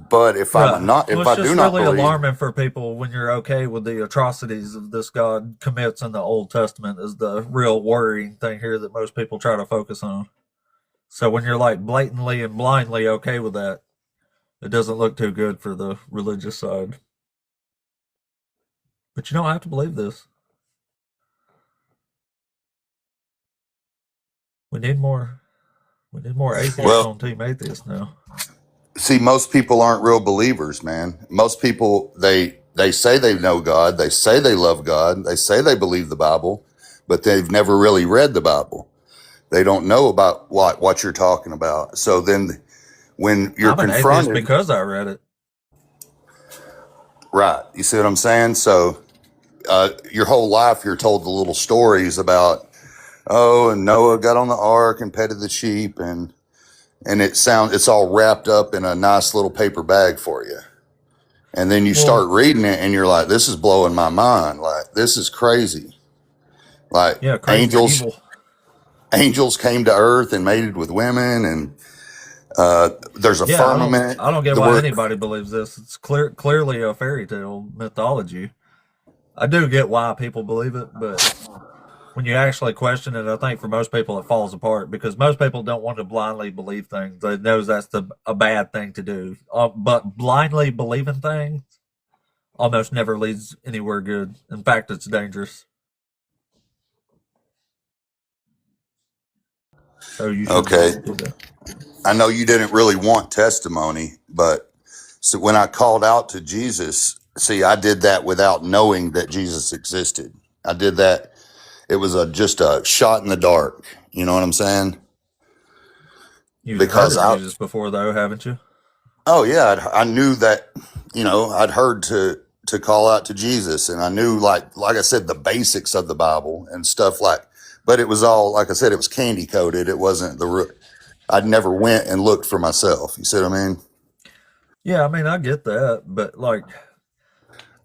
But if Right. I'm not, Well, if it's I do just not really believe, alarming for people when you're okay with the atrocities of this God commits in the Old Testament is the real worrying thing here that most people try to focus on. So when you're like blatantly and blindly okay with that, it doesn't look too good for the religious side. But you don't have to believe this. We need more atheists well, on Team Atheist now. see, most people aren't real believers, man. Most people, they say they know God, they say they love God, they say they believe the Bible, but they've never really read the Bible. They don't know about what you're talking about. So then when you're I'm an atheist confronted, because I read it. right, you see what I'm saying? So your whole life you're told the little stories about, oh, and Noah got on the ark and petted the sheep, and it's all wrapped up in a nice little paper bag for you. And then you start Well, reading it and you're like, this is blowing my mind. Like, this is crazy. Like yeah, crazy evil. angels came to earth and mated with women, and there's a Yeah, firmament. I don't get The why word, anybody believes this. It's clearly a fairy tale mythology. I do get why people believe it, but when you actually question it, I think for most people it falls apart because most people don't want to blindly believe things. They know that's a bad thing to do. But blindly believing things almost never leads anywhere good. In fact, it's dangerous. So you okay. shouldn't do that. I know you didn't really want testimony, but so when I called out to Jesus, see, I did that without knowing that Jesus existed. I did that. It was just a shot in the dark. You know what I'm saying? You've Because heard of Jesus before, though, haven't you? oh yeah, I knew that, I'd heard to call out to Jesus, and I knew like I said, the basics of the Bible and stuff but it was all, like I said, it was candy coated. It wasn't I'd never went and looked for myself. You see what I mean? Yeah, I mean, I get that, but like,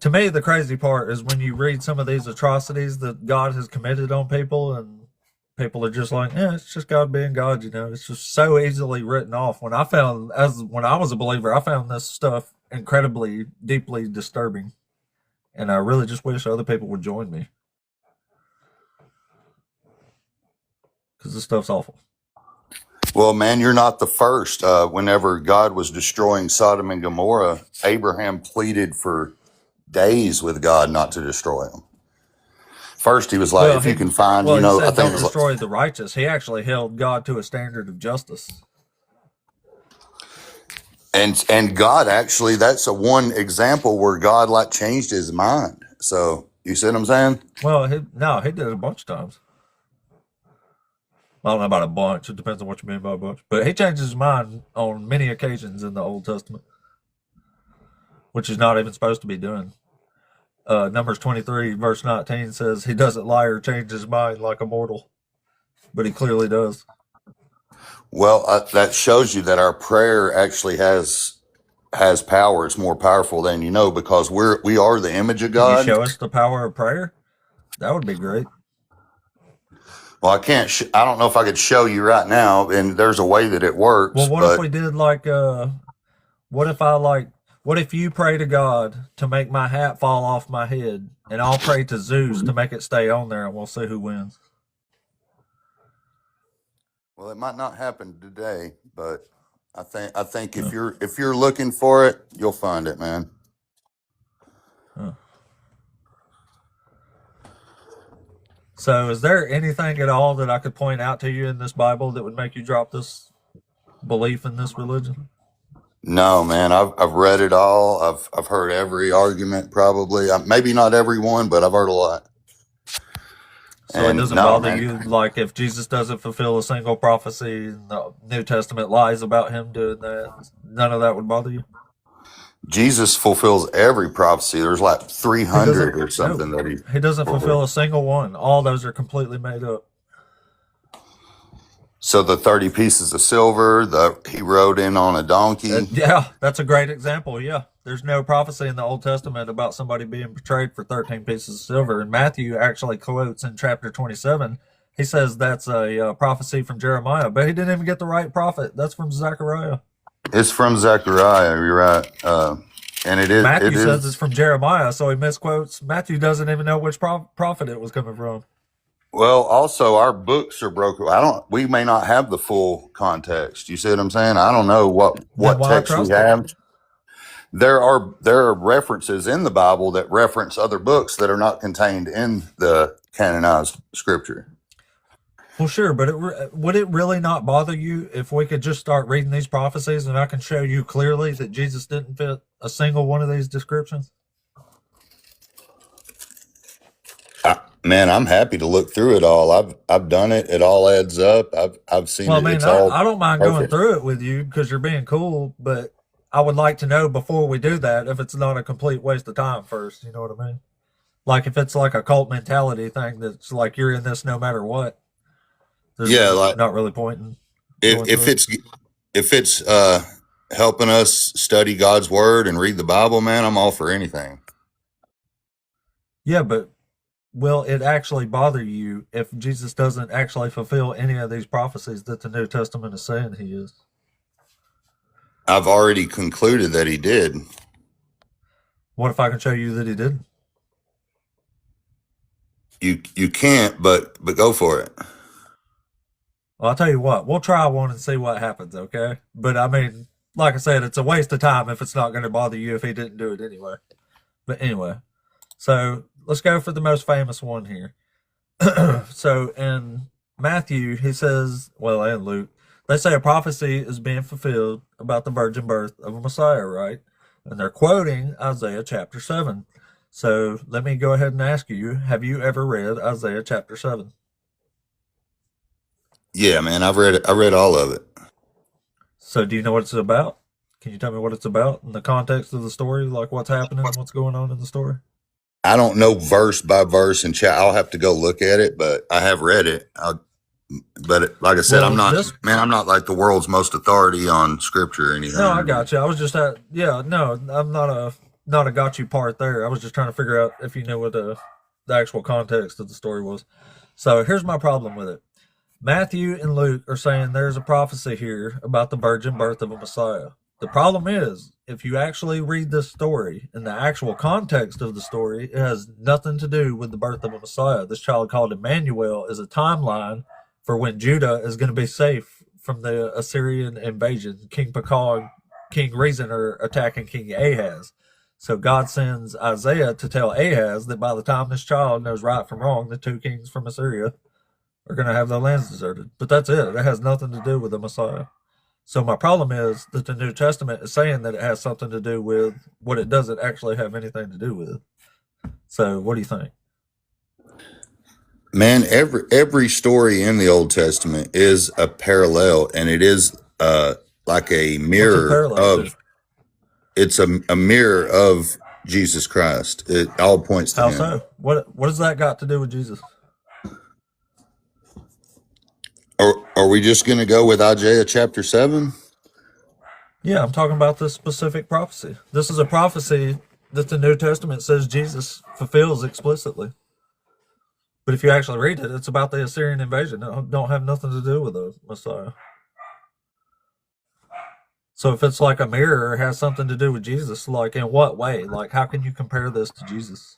to me, the crazy part is when you read some of these atrocities that God has committed on people, and people are just like, "Yeah, it's just God being God," you know. It's just so easily written off. When I was a believer, I found this stuff incredibly, deeply disturbing, and I really just wish other people would join me because this stuff's awful. Well, man, you're not the first. Whenever God was destroying Sodom and Gomorrah, Abraham pleaded for days with God not to destroy them. First, he was like, if you can find, he I said, think it "Don't was destroy the righteous." He actually held God to a standard of justice. and God actually, that's a one example where God like changed his mind. So you see what I'm saying? Well, he did it a bunch of times. I don't know about a bunch. It depends on what you mean by a bunch. But he changed his mind on many occasions in the Old Testament, which he's not even supposed to be doing. Numbers 23, verse 19 says he doesn't lie or change his mind like a mortal, but he clearly does. Well, that shows you that our prayer actually has power. It's more powerful than you know, because we are the image of Can you God. show us the power of prayer? That would be great. Well, I can't. I don't know if I could show you right now, and there's a way that it works. Well, what but if we did like what if you pray to God to make my hat fall off my head, and I'll pray to Zeus to make it stay on there, and we'll see who wins. Well, it might not happen today, but I think if you're looking for it, you'll find it, man. Huh. So is there anything at all that I could point out to you in this Bible that would make you drop this belief in this religion? No, man. I've read it all. I've heard every argument, probably. Maybe not every one, but I've heard a lot. So it doesn't bother you, like if Jesus doesn't fulfill a single prophecy and the New Testament lies about him doing that, none of that would bother you? Jesus fulfills every prophecy. There's like 300 or something that he doesn't fulfill a single one. All those are completely made up. So the 30 pieces of silver, he rode in on a donkey. Yeah, that's a great example. Yeah, there's no prophecy in the Old Testament about somebody being betrayed for 13 pieces of silver. And Matthew actually quotes in chapter 27. He says that's a prophecy from Jeremiah, but he didn't even get the right prophet. That's from Zechariah. It's from Zechariah. You're right. And it is. Matthew says it's from Jeremiah, so he misquotes. Matthew doesn't even know which prophet it was coming from. Well, also our books are broken. We may not have the full context. You see what I'm saying? I don't know what text we have. There are references in the Bible that reference other books that are not contained in the canonized scripture. Well, sure, but would it really not bother you if we could just start reading these prophecies and I can show you clearly that Jesus didn't fit a single one of these descriptions? Man, I'm happy to look through it all. I've done it. It all adds up. I've seen well, it. I don't mind going through it with you because you're being cool, but I would like to know before we do that if it's not a complete waste of time first. You know what I mean? Like if it's like a cult mentality thing that's like you're in this no matter what. Yeah, like not really pointing. If it's helping us study God's word and read the Bible, man, I'm all for anything. Yeah, but will it actually bother you if Jesus doesn't actually fulfill any of these prophecies that the New Testament is saying he is? I've already concluded that he did. What if I can show you that he didn't? You can't, but go for it. Well, I'll tell you what, we'll try one and see what happens, okay? But I mean, like I said, it's a waste of time if it's not going to bother you if he didn't do it anyway. But anyway, so let's go for the most famous one here. So in Matthew, he says, well, and Luke, they say a prophecy is being fulfilled about the virgin birth of a Messiah, right? And they're quoting Isaiah chapter 7. So let me go ahead and ask you, have you ever read Isaiah chapter 7? Yeah, man, I read all of it. So do you know what it's about? Can you tell me what it's about in the context of the story? Like what's happening, what's going on in the story? I don't know verse by verse and I'll have to go look at it, but I have read it. But like I said, I'm not like the world's most authority on scripture or anything. No, I got you. I was just I'm not a got you part there. I was just trying to figure out if you knew what the actual context of the story was. So here's my problem with it. Matthew and Luke are saying there's a prophecy here about the virgin birth of a Messiah. The problem is, if you actually read this story in the actual context of the story, it has nothing to do with the birth of a Messiah. This child called Emmanuel is a timeline for when Judah is going to be safe from the Assyrian invasion. King Pekah, King Rezin are attacking King Ahaz. So God sends Isaiah to tell Ahaz that by the time this child knows right from wrong, the two kings from Assyria are going to have their lands deserted. But that's it. It has nothing to do with the Messiah. So my problem is that the New Testament is saying that it has something to do with what it doesn't actually have anything to do with. So what do you think? Man, every story in the Old Testament is a parallel, and it is like a mirror of. It's a mirror of Jesus Christ. It all points to him. How so? What does that got to do with Jesus? Are we just going to go with Isaiah chapter 7? Yeah, I'm talking about this specific prophecy. This is a prophecy that the New Testament says Jesus fulfills explicitly. But if you actually read it, it's about the Assyrian invasion. It don't have nothing to do with the Messiah. So if it's like a mirror, it has something to do with Jesus, like in what way? Like how can you compare this to Jesus?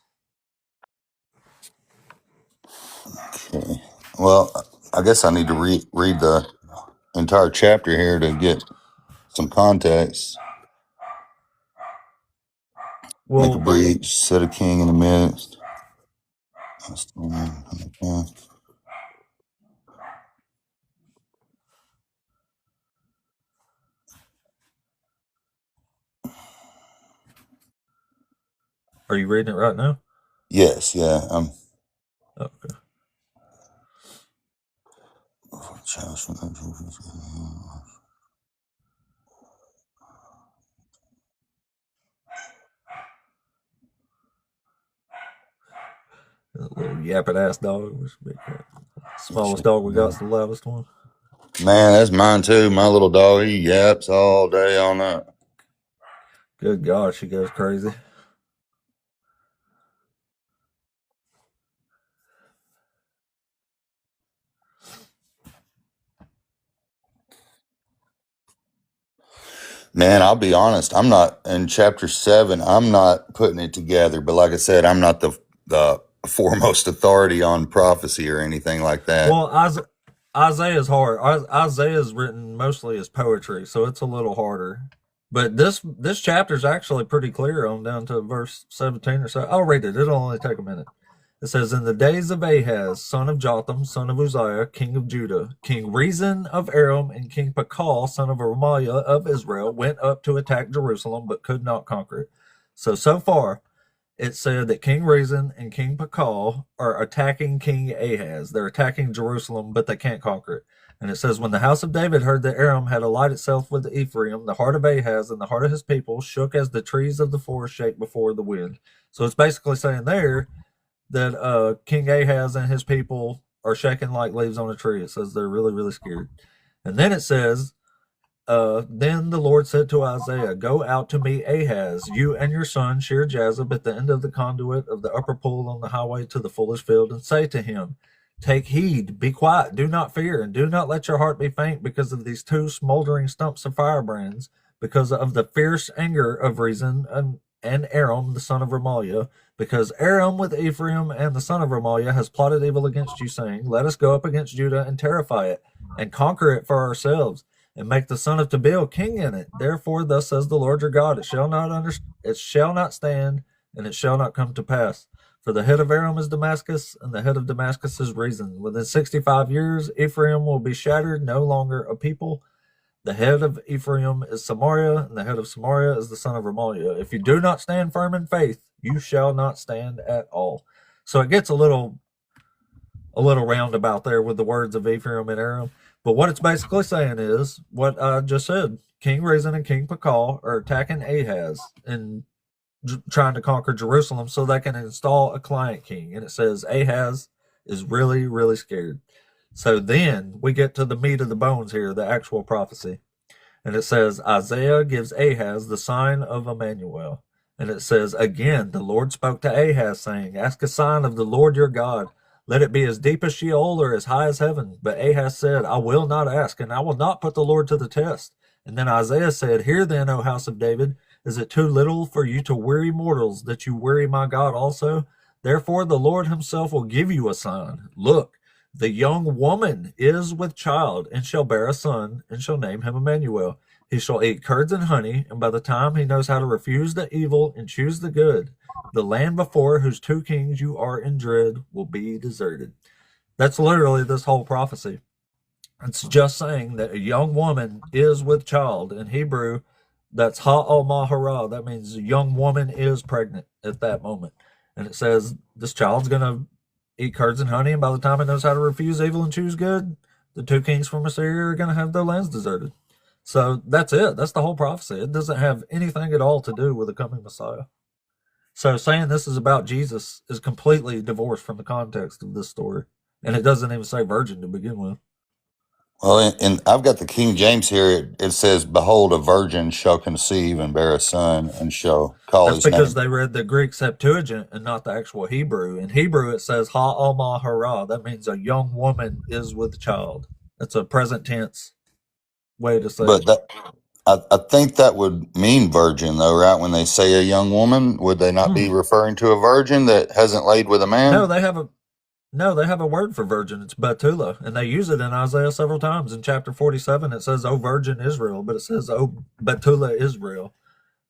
Okay. Well, I guess I need to read the entire chapter here to get some context. Make a Well, breach, set a king in the midst. are you reading it right now? Yes, yeah. Okay. That little yapping ass dog. Smallest dog we got's the loudest one. Man, that's mine too. My little dog, he yaps all day on that. Good God, she goes crazy. Man, I'll be honest. I'm not in chapter 7. I'm not putting it together. But like I said, I'm not the foremost authority on prophecy or anything like that. Well, Isaiah's hard. Isaiah's written mostly as poetry, so it's a little harder. But this chapter is actually pretty clear on down to verse 17 or so. I'll read it. It'll only take a minute. It says, in the days of Ahaz, son of Jotham, son of Uzziah, king of Judah, King Rezin of Aram, and King Pekah, son of Remaliah of Israel, went up to attack Jerusalem, but could not conquer it. So far, it said that King Rezin and King Pekah are attacking King Ahaz. They're attacking Jerusalem, but they can't conquer it. And it says, when the house of David heard that Aram had allied itself with Ephraim, the heart of Ahaz and the heart of his people shook as the trees of the forest shake before the wind. So it's basically saying there that King Ahaz and his people are shaking like leaves on a tree. It says they're really, really scared. And then it says, then the Lord said to Isaiah, go out to meet Ahaz, you and your son Shear-Jashub, at the end of the conduit of the upper pool on the highway to the fuller's field, and say to him, take heed, be quiet, do not fear, and do not let your heart be faint because of these 2 smoldering stumps of firebrands, because of the fierce anger of Rezin and Aram, the son of Remaliah, because Aram with Ephraim and the son of Remaliah has plotted evil against you, saying, let us go up against Judah and terrify it, and conquer it for ourselves, and make the son of Tabeel king in it. Therefore, thus says the Lord your God, it shall not stand, and it shall not come to pass. For the head of Aram is Damascus, and the head of Damascus is Rezin. Within 65 years, Ephraim will be shattered, no longer a people. The head of Ephraim is Samaria, and the head of Samaria is the son of Remaliah. If you do not stand firm in faith, you shall not stand at all. So it gets a little roundabout there with the words of Ephraim and Aram. But what it's basically saying is what I just said. King Rezin and King Pekah are attacking Ahaz and trying to conquer Jerusalem so they can install a client king. And it says Ahaz is really, really scared. So then we get to the meat of the bones here, the actual prophecy. And it says, Isaiah gives Ahaz the sign of Emmanuel. And it says, again, the Lord spoke to Ahaz, saying, ask a sign of the Lord your God. Let it be as deep as Sheol or as high as heaven. But Ahaz said, I will not ask, and I will not put the Lord to the test. And then Isaiah said, hear then, O house of David, is it too little for you to weary mortals, that you weary my God also? Therefore the Lord himself will give you a sign. Look, the young woman is with child, and shall bear a son, and shall name him Emmanuel. He shall eat curds and honey, and by the time he knows how to refuse the evil and choose the good, the land before whose 2 kings you are in dread will be deserted. That's literally this whole prophecy. It's just saying that a young woman is with child. In Hebrew, that's ha'al-mahara. That means a young woman is pregnant at that moment. And it says this child's going to eat curds and honey, and by the time he knows how to refuse evil and choose good, the 2 kings from Assyria are going to have their lands deserted. So that's it. That's the whole prophecy. It doesn't have anything at all to do with the coming Messiah. So saying this is about Jesus is completely divorced from the context of this story. And it doesn't even say virgin to begin with. Well, and I've got the King James here. It says, behold, a virgin shall conceive and bear a son and shall call That's his name. because they read the Greek Septuagint and not the actual Hebrew. In Hebrew, it says ha'al-mahara. That means a young woman is with child. That's a present tense way to say But it. that, I think that would mean virgin, though, right? When they say a young woman, would they not be referring to a virgin that hasn't laid with a man? No, they have a No, they have a word for virgin. It's Betula, and they use it in Isaiah several times. In chapter 47, it says, "O Virgin Israel," but it says, "O Betula Israel."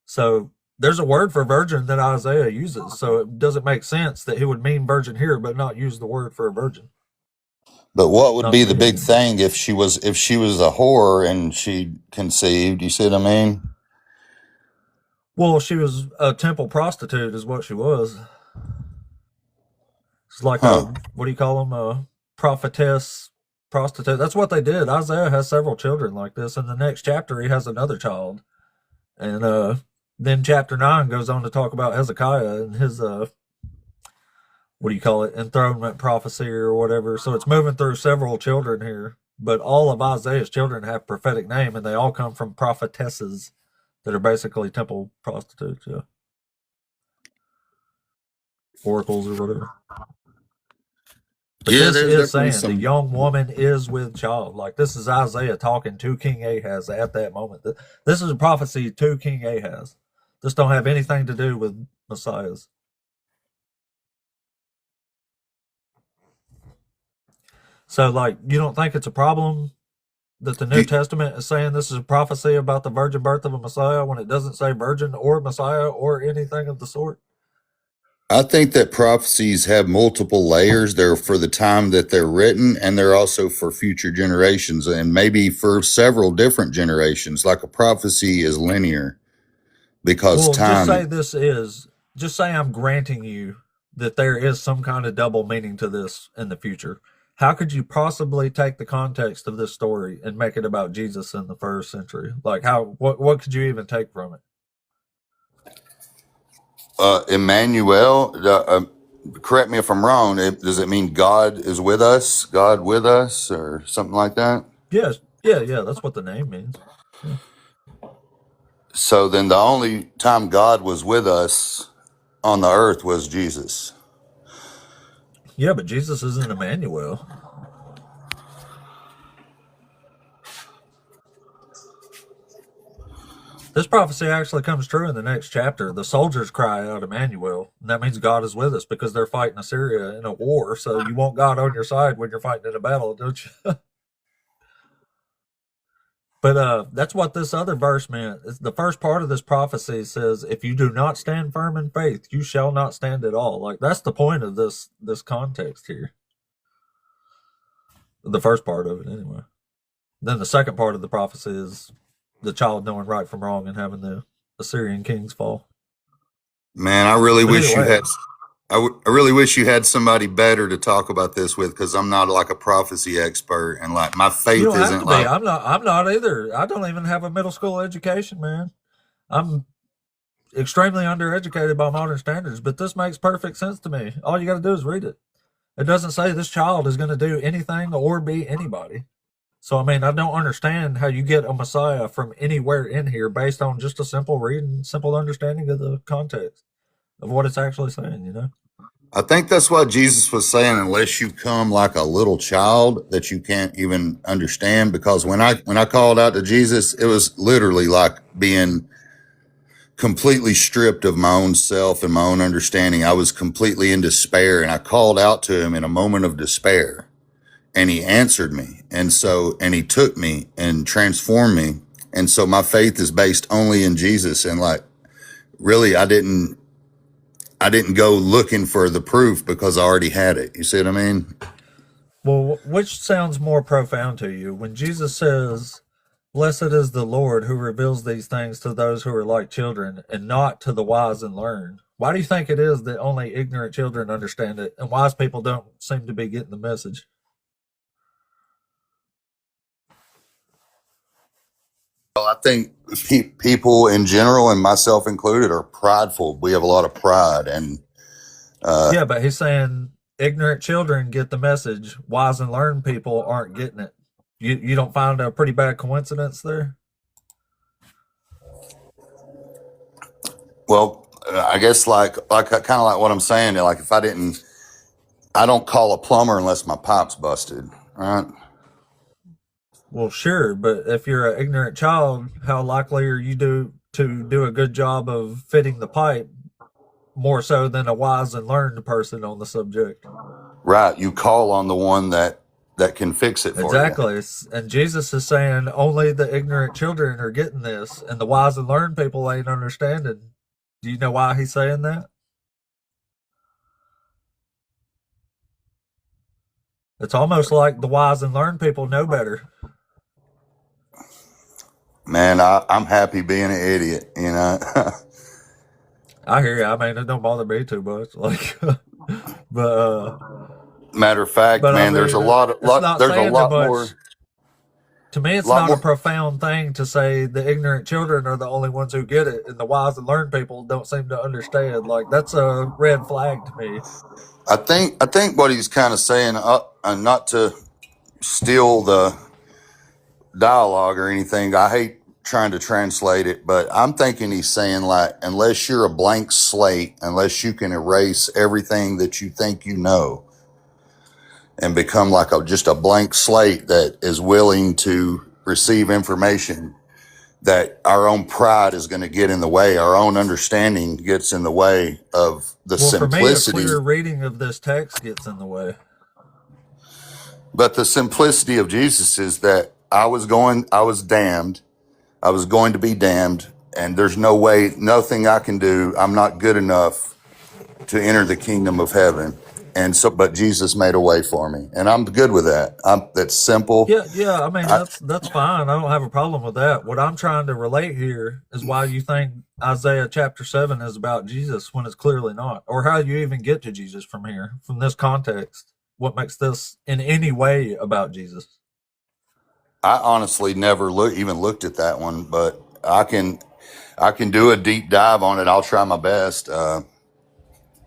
So there's a word for virgin that Isaiah uses. So it doesn't make sense that he would mean virgin here, but not use the word for a virgin. But what would Not be for the big him. thing if she was a whore and she conceived? You see what I mean? Well, she was a temple prostitute, is what she was. It's like Huh. what do you call them? A prophetess, prostitute. That's what they did. Isaiah has several children like this. In the next chapter, he has another child. And then chapter 9 goes on to talk about Hezekiah and his, what do you call it? Enthronement prophecy or whatever. So it's moving through several children here. But all of Isaiah's children have prophetic name, and they all come from prophetesses that are basically temple prostitutes, yeah. Oracles or whatever. But Yeah, this there's is definitely saying the young woman is with child. Like, this is Isaiah talking to King Ahaz at that moment. This is a prophecy to King Ahaz. This don't have anything to do with Messiahs. So, like, you don't think it's a problem that the New Testament is saying this is a prophecy about the virgin birth of a Messiah when it doesn't say virgin or Messiah or anything of the sort? I think that prophecies have multiple layers. They're for the time that they're written, and they're also for future generations, and maybe for several different generations. Like a prophecy is linear because Well, time. just say I'm granting you that there is some kind of double meaning to this in the future. How could you possibly take the context of this story and make it about Jesus in the first century? Like, what could you even take from it? Emmanuel, correct me if I'm wrong. Does it mean God is with us? God with us, or something like that? Yes, yeah, that's what the name means. Yeah. So then the only time God was with us on the earth was Jesus. Yeah, but Jesus isn't Emmanuel. This prophecy actually comes true in the next chapter. The soldiers cry out Emmanuel, and that means God is with us because they're fighting Assyria in a war. So you want God on your side when you're fighting in a battle, don't you? But that's what this other verse meant. The first part of this prophecy says, "If you do not stand firm in faith, you shall not stand at all." Like, that's the point of this context here. The first part of it, anyway. Then the second part of the prophecy is the child knowing right from wrong and having the Assyrian kings fall. Man, I really But wish you anyway, had. I really wish you had somebody better to talk about this with, because I'm not like a prophecy expert, and like my you faith don't have isn't to be. like. I'm not either. I don't even have a middle school education, man. I'm extremely undereducated by modern standards, but this makes perfect sense to me. All you got to do is read it. It doesn't say this child is going to do anything or be anybody. So, I mean, I don't understand how you get a Messiah from anywhere in here based on just a simple reading, simple understanding of the context of what it's actually saying, you know? I think that's what Jesus was saying. Unless you come like a little child that you can't even understand, because when I called out to Jesus, it was literally like being completely stripped of my own self and my own understanding. I was completely in despair, and I called out to him in a moment of despair, and he answered me. And he took me and transformed me. And so my faith is based only in Jesus. And like, really, I didn't go looking for the proof because I already had it. You see what I mean? Well, which sounds more profound to you? When Jesus says, "Blessed is the Lord who reveals these things to those who are like children and not to the wise and learned." Why do you think it is that only ignorant children understand it and wise people don't seem to be getting the message? Well, I think people in general, and myself included, are prideful. We have a lot of pride, and Yeah, but he's saying ignorant children get the message. Wise and learned people aren't getting it. You don't find a pretty bad coincidence there? well, I guess like kind of like what I'm saying. Like if I don't call a plumber unless my pipe's busted, right? Well, sure, but if you're an ignorant child, how likely are you to do a good job of fitting the pipe more so than a wise and learned person on the subject? Right. You call on the one that can fix it for you. Exactly. And Jesus is saying only the ignorant children are getting this, and the wise and learned people ain't understanding. Do you know why he's saying that? It's almost like the wise and learned people know better. Man, I'm happy being an idiot, you know. I hear you. I mean, it don't bother me too much. Like, but matter of fact, but I man, mean, there's a lot it's not there's a saying lot too much. more. To me, it's lot not more. a profound thing to say the ignorant children are the only ones who get it, and the wise and learned people don't seem to understand. Like, that's a red flag to me. I think what he's kind of saying, not to steal the dialogue or anything. I hate trying to translate it, but I'm thinking he's saying, like, unless you're a blank slate, unless you can erase everything that you think you know and become like just a blank slate that is willing to receive information, that our own pride is going to get in the way. Our own understanding gets in the way of the simplicity. For me, a clear reading of this text gets in the way. But the simplicity of Jesus is that I was damned. I was going to be damned, and there's no way, nothing I can do. I'm not good enough to enter the kingdom of heaven. And so, but Jesus made a way for me, and I'm good with that. That's simple. Yeah. I mean, that's fine. I don't have a problem with that. What I'm trying to relate here is why you think Isaiah chapter 7 is about Jesus when it's clearly not, or how you even get to Jesus from here, from this context. What makes this in any way about Jesus? I honestly never even looked at that one, but I can do a deep dive on it. I'll try my best,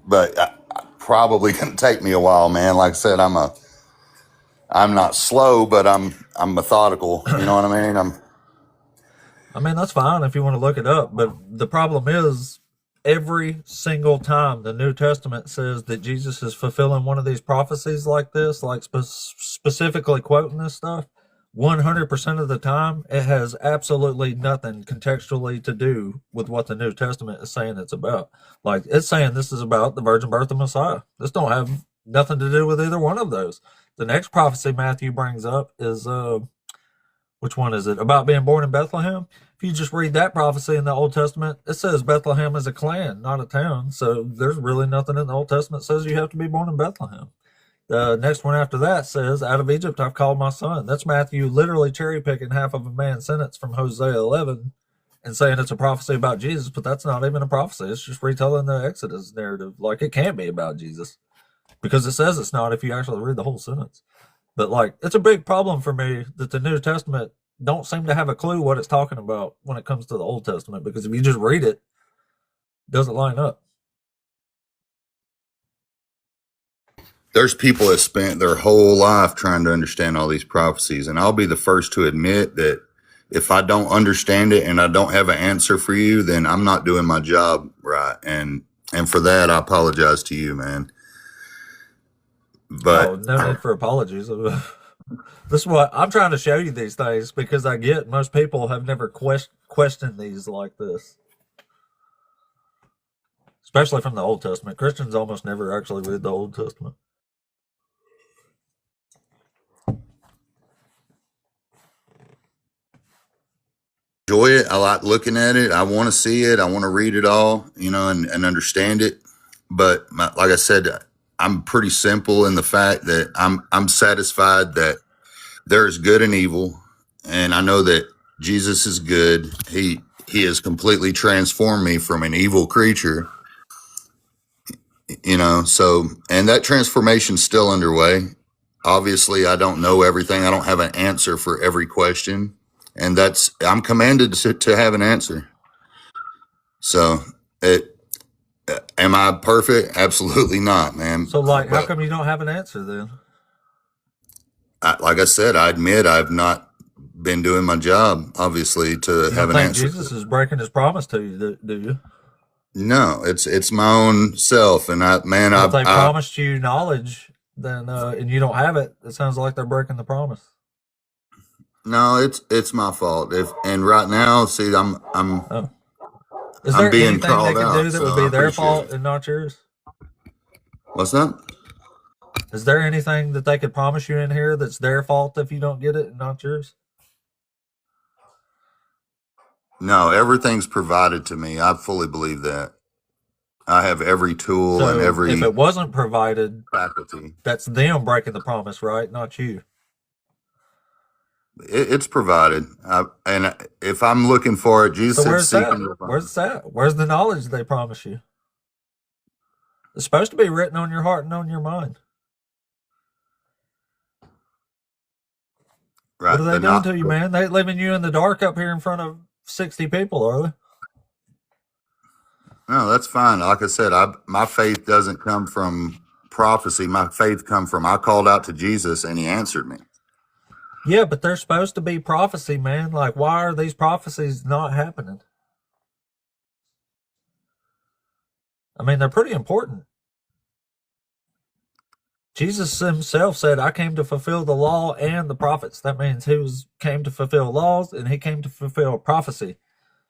but probably gonna take me a while, man. Like I said, I'm not slow, but I'm methodical. You know what I mean? I mean, that's fine if you want to look it up, but the problem is every single time the New Testament says that Jesus is fulfilling one of these prophecies like this, like specifically quoting this stuff, 100% of the time, it has absolutely nothing contextually to do with what the New Testament is saying it's about. Like, it's saying this is about the virgin birth of Messiah. This don't have nothing to do with either one of those. The next prophecy Matthew brings up is, which one is it? About being born in Bethlehem. If you just read that prophecy in the Old Testament, it says Bethlehem is a clan, not a town. So there's really nothing in the Old Testament that says you have to be born in Bethlehem. The next one after that says, out of Egypt I've called my son. That's Matthew literally cherry picking half of a man's sentence from Hosea 11 and saying it's a prophecy about Jesus, but that's not even a prophecy. It's just retelling the Exodus narrative. Like, it can't be about Jesus because it says it's not if you actually read the whole sentence. But, like, it's a big problem for me that the New Testament don't seem to have a clue what it's talking about when it comes to the Old Testament, because if you just read it, it doesn't line up. There's people that spent their whole life trying to understand all these prophecies, and I'll be the first to admit that if I don't understand it and I don't have an answer for you, then I'm not doing my job right. And for that, I apologize to you, man. But no need for apologies. This is what I'm trying to show you, these things, because I get most people have never questioned these like this, especially from the Old Testament. Christians almost never actually read the Old Testament. enjoy it. I like looking at it. I want to see it. I want to read it all, you know, and understand it. But like I said, I'm pretty simple in the fact that I'm satisfied that there's good and evil, and I know that Jesus is good. He has completely transformed me from an evil creature, you know. So, and that transformation's still underway. Obviously, I don't know everything. I don't have an answer for every question, and I'm commanded to have an answer. So, am I perfect? Absolutely not, man. So, like, how come you don't have an answer then? Like I said, I admit I've not been doing my job, obviously, to have an answer. Jesus is breaking his promise to you, do you? No, it's my own self, and if they promised you knowledge, then and you don't have it, it sounds like they're breaking the promise. No, it's my fault. And right now, see, Is there I'm being anything called they can out, do that so would be I their appreciate fault it. and not yours? What's that? Is there anything that they could promise you in here that's their fault if you don't get it and not yours? No, everything's provided to me. I fully believe that. I have every tool So and every if it wasn't provided, faculty. that's them breaking the promise, right? Not you. It's provided. And if I'm looking for it, Jesus So said, where's seek that? and you'll find. Where's that? Where's the knowledge they promise you? It's supposed to be written on your heart and on your mind. Right. What are they the doing no- to you, man? They leaving you in the dark up here in front of 60 people, are they? No, that's fine. Like I said, my faith doesn't come from prophecy. My faith come from I called out to Jesus and he answered me. Yeah, but they're supposed to be prophecy, man. Like, why are these prophecies not happening? I mean, they're pretty important. Jesus himself said, I came to fulfill the law and the prophets. That means he came to fulfill laws and he came to fulfill prophecy.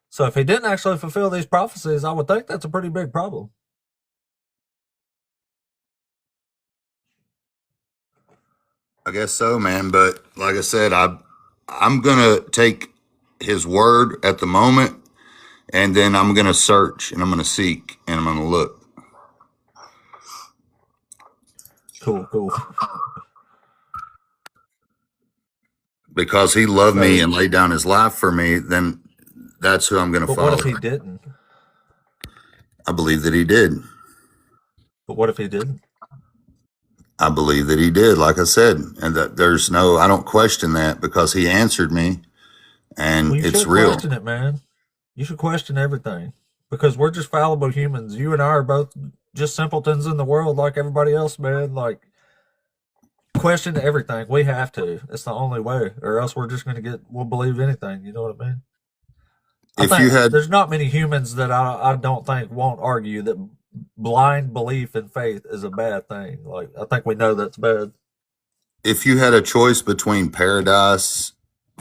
So if he didn't actually fulfill these prophecies, I would think that's a pretty big problem. I guess so, man. But like I said, I'm gonna take his word at the moment, and then I'm gonna search and I'm gonna seek and I'm gonna look. Cool. Because he loved me and laid down his life for me, then that's who I'm gonna But follow. what if he didn't? I believe that he did. But what if he didn't? I believe that he did, like I said, and that I don't question that because he answered me, and Well, you it's should real. question it, man. You should question everything because we're just fallible humans. You and I are both just simpletons in the world like everybody else, man. Like, question everything. We have to. It's the only way, or else we're just we'll believe anything. You know what I mean? There's not many humans that I don't think won't argue that blind belief in faith is a bad thing. Like, I think we know that's bad. If you had a choice between paradise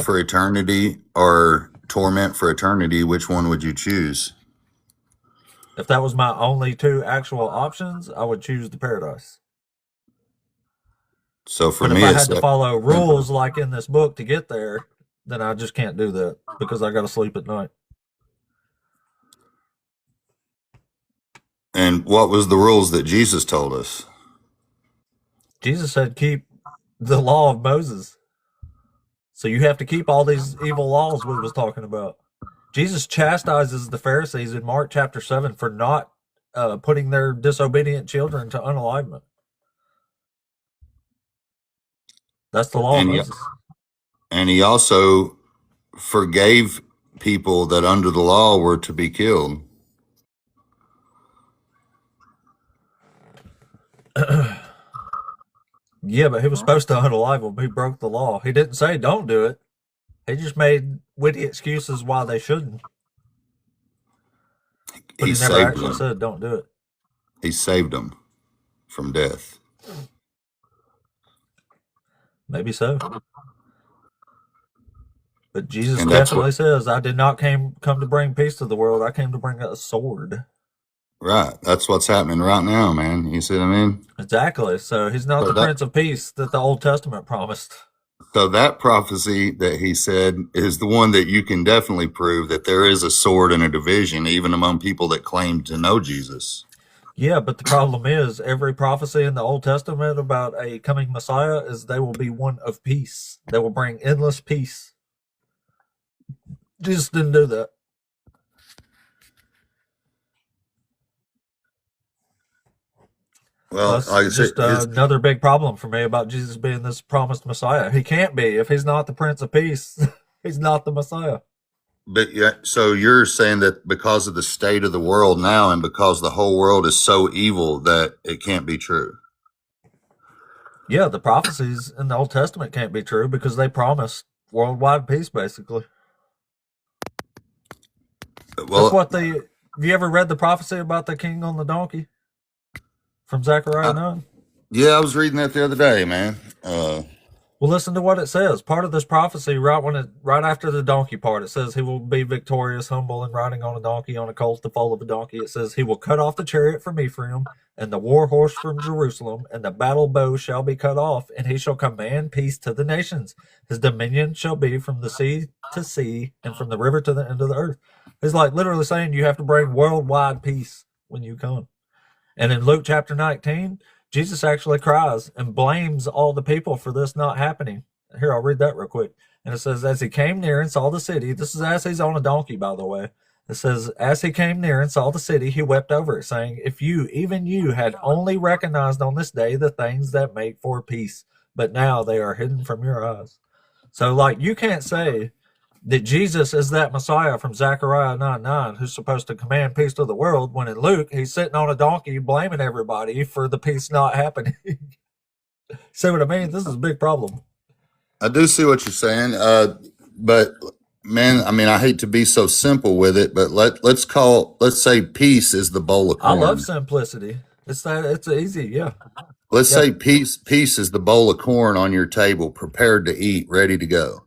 for eternity or torment for eternity, which one would you choose? If that was my only two actual options, I would choose the paradise. So for But me, if I it's had to follow rules like in this book to get there, then I just can't do that because I got to sleep at night. And what was the rules that Jesus told us? Jesus said, keep the law of Moses. So you have to keep all these evil laws we was talking about. Jesus chastises the Pharisees in Mark chapter 7 for not putting their disobedient children to unalivement. That's the law of Moses. And he also forgave people that under the law were to be killed. Yeah, but he was supposed to unalive them. He broke the law. He didn't say don't do it. He just made witty excuses why they shouldn't. But he never actually said don't do it. He saved them from death. Maybe so. But Jesus definitely says, I did not come to bring peace to the world. I came to bring a sword. Right. That's what's happening right now, man. You see what I mean? Exactly. So he's not the Prince of Peace that the Old Testament promised. So that prophecy that he said is the one that you can definitely prove that there is a sword and a division, even among people that claim to know Jesus. Yeah, but the problem is every prophecy in the Old Testament about a coming Messiah is they will be one of peace. They will bring endless peace. Jesus didn't do that. Well, that's like I said, just another big problem for me about Jesus being this promised Messiah. He can't be. If he's not the Prince of Peace, he's not the Messiah. But yeah, so you're saying that because of the state of the world now and because the whole world is so evil that it can't be true. Yeah, the prophecies in the Old Testament can't be true because they promised worldwide peace, basically. Well, that's what have you ever read the prophecy about the king on the donkey from Zechariah 9? Yeah, I was reading that the other day, man. Well, Well, listen to what it says. Part of this prophecy, right after the donkey part, it says he will be victorious, humble, and riding on a donkey, on a colt, the foal of a donkey. It says he will cut off the chariot from Ephraim, and the war horse from Jerusalem, and the battle bow shall be cut off, and he shall command peace to the nations. His dominion shall be from the sea to sea, and from the river to the end of the earth. It's like literally saying you have to bring worldwide peace when you come. And in Luke chapter 19, Jesus actually cries and blames all the people for this not happening. Here, I'll read that real quick. And it says, as he came near and saw the city, this is as he's on a donkey, by the way. It says, as he came near and saw the city, he wept over it, saying, if you, even you, had only recognized on this day the things that make for peace, but now they are hidden from your eyes. So, like, you can't say that Jesus is that Messiah from Zechariah 9:9 who's supposed to command peace to the world, when in Luke, he's sitting on a donkey blaming everybody for the peace not happening. See what I mean? This is a big problem. I do see what you're saying. But man, I mean, I hate to be so simple with it, but let's say peace is the bowl of corn. I love simplicity. It's easy, yeah. Let's say peace is the bowl of corn on your table, prepared to eat, ready to go.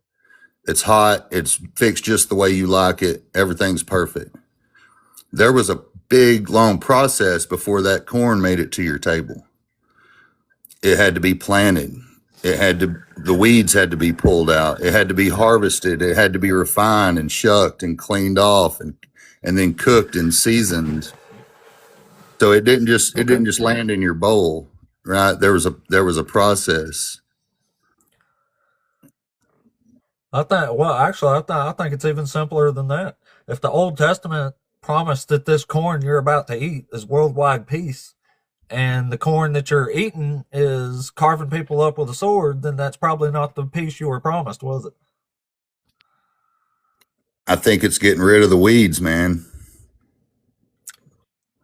It's hot. It's fixed just the way you like it. Everything's perfect. There was a big, long process before that corn made it to your table. It had to be planted. The weeds had to be pulled out. It had to be harvested. It had to be refined and shucked and cleaned off and then cooked and seasoned. So it didn't just land in your bowl, right? There was a process. I think it's even simpler than that. If the Old Testament promised that this corn you're about to eat is worldwide peace, and the corn that you're eating is carving people up with a sword, then that's probably not the peace you were promised, was it? I think it's getting rid of the weeds, man.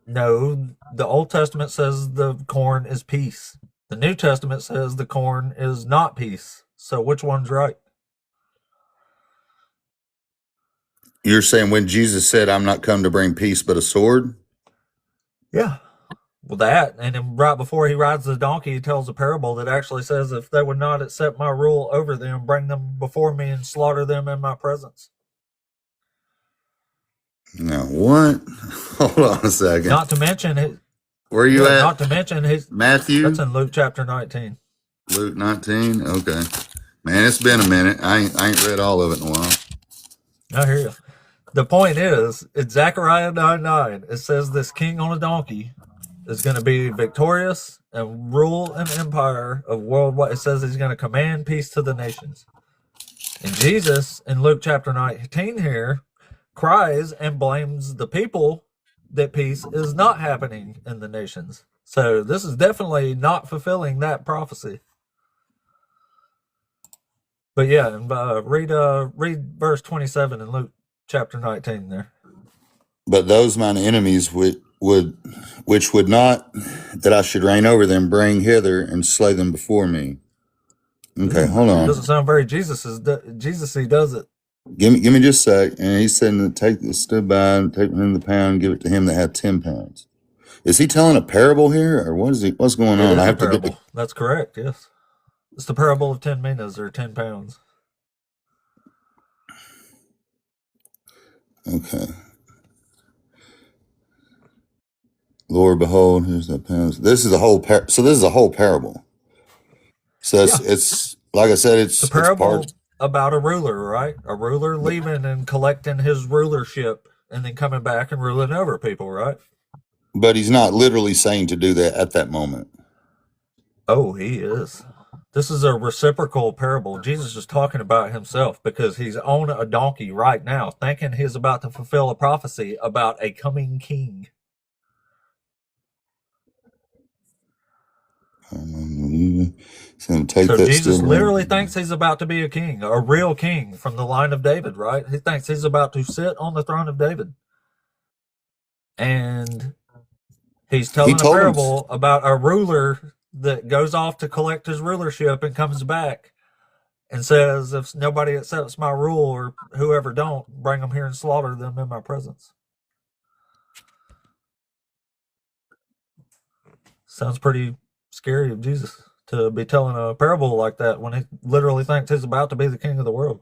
No, the Old Testament says the corn is peace. The New Testament says the corn is not peace. So which one's right? You're saying when Jesus said, I'm not come to bring peace but a sword? Yeah. Well, that, and then right before he rides the donkey, he tells a parable that actually says, if they would not accept my rule over them, bring them before me and slaughter them in my presence. Now, what? Hold on a second. Not to mention it. Where are you at? Not to mention his Matthew? That's in Luke chapter 19. Luke 19? Okay. Man, it's been a minute. I ain't read all of it in a while. I hear you. The point is, in Zechariah 9:9, it says this king on a donkey is going to be victorious and rule an empire of worldwide. It says he's going to command peace to the nations. And Jesus, in Luke chapter 19 here, cries and blames the people that peace is not happening in the nations. So this is definitely not fulfilling that prophecy. But yeah, and read verse 27 in Luke chapter 19 there. But those mine enemies which would not that I should reign over them, bring hither and slay them before me. Okay, hold on. It doesn't sound very Jesus-y, does it? Give me just a sec. And he said, take this stood by and take him the pound and give it to him that had 10 pounds. Is he telling a parable here, or what's going on? I have to get That's correct, yes. It's the parable of 10 minas, or 10 pounds. Okay. Lord, behold, here's that pounds. This is a whole so this is a whole parable. So it's like I said, it's the parable about a ruler, right? A ruler leaving and collecting his rulership and then coming back and ruling over people, right? But he's not literally saying to do that at that moment. Oh, he is. This is a reciprocal parable. Jesus is talking about himself because he's on a donkey right now, thinking he's about to fulfill a prophecy about a coming king. So Jesus literally thinks he's about to be a king, a real king from the line of David, right? He thinks he's about to sit on the throne of David. And he's telling a parable about a ruler that goes off to collect his rulership and comes back and says, if nobody accepts my rule or whoever don't, bring them here and slaughter them in my presence. Sounds pretty scary of Jesus to be telling a parable like that when he literally thinks he's about to be the king of the world.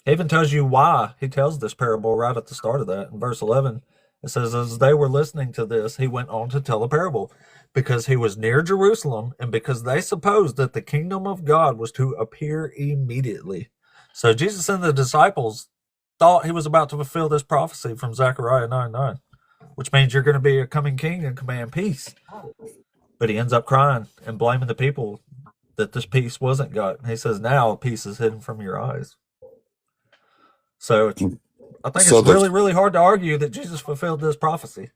He even tells you why he tells this parable right at the start of that. In verse 11, it says, as they were listening to this, he went on to tell a parable because he was near Jerusalem and because they supposed that the kingdom of God was to appear immediately. So Jesus and the disciples thought he was about to fulfill this prophecy from Zechariah 9:9, which means you're going to be a coming king and command peace. But he ends up crying and blaming the people that this peace wasn't got. And he says, now peace is hidden from your eyes. So I think it's really, really hard to argue that Jesus fulfilled this prophecy.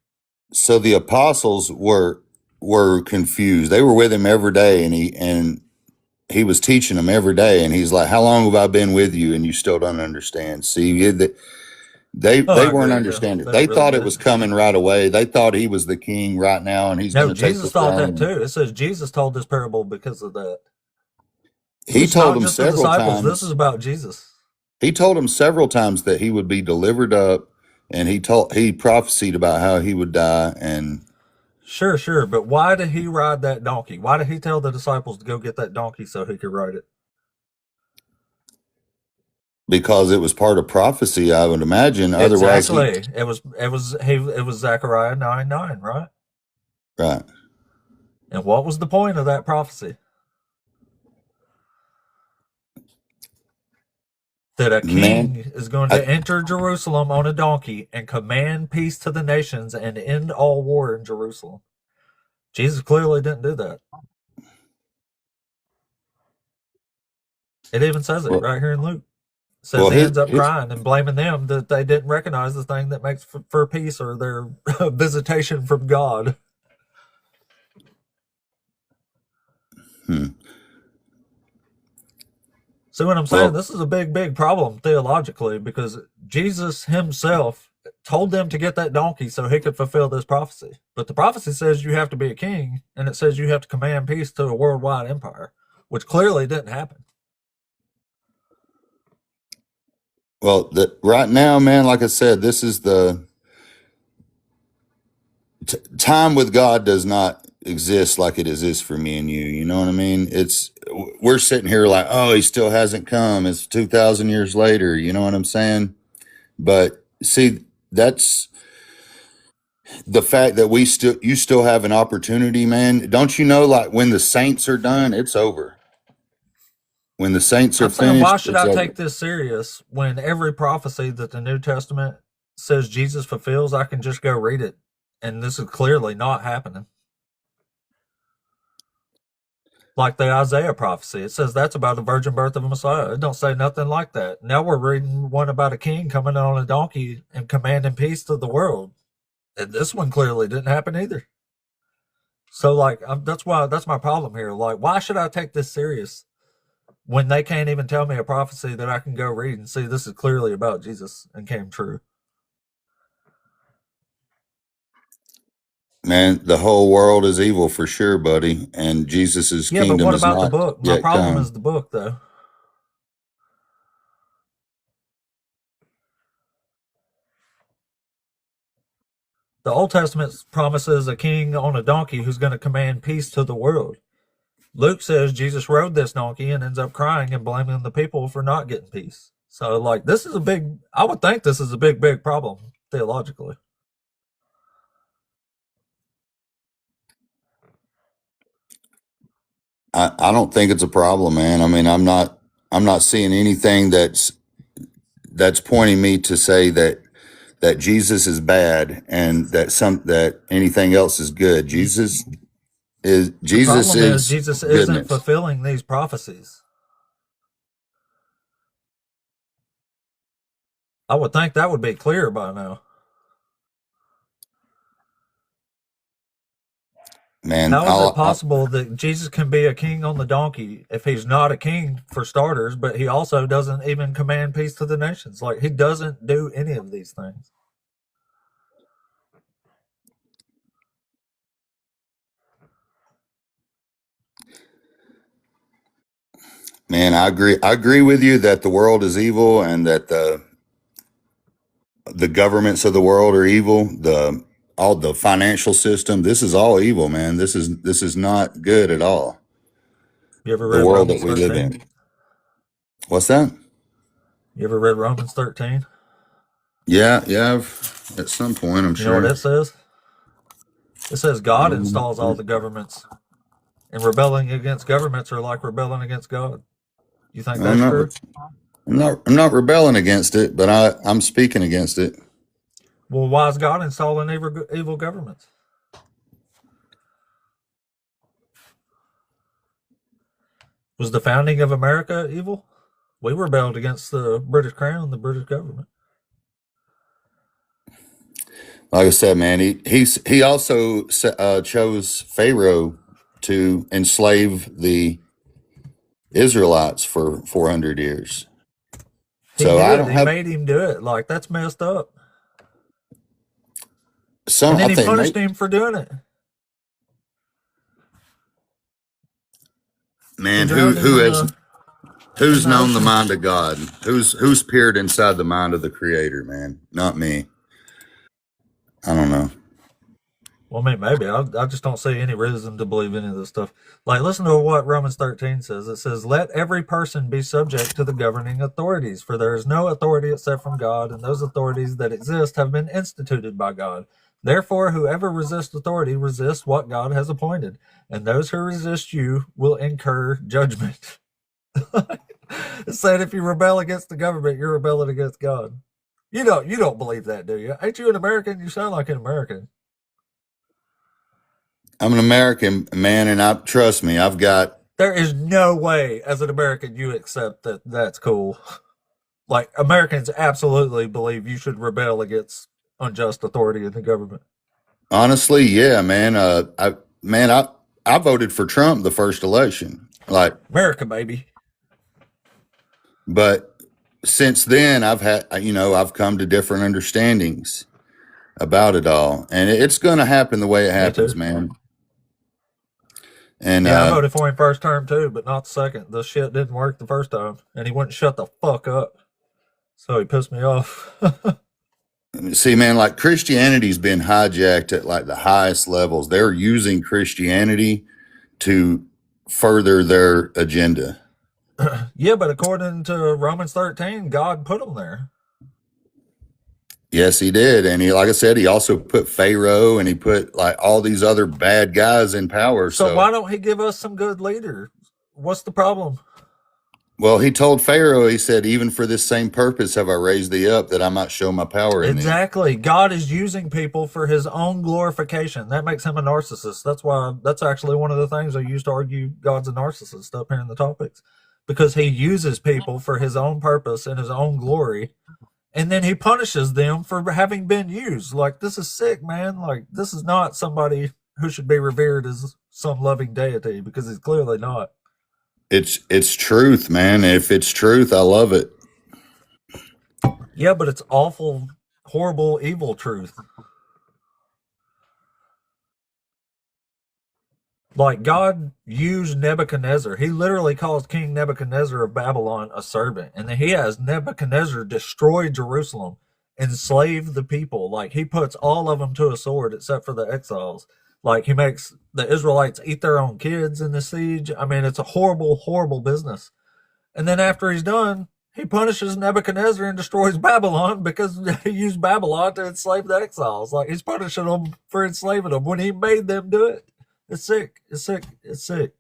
So the apostles were confused. They were with him every day, and he was teaching them every day. And he's like, "How long have I been with you, and you still don't understand?" See, they weren't understanding. They thought it was coming right away. They thought he was the king right now, and he's going to take the Jesus thought throne. that too. It says Jesus told this parable because of that. He told them just the several disciples. times. This is about Jesus. He told them several times that he would be delivered up, and he prophesied about how he would die. And Sure. But why did he ride that donkey? Why did he tell the disciples to go get that donkey so he could ride it? because it was part of prophecy, I would imagine. Otherwise, Exactly. It was Zechariah 9:9, right? right. And what was the point of that prophecy? That a king is going to enter Jerusalem on a donkey and command peace to the nations and end all war in Jerusalem. Jesus clearly didn't do that. It even says it right here in Luke. It says he ends up crying and blaming them that they didn't recognize the thing that makes for peace or their visitation from God. See what I'm saying? Well- This is a big, big problem theologically because Jesus himself told them to get that donkey so he could fulfill this prophecy. But the prophecy says you have to be a king, and it says you have to command peace to a worldwide empire, which clearly didn't happen. Well, right now, man, like I said, this is the time with God does not exist like it exists for me and you. You know what I mean? We're sitting here like, oh, he still hasn't come. It's 2,000 years later. You know what I'm saying? But see, that's the fact that you still have an opportunity, man. Don't you know, like when the saints are done, it's over. When the saints are I'm saying, finished, why should it's I over. take this serious when every prophecy that the New Testament says Jesus fulfills, I can just go read it. And this is clearly not happening. Like the Isaiah prophecy, it says that's about the virgin birth of a Messiah. It don't say nothing like that. Now we're reading one about a king coming on a donkey and commanding peace to the world. And this one clearly didn't happen either. So like, that's my problem here. Like, why should I take this serious when they can't even tell me a prophecy that I can go read and see this is clearly about Jesus and came true? Man, the whole world is evil for sure, buddy. And Jesus's Yeah, kingdom but what is about the not book? My yet problem come. is the book, though. The Old Testament promises a king on a donkey who's going to command peace to the world. Luke says Jesus rode this donkey and ends up crying and blaming the people for not getting peace. So, like, I would think this is a big, big problem theologically. I don't think it's a problem, man. I mean, I'm not seeing anything that's pointing me to say that Jesus is bad and that anything else is good. Jesus The problem is is Jesus isn't goodness. fulfilling these prophecies. I would think that would be clear by now. Man, How is it possible that Jesus can be a king on the donkey if he's not a king for starters, but he also doesn't even command peace to the nations? Like, he doesn't do any of these things. Man, I agree with you that the world is evil and that the governments of the world are evil. All the financial system, this is all evil, man. This is not good at all. You ever the read world Romans that we live 13? in. What's that? You ever read Romans 13? Yeah, at some point, I'm You know what sure. it says? It says God installs all the governments, and rebelling against governments are like rebelling against God. You think I'm that's true? I'm not rebelling against it, but I'm speaking against it. Well, why is God installing evil governments? Was the founding of America evil? We rebelled against the British Crown, the British government. Like I said, man, he also chose Pharaoh to enslave the Israelites for 400 years. He So I don't He have made him do it. Like, that's messed up. some. And then I he think punished him for doing it. man, He drowned him who's in the known the ocean. mind of God? Who's peered inside the mind of the Creator? Man, not me. I don't know. Well, I mean, maybe. I just don't see any reason to believe any of this stuff. Like, listen to what Romans 13 says. It says, let every person be subject to the governing authorities, for there is no authority except from God, and those authorities that exist have been instituted by God. Therefore, whoever resists authority resists what God has appointed, and those who resist you will incur judgment. It said if you rebel against the government, you're rebelling against God. You don't believe that, do you? Ain't you an American? You sound like an American. I'm an American man, and trust me, I've got. There is no way, as an American, you accept that that's cool. Like, Americans absolutely believe you should rebel against unjust authority in the government. Honestly, yeah, man. I voted for Trump the first election, like America, baby. But since then, I've come to different understandings about it all, and it's going to happen the way it happens, man. And yeah, I voted for him first term too, but not the second. The shit didn't work the first time, and he wouldn't shut the fuck up. So he pissed me off. see, man, like Christianity's been hijacked at like the highest levels. They're using Christianity to further their agenda. Yeah, but according to Romans 13, God put them there. Yes, he did. And he, like I said, he also put Pharaoh and he put like all these other bad guys in power. So why don't he give us some good leaders? What's the problem? Well, he told Pharaoh, he said, even for this same purpose have I raised thee up, that I might show my power in thee. Exactly. God is using people for his own glorification. That makes him a narcissist. That's actually one of the things I used to argue God's a narcissist up here in the topics. Because he uses people for his own purpose and his own glory. And then he punishes them for having been used. Like, this is sick, man. Like, this is not somebody who should be revered as some loving deity, because he's clearly not. It's truth, man. If it's truth, I love it. Yeah, but it's awful, horrible, evil truth. Like, God used Nebuchadnezzar. He literally calls King Nebuchadnezzar of Babylon a servant. And then he has Nebuchadnezzar destroy Jerusalem, enslave the people. Like, he puts all of them to a sword except for the exiles. Like, he makes the Israelites eat their own kids in the siege. I mean, it's a horrible, horrible business. And then after he's done, he punishes Nebuchadnezzar and destroys Babylon because he used Babylon to enslave the exiles. Like, he's punishing them for enslaving them when he made them do it. It's sick. It's sick. It's sick.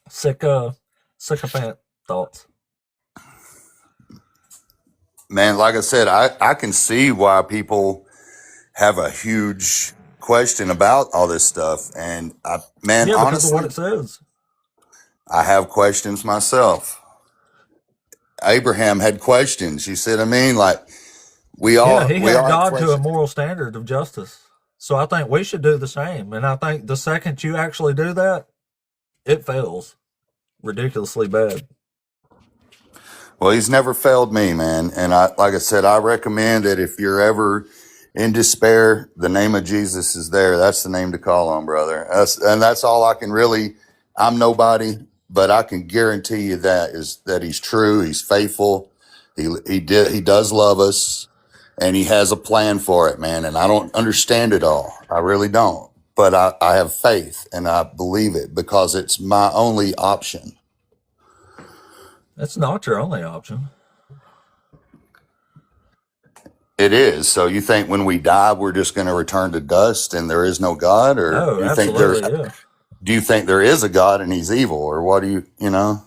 Sycophant thoughts. Man, like I said, I can see why people have a huge question about all this stuff. And because honestly, of what it says. I have questions myself. Abraham had questions. You see what I mean? Like we all, he we had all God have to a questions. moral standard of justice. So I think we should do the same. And I think the second you actually do that, it fails ridiculously bad. Well, he's never failed me, man. And like I said, I recommend that if you're ever in despair, the name of Jesus is there. That's the name to call on, brother. That's all I can really. I'm nobody, but I can guarantee you that he's true. He's faithful. He does love us, and he has a plan for it, man. And I don't understand it all. I really don't. but I have faith and I believe it because it's my only option. It's not your only option. It is. So you think when we die, we're just going to return to dust and there is no God, or Oh, do you think absolutely, yeah. do you think there is a God and he's evil, or what do you know?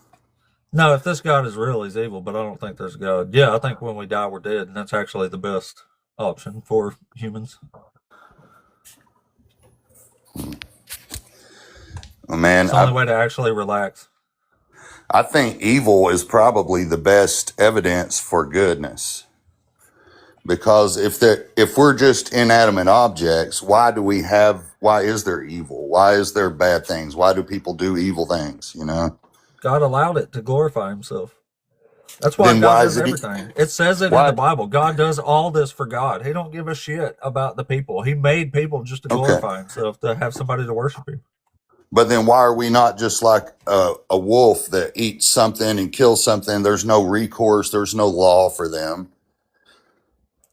No, if this God is real, he's evil, but I don't think there's a God. Yeah, I think when we die, we're dead, and that's actually the best option for humans. Oh, man, It's the only way to actually relax. I think evil is probably the best evidence for goodness. Because if we're just inanimate objects, why is there evil? Why is there bad things? Why do people do evil things, you know? God allowed it to glorify himself. That's why Then God why does is it everything. It says it in why the Bible. God does all this for God. He don't give a shit about the people. He made people just to glorify himself, to have somebody to worship him. But then why are we not just like a wolf that eats something and kills something? There's no recourse. There's no law for them.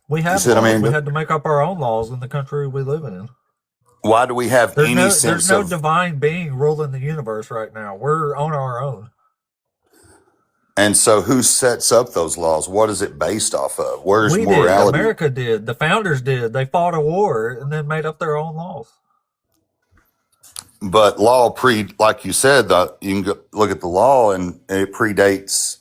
We You have see what I laws. mean? We had to make up our own laws in the country we live in. Why do we have any There's sense no of? divine being ruling the universe right now. We're on our own. And so who sets up those laws? What is it based off of? Where's We did. morality? America did. The founders did. They fought a war and then made up their own laws. But law like you said, you can look at the law and it predates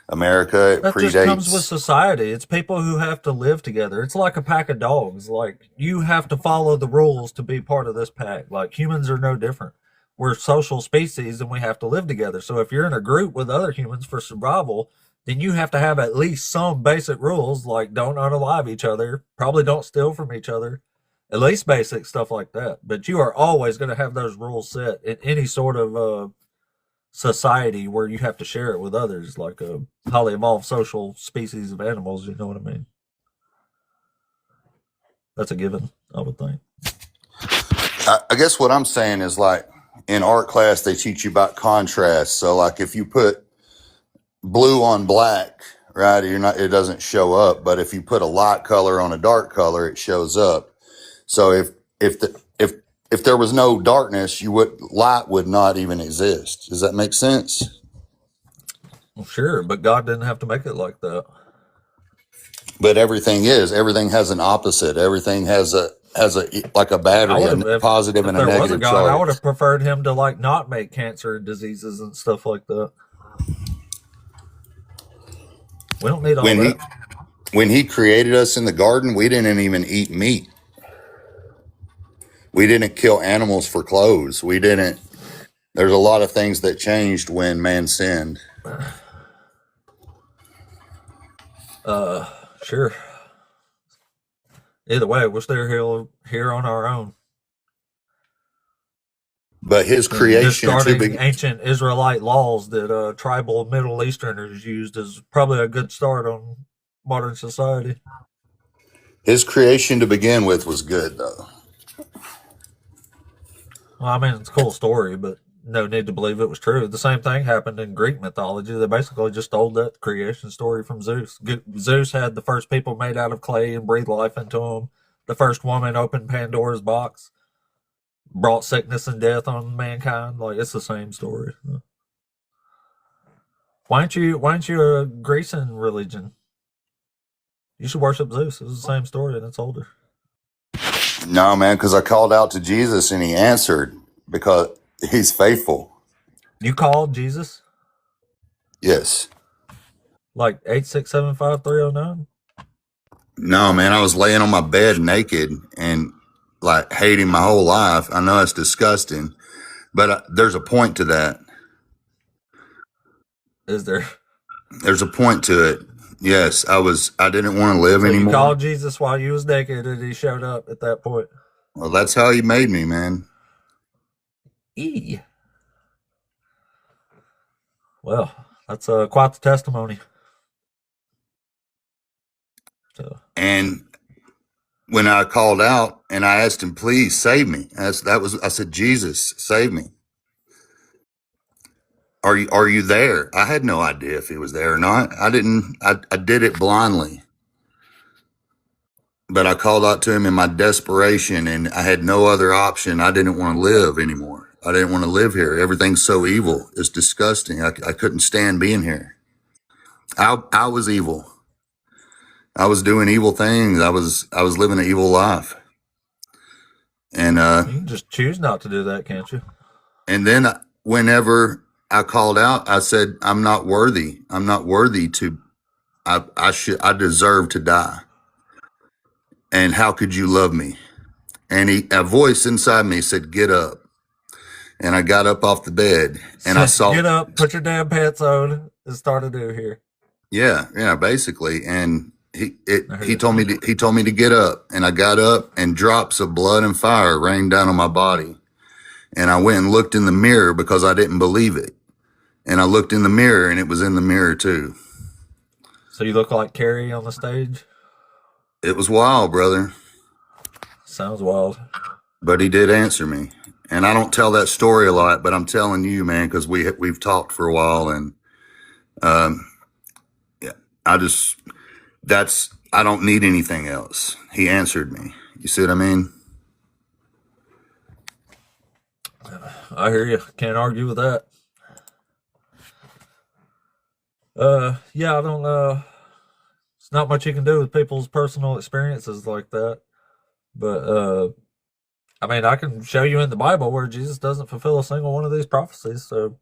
America. It That just comes with predates. society. It's people who have to live together. It's like a pack of dogs. Like, you have to follow the rules to be part of this pack. Like, humans are no different. We're social species and we have to live together. So if you're in a group with other humans for survival, then you have to have at least some basic rules, like don't unalive each other, probably don't steal from each other, at least basic stuff like that. But you are always going to have those rules set in any sort of society where you have to share it with others, like a highly evolved social species of animals. You know what I mean? That's a given, I would think. I guess what I'm saying is, like, in art class, they teach you about contrast. So like if you put blue on black, right, it doesn't show up. But if you put a light color on a dark color, it shows up. So if there was no darkness, light would not even exist. Does that make sense? Well, sure, but God didn't have to make it like that. But everything has an opposite. Everything has a like a battery, a positive and a If there was a negative God, I would charge. have preferred him to like not make cancer and diseases and stuff like that. We don't need all that. When he created us in the garden, we didn't even eat meat. We didn't kill animals for clothes. There's a lot of things that changed when man sinned. Sure. Either way, we're still here on our own. But his And creation discarding ancient Israelite laws that tribal Middle Easterners used is probably a good start on modern society. his creation to begin with was good, though. Well, I mean, it's a cool story, but no need to believe it was true. The same thing happened in Greek mythology. They basically just stole that creation story from Zeus. Zeus had the first people made out of clay and breathed life into them. The first woman opened Pandora's box, brought sickness and death on mankind. Like, it's the same story. Why aren't you a Grecian religion? You should worship Zeus. It's the same story and it's older. No, man, because I called out to Jesus and he answered because he's faithful. You called Jesus? Yes. Like 8675309? No, man, I was laying on my bed naked and like hating my whole life. I know it's disgusting, but there's a point to that. Is there? There's a point to it. Yes, I didn't want to live So you anymore. called Jesus while you was naked and he showed up at that point. Well, that's how he made me, man. Well, that's quite the testimony. So, And when I called out and I asked him, please save me. I said, Jesus, save me. Are you there? I had no idea if he was there or not. I did it blindly. but I called out to him in my desperation, and I had no other option. I didn't want to live anymore. I didn't want to live here. Everything's so evil. It's disgusting. I couldn't stand being here. I was evil. I was doing evil things. I was living an evil life. And you can just choose not to do that, can't you? And then whenever I called out, I said, I'm not worthy. I'm not worthy to, I deserve to die. And how could you love me? And a voice inside me said, get up. And I got up off the bed and I saw, get up, put your damn pants on and start anew here. Yeah, basically. And he told me to get up, and I got up, and drops of blood and fire rained down on my body. And I went and looked in the mirror because I didn't believe it. And I looked in the mirror, and it was in the mirror too. So you look like Carrie on the stage? It was wild, brother. Sounds wild. But he did answer me. And I don't tell that story a lot, but I'm telling you, man, because we've talked for a while, and yeah, I don't need anything else. He answered me. You see what I mean? I hear you. Can't argue with that. Yeah, I don't it's not much you can do with people's personal experiences like that. But I mean, I can show you in the Bible where Jesus doesn't fulfill a single one of these prophecies, so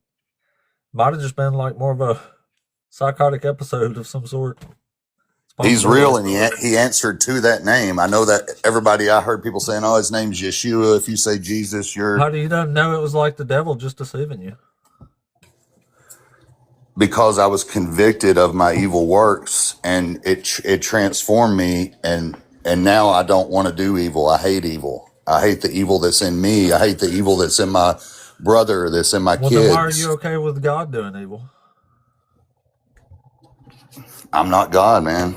might have just been like more of a psychotic episode of some sort. He's real, and he answered to that name. I know that I heard people saying, oh, his name's Yeshua. If you say Jesus, you're... How do you not know it was like the devil just deceiving you? Because I was convicted of my evil works, and it transformed me, and now I don't want to do evil. I hate evil. I hate the evil that's in me. I hate the evil that's in my brother, that's in my kids. Then why are you okay with God doing evil? I'm not God, man.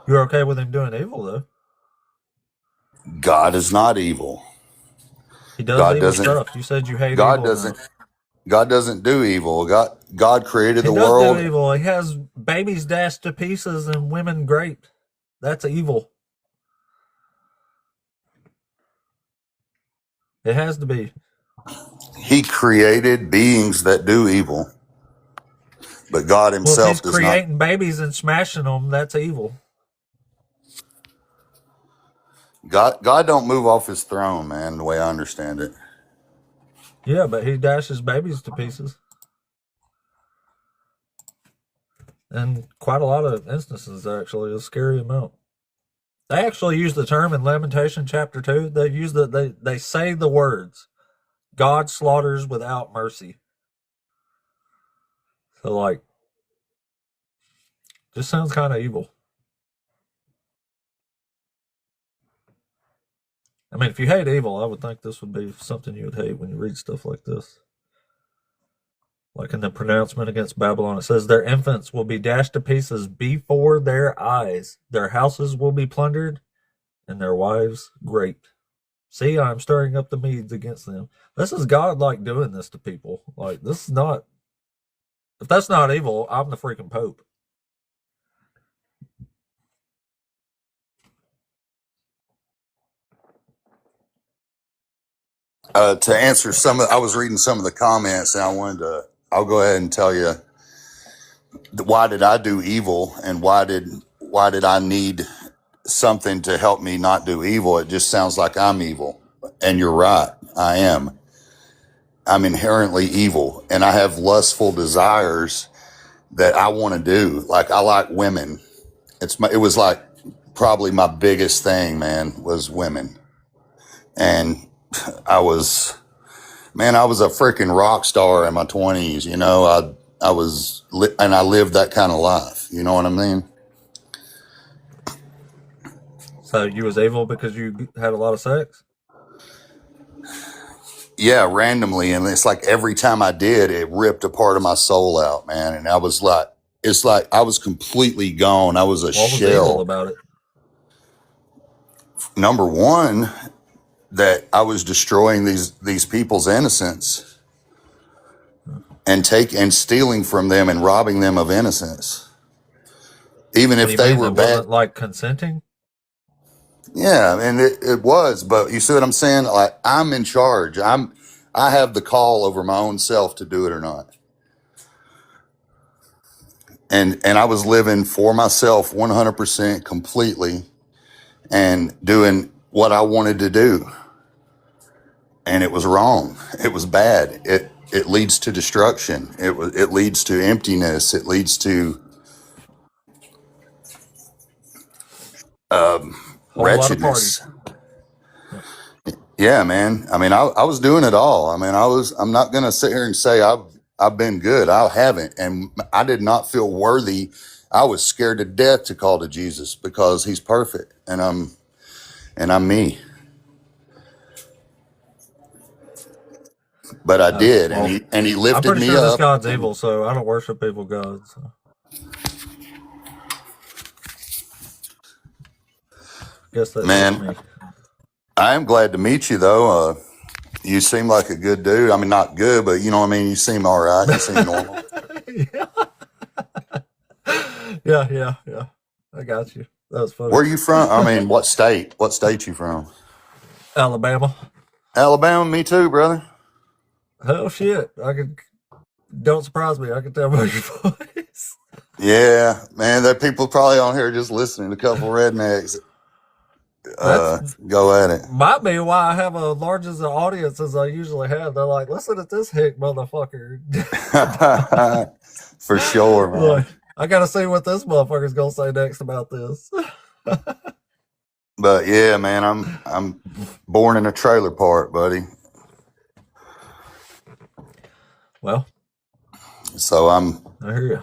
You're okay with him doing evil, though. God is not evil. He does evil stuff. You said you hate God evil. God doesn't do evil. God created the He does world. do evil. He has babies dashed to pieces and women raped. That's evil. It has to be. He created beings that do evil, but God himself does not. Creating babies and smashing them, that's evil. God don't move off his throne, man, the way I understand it. Yeah, but he dashes babies to pieces. And quite a lot of instances, actually, a scary amount. They actually use the term in Lamentation chapter 2. They say the words, God slaughters without mercy. So, like, just sounds kind of evil. I mean, if you hate evil, I would think this would be something you would hate when you read stuff like this. Like in the pronouncement against Babylon, it says, their infants will be dashed to pieces before their eyes. Their houses will be plundered and their wives raped. See, I'm stirring up the Medes against them. This is God, like, doing this to people. Like, this is not... If that's not evil, I'm the freaking Pope. To answer I was reading some of the comments, and I'll go ahead and tell you, why did I do evil, and why did I need something to help me not do evil? It just sounds like I'm evil. And you're right. I am. I'm inherently evil, and I have lustful desires that I want to do. Like, I like women. It was like probably my biggest thing, man, was women. And I was a freaking rock star in my 20s. You know, I lived that kind of life. You know what I mean? So you was evil because you had a lot of sex? Yeah, randomly. And it's like every time I did, it ripped a part of my soul out, man. And I was like, it's like I was completely gone. I was a shell. What was evil about it? Number one, that I was destroying these people's innocence and stealing from them and robbing them of innocence. Even if they were bad. Like consenting? Yeah, and it was, but you see what I'm saying? Like I'm in charge. I have the call over my own self to do it or not. And I was living for myself 100% completely and doing what I wanted to do. And it was wrong. It was bad. It leads to destruction. It leads to emptiness. It leads to Whole lot of parties. wretchedness. Yeah, man. I mean, I was doing it all. I mean, I'm not going to sit here and say I've been good. I haven't. And I did not feel worthy. I was scared to death to call to Jesus because he's perfect and I'm me. But I did. Well, And he I'm lifted pretty me sure this up. God's evil, so I don't worship evil gods. So. Guess that's Man, me. I am glad to meet you though. You seem like a good dude. I mean, not good, but you know what I mean? You seem all right. You seem normal. Yeah. I got you. That was funny. Where you from? I mean, what state? What state you from? Alabama. Alabama, me too, brother. Oh shit! Don't surprise me. I can tell by your voice. Yeah, man. There are people probably on here just listening. A couple rednecks. Go at it. Might be why I have a large as an audience as I usually have. They're like, listen at this hick motherfucker. For sure, man. Like, I gotta see what this motherfucker's gonna say next about this. But yeah, man, I'm born in a trailer park, buddy. Well, so I hear you.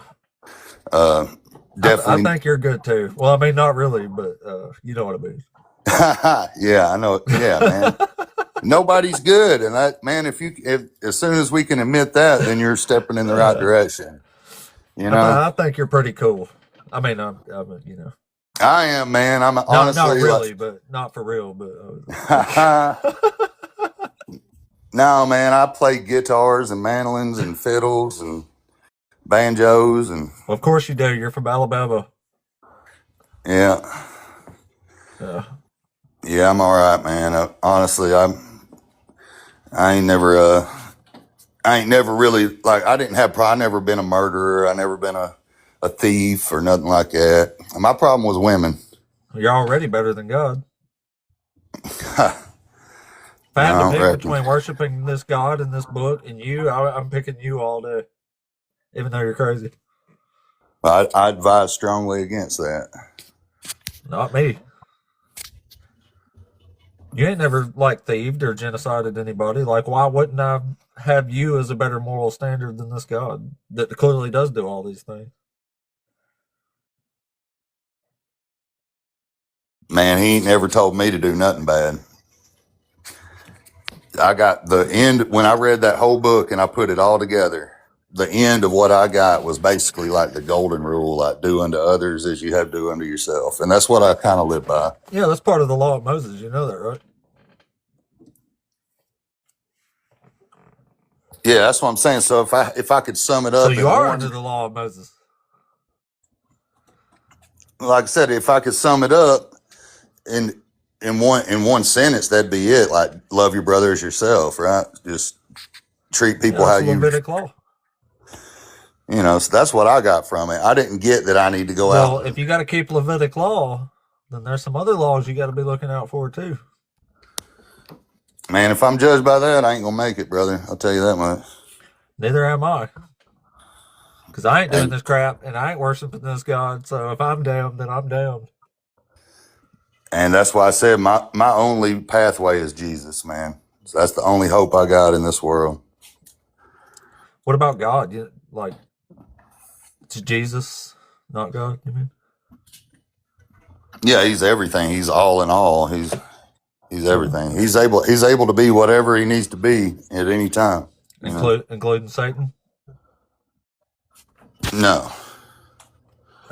Definitely. I think you're good too. Well, I mean, not really, but you know what I mean. Yeah, I know. Yeah, man. Nobody's good, and that man. If as soon as we can admit that, then you're stepping in the right direction. You know, I think you're pretty cool. I mean, I'm you know. I am, man. I'm honestly not really, but not for real. But no, man. I play guitars and mandolins and fiddles and banjos and. Well, of course you do. You're from Alabama. Yeah. Yeah, I'm all right, man. Honestly, I ain't never really I didn't have. I never been a murderer. I never been a thief or nothing like that. My problem was women. You're already better than God. If I had to pick between worshiping this God and this book and you, I'm picking you all day, even though you're crazy. I advise strongly against that. Not me. You ain't never thieved or genocided anybody. Like, why wouldn't I have you as a better moral standard than this God that clearly does do all these things? Man, he ain't never told me to do nothing bad. I got the end when I read that whole book and I put it all together. The end of what I got was basically like the golden rule, like do unto others as you have do unto yourself. And that's what I kind of live by. Yeah, that's part of the law of Moses. You know that, right? Yeah, that's what I'm saying. So if I could sum it up. So you are under the law of Moses. Like I said, if I could sum it up in one sentence, that'd be it. Like love your brother as yourself, right? Just treat people how you. Levitic law. You know, so that's what I got from it. I didn't get that I need to go out. Well, if you got to keep Levitic law, then there's some other laws you got to be looking out for too. Man, if I'm judged by that, I ain't gonna make it, brother. I'll tell you that much. Neither am I. Because I ain't doing this crap and I ain't worshiping this God. So if I'm damned, then I'm damned. And that's why I said my only pathway is Jesus, man. So that's the only hope I got in this world. What about God? It's Jesus, not God, you mean? Yeah, he's everything. He's all in all. He's everything. He's able to be whatever he needs to be at any time. Including Satan? No.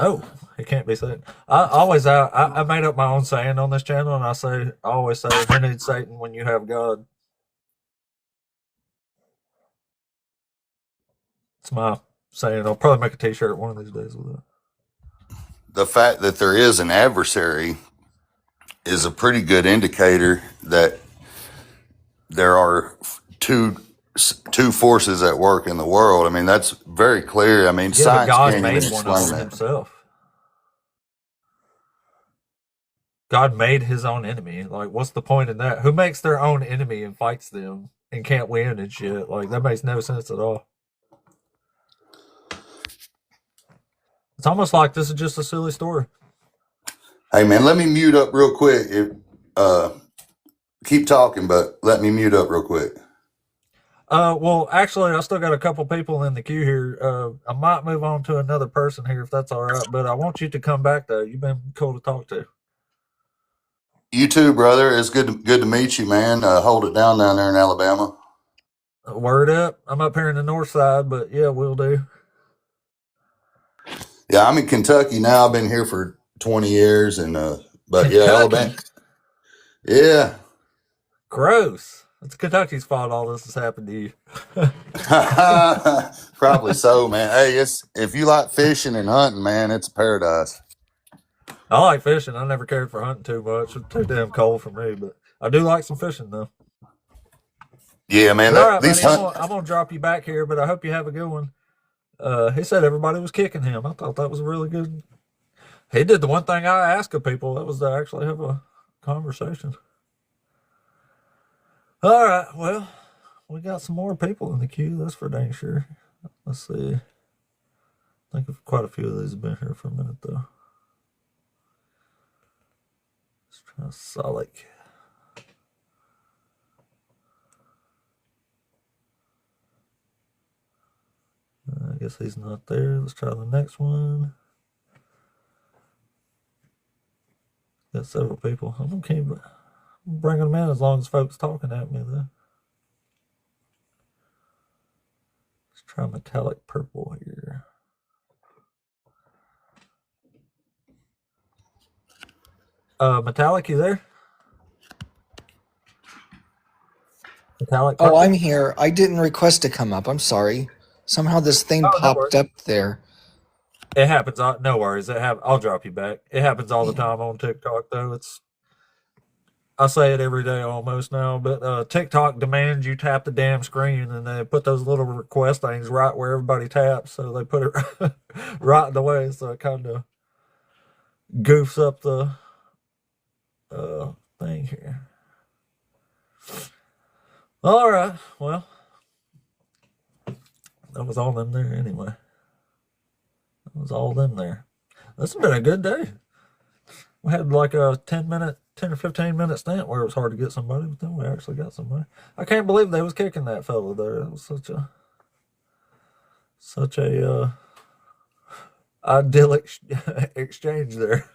Oh, it can't be Satan. I made up my own saying on this channel, and I always say, who needs Satan when you have God? It's my saying. I'll probably make a t-shirt one of these days with it. The fact that there is an adversary is a pretty good indicator that there are two forces at work in the world. I mean, that's very clear. I mean, Yeah, but science God can't even made one of explain them that. himself. God made his own enemy. Like, what's the point in that? Who makes their own enemy and fights them and can't win and shit? Like, that makes no sense at all. It's almost like this is just a silly story. Hey, man, let me mute up real quick. Keep talking, but let me mute up real quick. Well, actually, I still got a couple people in the queue here. I might move on to another person here if that's all right, but I want you to come back, though. You've been cool to talk to. You too, brother. It's good to meet you, man. Hold it down there in Alabama. Word up. I'm up here in the north side, but yeah, we'll do. Yeah, I'm in Kentucky now. I've been here for 20 years, and but yeah, Alabama. Yeah. Gross. It's Kentucky's fault all this has happened to you. Probably so, man. Hey, if you like fishing and hunting, man, it's a paradise. I like fishing. I never cared for hunting too much. It's too damn cold for me, but I do like some fishing though. Yeah, man. All right, buddy, I'm gonna drop you back here, but I hope you have a good one. He said everybody was kicking him. I thought that was really good. He did the one thing I asked of people. That was to actually have a conversation. All right, well, we got some more people in the queue. That's for dang sure. Let's see. I think quite a few of these have been here for a minute though. Let's try Solid. I guess he's not there. Let's try the next one. Got several people. I'm gonna keep bringing them in as long as folks talking at me though. Let's try metallic purple here. Metallic, you there? Metallic purple? Oh, I'm here. I didn't request to come up. I'm sorry. Somehow this thing popped up there. It happens. No worries. I'll drop you back. It happens all the time on TikTok, though. I say it every day almost now, but TikTok demands you tap the damn screen, and they put those little request things right where everybody taps, so they put it right in the way, so it kind of goofs up the thing here. All right. Well, that was all them there anyway. That was all them there. This has been a good day. We had like a 10 or 15 minute stint where it was hard to get somebody, but then we actually got somebody. I can't believe they was kicking that fella there. It was such a idyllic exchange there.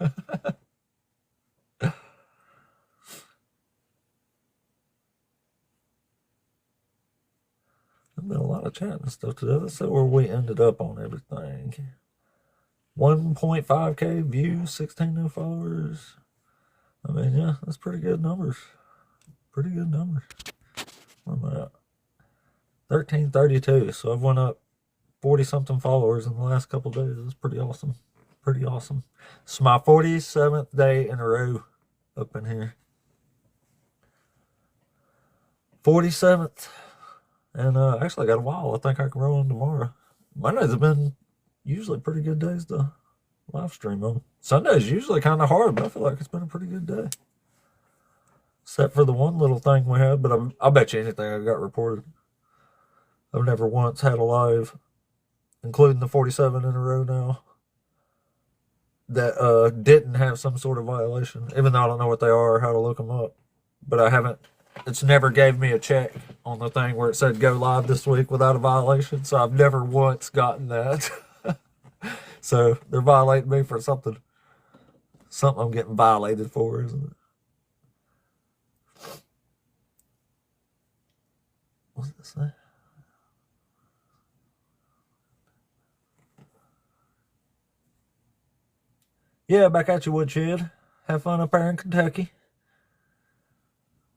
There's been a lot of chat and stuff today. Let's see where we ended up on everything. 1.5K views, 16 new followers. I mean, yeah, that's pretty good numbers. Pretty good numbers. Where am I at? 1332. So I've went up 40 something followers in the last couple days. That's pretty awesome. Pretty awesome. It's my 47th day in a row up in here. 47th. And actually, I got a while. I think I can roll on tomorrow. Mondays have been usually pretty good days to live stream on. Sunday's usually kind of hard, but I feel like it's been a pretty good day. Except for the one little thing we had, but I bet you anything I got reported. I've never once had a live, including the 47 in a row now, that didn't have some sort of violation, even though I don't know what they are or how to look them up. But I haven't. It's never gave me a check on the thing where it said go live this week without a violation, so I've never once gotten that. So they're violating me for something I'm getting violated for, isn't it? What's this say? Yeah, back at you, Woodshed. Have fun up there in Kentucky.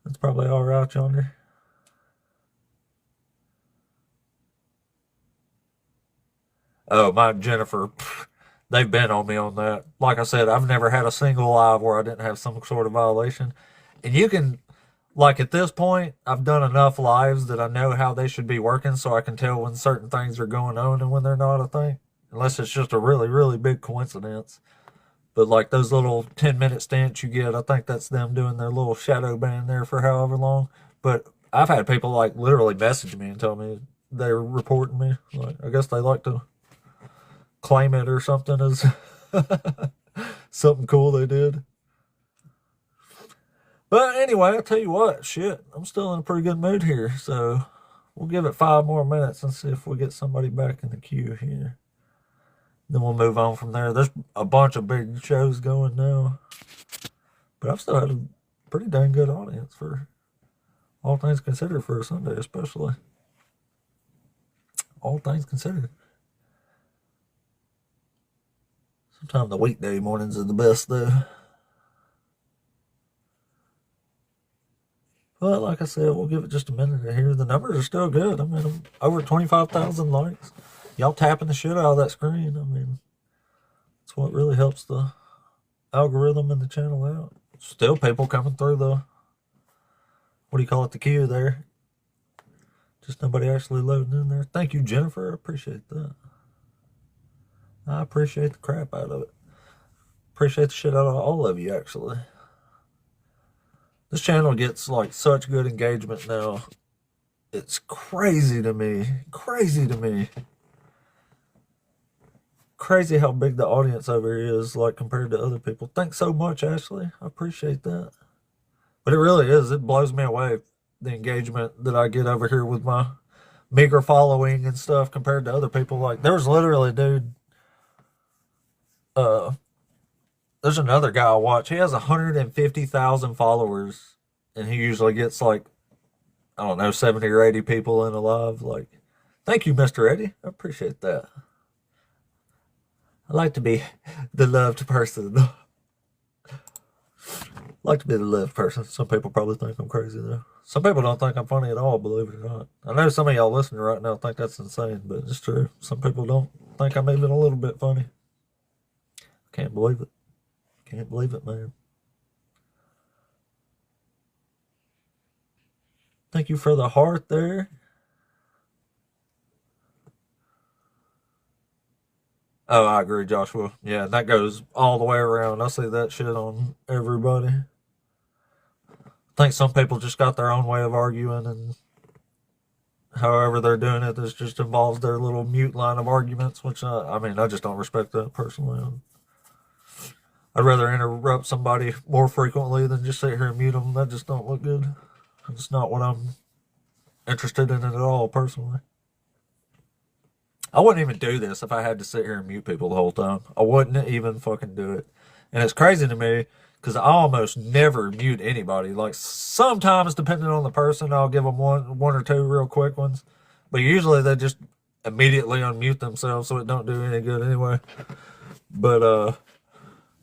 That's probably all right yonder. Oh, my Jennifer. they've been on me on that. Like I said, I've never had a single live where I didn't have some sort of violation. And you can, like at this point, I've done enough lives that I know how they should be working, so I can tell when certain things are going on and when they're not, I think. Unless it's just a really, really big coincidence. But like those little 10-minute stints you get, I think that's them doing their little shadow ban there for however long. But I've had people like literally message me and tell me they're reporting me. Like, I guess they like to claim it or something as something cool they did. But anyway, I'll tell you what, shit, I'm still in a pretty good mood here. So we'll give it 5 more minutes and see if we get somebody back in the queue here. Then we'll move on from there. There's a bunch of big shows going now. But I've still had a pretty dang good audience for all things considered for a Sunday, especially. All things considered. Sometimes the weekday mornings are the best, though. But like I said, we'll give it just a minute here. The numbers are still good. I mean, over 25,000 likes. Y'all tapping the shit out of that screen. I mean, it's what really helps the algorithm and the channel out. Still people coming through the, what do you call it, the queue there. Just nobody actually loading in there. Thank you, Jennifer. I appreciate that. I appreciate the crap out of it. Appreciate the shit out of all of you, actually. This channel gets like such good engagement now. It's crazy to me. Crazy to me. Crazy how big the audience over here is, like, compared to other people. Thanks so much, Ashley. I appreciate that. But it really is. It blows me away, the engagement that I get over here with my meager following and stuff compared to other people. Like, there was literally a dude, there's another guy I watch. He has 150,000 followers, and he usually gets, like, I don't know, 70 or 80 people in a live. Like, thank you, Mr. Eddie. I appreciate that. I like to be the loved person. I like to be the loved person. Some people probably think I'm crazy, though. Some people don't think I'm funny at all, believe it or not. I know some of y'all listening right now think that's insane, but it's true. Some people don't think I'm even a little bit funny. Can't believe it. Can't believe it, man. Thank you for the heart there. Oh, I agree, Joshua. Yeah, that goes all the way around. I see that shit on everybody. I think some people just got their own way of arguing, and however they're doing it, this just involves their little mute line of arguments, which I mean, I just don't respect that personally. I'd rather interrupt somebody more frequently than just sit here and mute them. That just don't look good. It's not what I'm interested in at all, personally. I wouldn't even do this if I had to sit here and mute people the whole time. I wouldn't even fucking do it. And it's crazy to me because I almost never mute anybody. Like, sometimes, depending on the person, I'll give them one or two real quick ones. But usually they just immediately unmute themselves, so it don't do any good anyway. But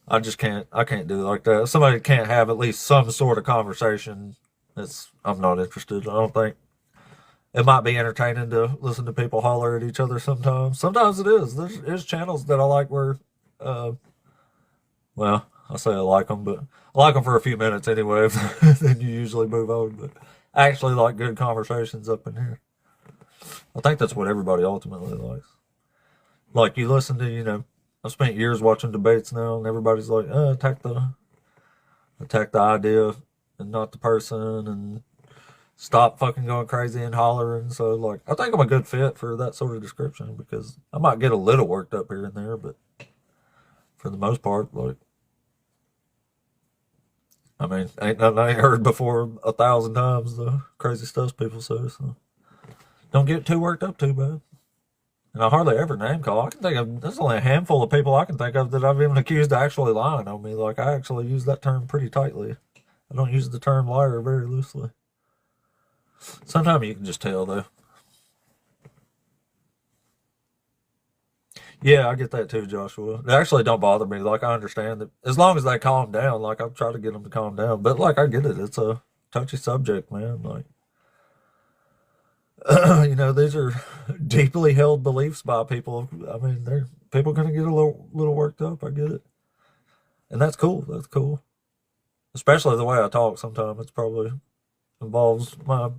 I just can't. I can't do it like that. If somebody can't have at least some sort of conversation, I'm not interested. I don't think. It might be entertaining to listen to people holler at each other sometimes. Sometimes it is. There's channels that I like where, well, I say I like them, but I like them for a few minutes anyway. Then you usually move on. But I actually like good conversations up in here. I think that's what everybody ultimately likes. Like, you listen to, I've spent years watching debates now, and everybody's like, attack the idea and not the person, and stop fucking going crazy and hollering. So, like, I think I'm a good fit for that sort of description because I might get a little worked up here and there, but for the most part, like, I mean, ain't nothing I ain't heard before 1,000 times, the crazy stuff people say, so don't get too worked up too bad. And I hardly ever name call. I can think of, there's only a handful of people I can think of that I've even accused of actually lying on me. Like, I actually use that term pretty tightly. I don't use the term liar very loosely. Sometimes you can just tell, though. Yeah, I get that too, Joshua. They actually don't bother me. Like, I understand that as long as they calm down, like, I'll try to get them to calm down. But, like, I get it. It's a touchy subject, man. Like, these are deeply held beliefs by people. I mean, people gonna get a little worked up. I get it, and that's cool. That's cool. Especially the way I talk. Sometimes it's probably involves my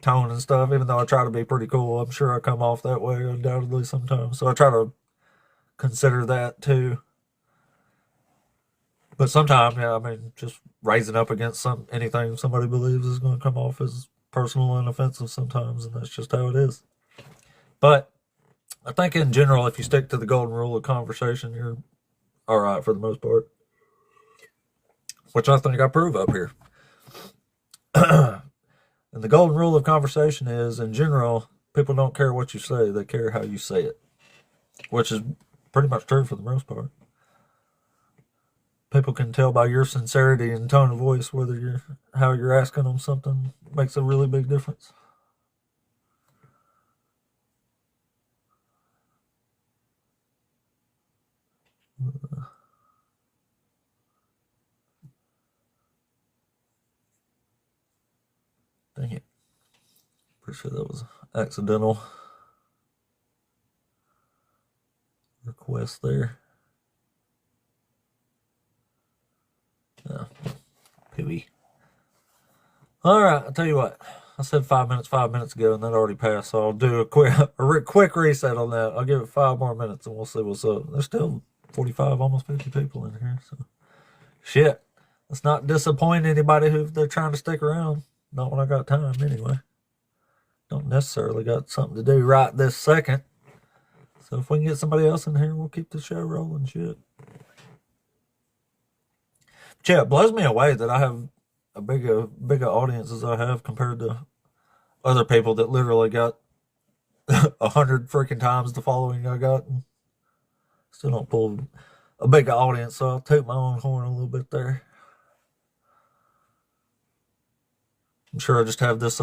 tone and stuff. Even though I try to be pretty cool, I'm sure I come off that way undoubtedly sometimes. So I try to consider that too. But sometimes, yeah, I mean, just raising up against anything somebody believes is going to come off as personal and offensive sometimes, and that's just how it is. But I think in general, if you stick to the golden rule of conversation, you're all right for the most part, which I think I prove up here. And the golden rule of conversation is, in general, people don't care what you say; they care how you say it, which is pretty much true for the most part. People can tell by your sincerity and tone of voice whether how you're asking them something makes a really big difference. Dang it. Pretty sure that was accidental request there. Yeah. Pooey. Alright, I'll tell you what. I said 5 minutes ago, and that already passed, so I'll do a quick reset on that. I'll give it 5 more minutes, and we'll see what's up. There's still 45, almost 50 people in here, so shit. Let's not disappoint anybody who they're trying to stick around. Not when I got time, anyway. Don't necessarily got something to do right this second. So if we can get somebody else in here, we'll keep the show rolling, shit. Yeah, it blows me away that I have a bigger audience as I have compared to other people that literally got 100 freaking times the following I got, and still don't pull a big audience. So I'll toot my own horn a little bit there. I'm sure I just have this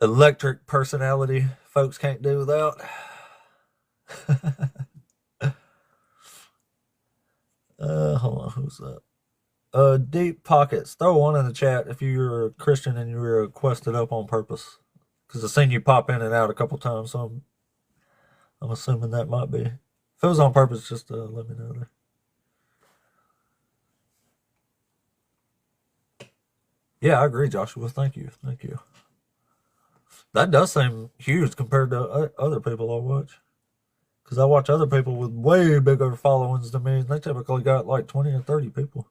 electric personality folks can't do without. Hold on, who's that? Deep Pockets. Throw one in the chat if you're a Christian and you were requested up on purpose. Because I've seen you pop in and out a couple times, so I'm assuming that might be. If it was on purpose, just let me know there. Yeah, I agree, Joshua. Thank you. Thank you. That does seem huge compared to other people I watch. Because I watch other people with way bigger followings than me, and they typically got like 20 or 30 people.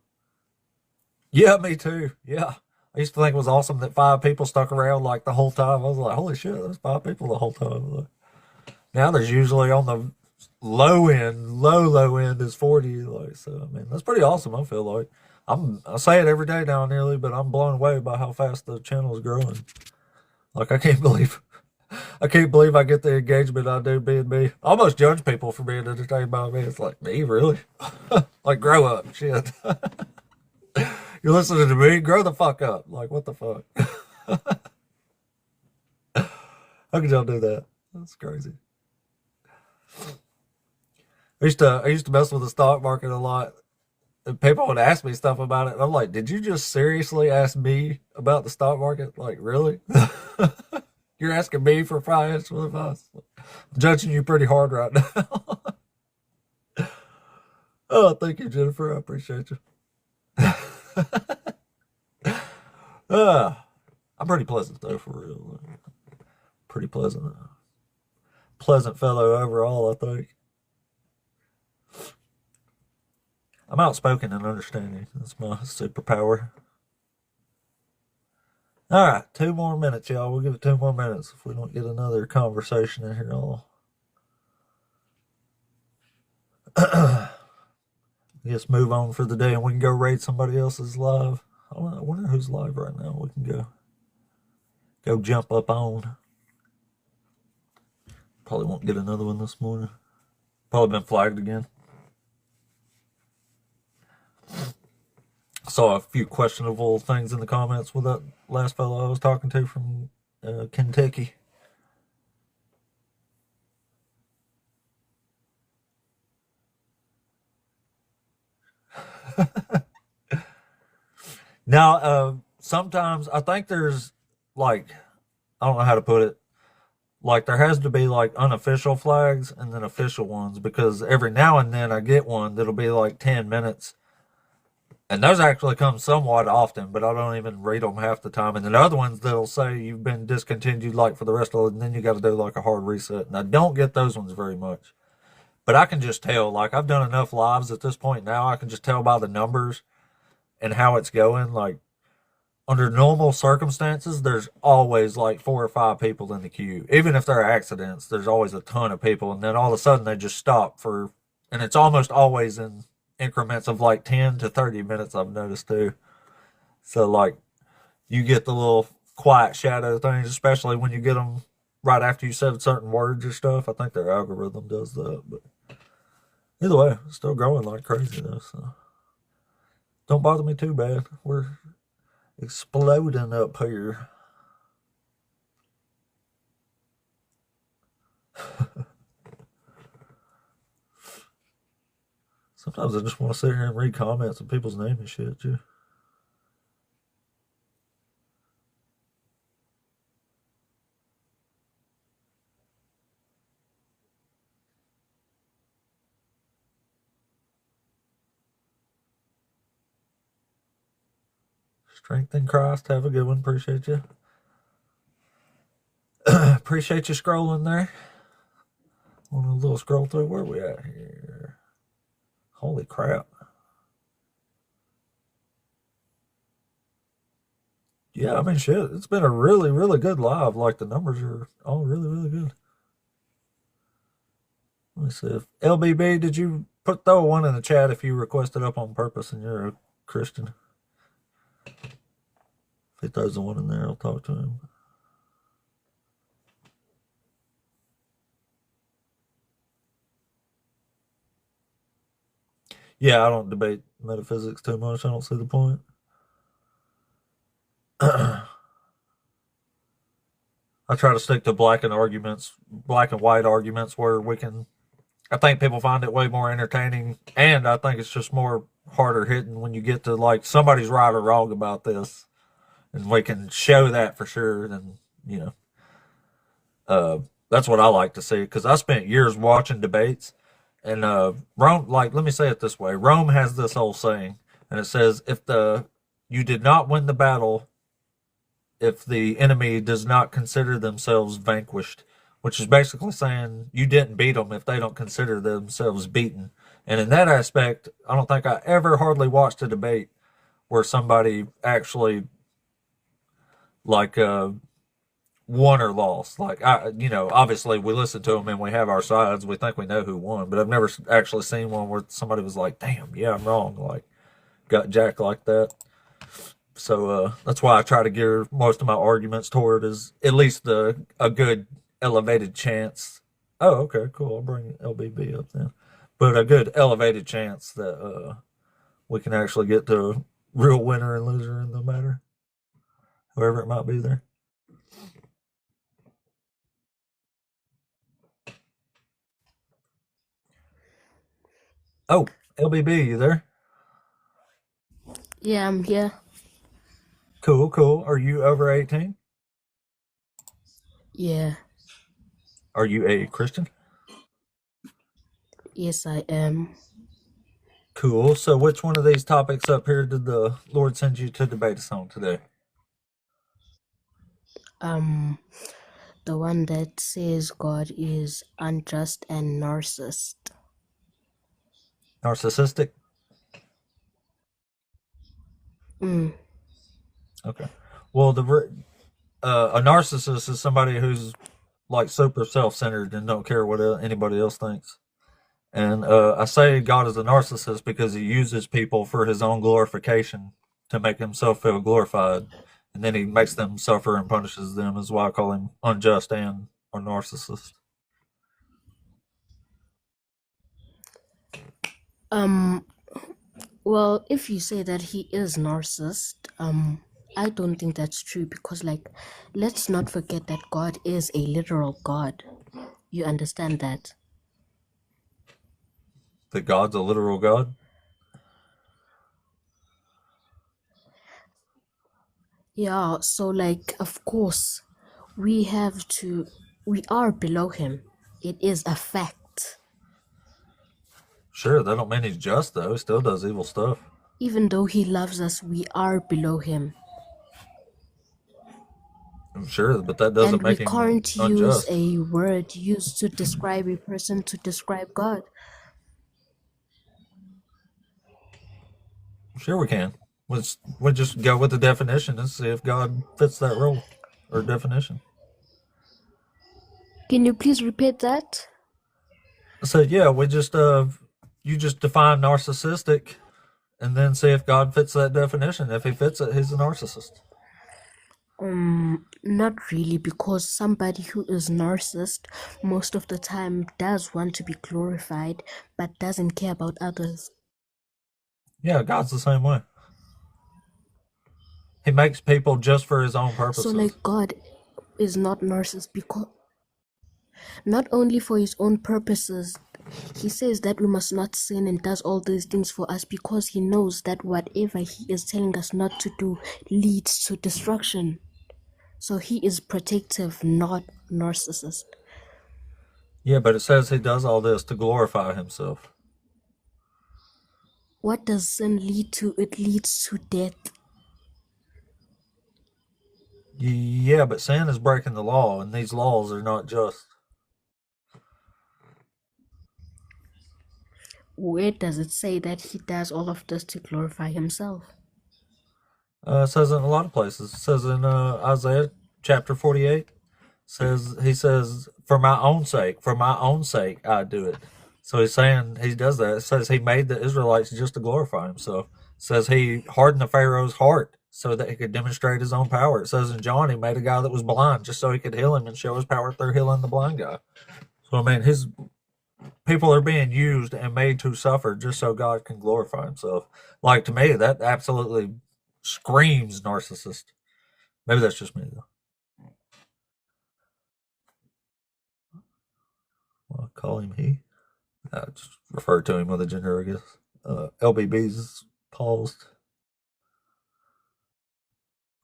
Yeah, me too. Yeah. I used to think it was awesome that 5 people stuck around like the whole time. I was like, holy shit, there's 5 people the whole time. Like, now there's usually on the low end is 40. Like, so, I mean, that's pretty awesome, I feel like. I say it every day now nearly, but I'm blown away by how fast the channel is growing. Like, I can't believe I get the engagement I do being me. I almost judge people for being entertained by me. It's like, me, really? Like, grow up, shit. You're listening to me? Grow the fuck up. Like, what the fuck? How could y'all do that? That's crazy. I used to mess with the stock market a lot. And people would ask me stuff about it. And I'm like, did you just seriously ask me about the stock market? Like, really? You're asking me for financial advice? I'm judging you pretty hard right now. Oh, thank you, Jennifer. I appreciate you. I'm pretty pleasant, though, for real. Pretty pleasant. Pleasant fellow overall, I think. I'm outspoken and understanding. That's my superpower. All right, 2 more minutes, y'all. We'll give it 2 more minutes. If we don't get another conversation in here, I'll just move on for the day, and we can go raid somebody else's live. I wonder who's live right now. We can go jump up on. Probably won't get another one this morning. Probably been flagged again. I saw a few questionable things in the comments with that last fellow I was talking to from Kentucky. Now, sometimes I think there's like, I don't know how to put it. like there has to be like unofficial flags and then official ones, because every now and then I get one that'll be like 10 minutes. And those actually come somewhat often, but I don't even read them half the time. And then other ones that'll say you've been discontinued like for the rest of it, and then you got to do like a hard reset. And I don't get those ones very much. But I can just tell, like I've done enough lives at this point now, I can just tell by the numbers and how it's going. Like under normal circumstances, there's always like 4 or 5 people in the queue. Even if there are accidents, there's always a ton of people. And then all of a sudden they just stop and it's almost always in increments of like 10 to 30 minutes, I've noticed too. So like you get the little quiet shadow things, especially when you get them right after you said certain words or stuff. I think their algorithm does that, but either way, it's still growing like crazy though, so don't bother me too bad. We're exploding up here. Sometimes I just want to sit here and read comments of people's names and shit, too. Strength in Christ. Have a good one. Appreciate you. Appreciate you scrolling there. On a little scroll through. Where are we at here? Holy crap. Yeah, I mean, shit. It's been a really, really good live. Like, the numbers are all really, really good. Let me see. If LBB, did you throw one in the chat if you requested up on purpose and you're a Christian? If he throws the one in there, I'll talk to him. Yeah, I don't debate metaphysics too much. I don't see the point. I try to stick to black and white arguments where I think people find it way more entertaining, and I think it's just more harder hitting when you get to like somebody's right or wrong about this, and we can show that for sure. Then that's what I like to see, because I spent years watching debates, and Rome. Like, let me say it this way: Rome has this whole saying, and it says, you did not win the battle if the enemy does not consider themselves vanquished, which is basically saying you didn't beat them if they don't consider themselves beaten. And in that aspect, I don't think I ever hardly watched a debate where somebody actually like won or lost. Like, obviously we listen to them and we have our sides. We think we know who won, but I've never actually seen one where somebody was like, damn, yeah, I'm wrong. Like, got jacked like that. So that's why I try to gear most of my arguments toward is at least a good elevated chance. Oh, okay, cool. I'll bring LBB up then. But a good elevated chance that we can actually get to real winner and loser in the matter, whoever it might be there. Oh, LBB, you there? Yeah, I'm here. Cool. Are you over 18? Yeah. Are you a Christian? Yes, I am. Cool. So which one of these topics up here did the Lord send you to debate us on today? The one that says God is unjust and narcissist. Narcissistic? Okay. Well, a narcissist is somebody who's like super self-centered and don't care what anybody else thinks. And I say God is a narcissist because he uses people for his own glorification to make himself feel glorified, and then he makes them suffer and punishes them. Is why I call him unjust and a narcissist. Well, if you say that he is narcissist, I don't think that's true, because let's not forget that God is a literal God. You understand that? That God's a literal God? Yeah, so of course we have to We are below him. It is a fact. Sure, that don't mean he's just though. He still does evil stuff. Even though he loves us, we are below him. I'm sure, but that doesn't And we make him can't use unjust. a word used to describe a person to describe God. Sure, we can. We just go with the definition and see if God fits that role or definition. Can you please repeat that? So yeah, we just you just define narcissistic, and then see if God fits that definition. If he fits it, he's a narcissist. Not really, because somebody who is narcissist most of the time does want to be glorified, but doesn't care about others. Yeah, God's the same way. He makes people just for his own purposes. So like God is not narcissist because not only for his own purposes, he says that we must not sin and does all these things for us because he knows that whatever he is telling us not to do leads to destruction. So he is protective, not narcissist. Yeah, but it says he does all this to glorify himself. What does sin lead to? It leads to death. Yeah, but sin is breaking the law, and these laws are not just. Where does it say that he does all of this to glorify himself? It says in a lot of places. It says in Isaiah chapter 48. He says, for my own sake, I do it. So he's saying he does that. It says he made the Israelites just to glorify himself. It says he hardened the Pharaoh's heart so that he could demonstrate his own power. It says in John he made a guy that was blind just so he could heal him and show his power through healing the blind guy. So I mean, his people are being used and made to suffer just so God can glorify himself. Like, to me, that absolutely screams narcissist. Maybe that's just me, though. Well, I'll call him he. I just refer to him with a gender, I guess. LBB's paused.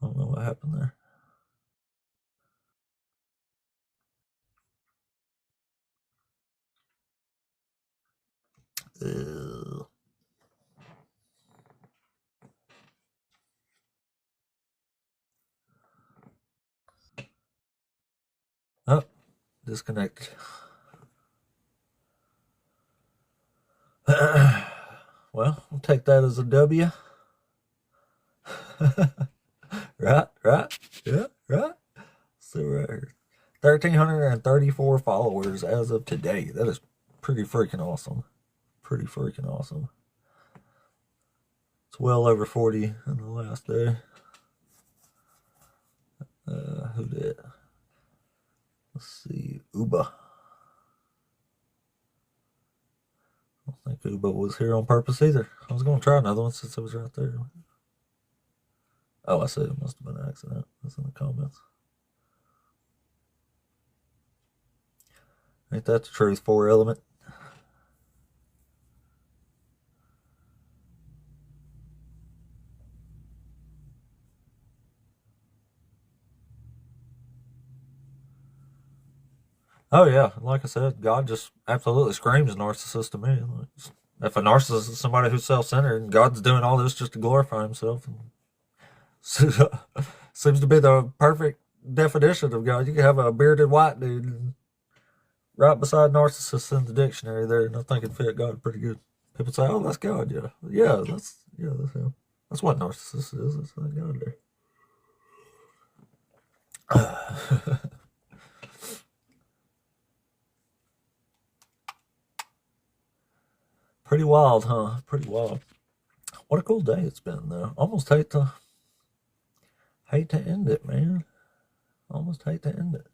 I don't know what happened there. Oh, disconnected. Well, we'll take that as a W. Right. Yeah, right. So right here. 1,334 followers as of today. That is pretty freaking awesome. It's well over 40 in the last day. Who did? Let's see. Uba. I don't think Uba was here on purpose either. I was going to try another one since it was right there. Oh, I see. It must have been an accident. That's in the comments. Ain't that the truth, 4 element? Oh yeah, like I said, God just absolutely screams narcissist to me. Like, if a narcissist is somebody who's self-centered, and God's doing all this just to glorify himself, seems to be the perfect definition of God. You can have a bearded white dude right beside narcissist in the dictionary there, and I think it'd fit God pretty good. People say, "Oh, that's God." Yeah, that's him. That's what narcissist is. That's that God there. Pretty wild, huh? Pretty wild. What a cool day it's been, though. Almost hate to end it, man. Almost hate to end it.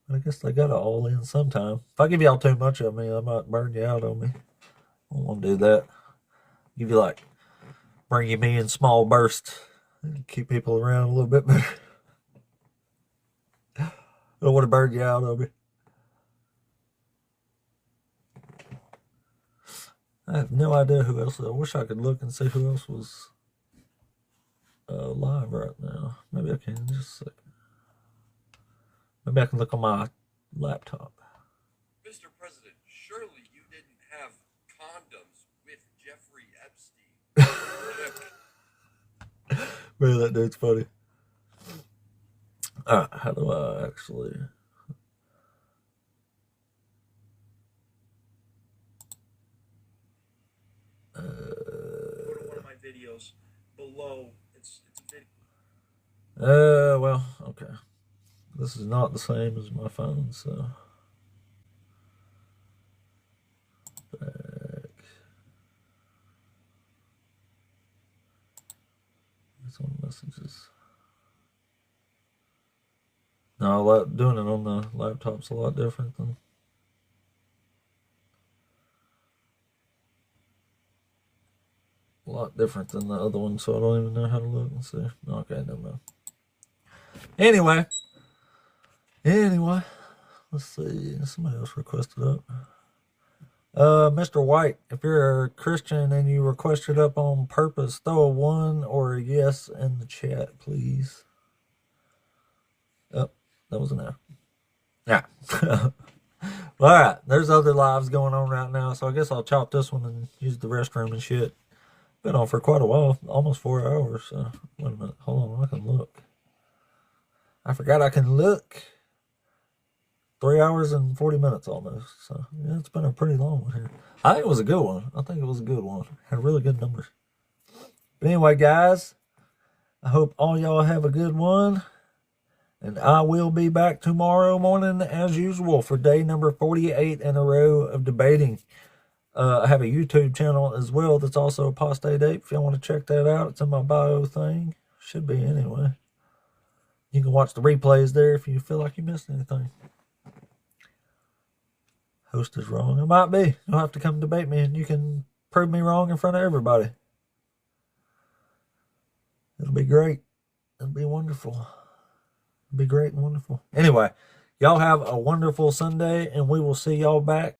But I guess they gotta all in sometime. If I give y'all too much of me, I might burn you out on me. I don't want to do that. Give you bring you me in small bursts and keep people around a little bit better. I don't want to burn you out on me. I have no idea who else. I wish I could look and see who else was live right now. Maybe I can in just a second. Maybe I can look on my laptop. Mr. President, surely you didn't have condoms with Jeffrey Epstein. Man, that dude's funny. Alright, how do I actually... Go to one of my videos below. It's a video. Well, okay. This is not the same as my phone, so... Back. It's on messages. No, doing it on the laptop's a lot different than... A lot different than the other one, so I don't even know how to look and see. Okay, never mind. Anyway, let's see. Somebody else requested up. Mr. White, if you're a Christian and you requested up on purpose, throw a 1 or a yes in the chat, please. Oh, that was an F. Yeah. All right, there's other lives going on right now, so I guess I'll chop this one and use the restroom and shit. Been on for quite a while, almost 4 hours. So wait a minute, hold on, I can look. I forgot I can look. 3 hours and 40 minutes almost. So yeah, it's been a pretty long one here. I think it was a good one. Had really good numbers. But anyway, guys, I hope all y'all have a good one. And I will be back tomorrow morning as usual for day number 48 in a row of debating. I have a YouTube channel as well that's also Apostate Ape. If y'all want to check that out, it's in my bio thing. Should be anyway. You can watch the replays there if you feel like you missed anything. Host is wrong. It might be. You'll have to come debate me and you can prove me wrong in front of everybody. It'll be great. It'll be wonderful. It'll be great and wonderful. Anyway, y'all have a wonderful Sunday and we will see y'all back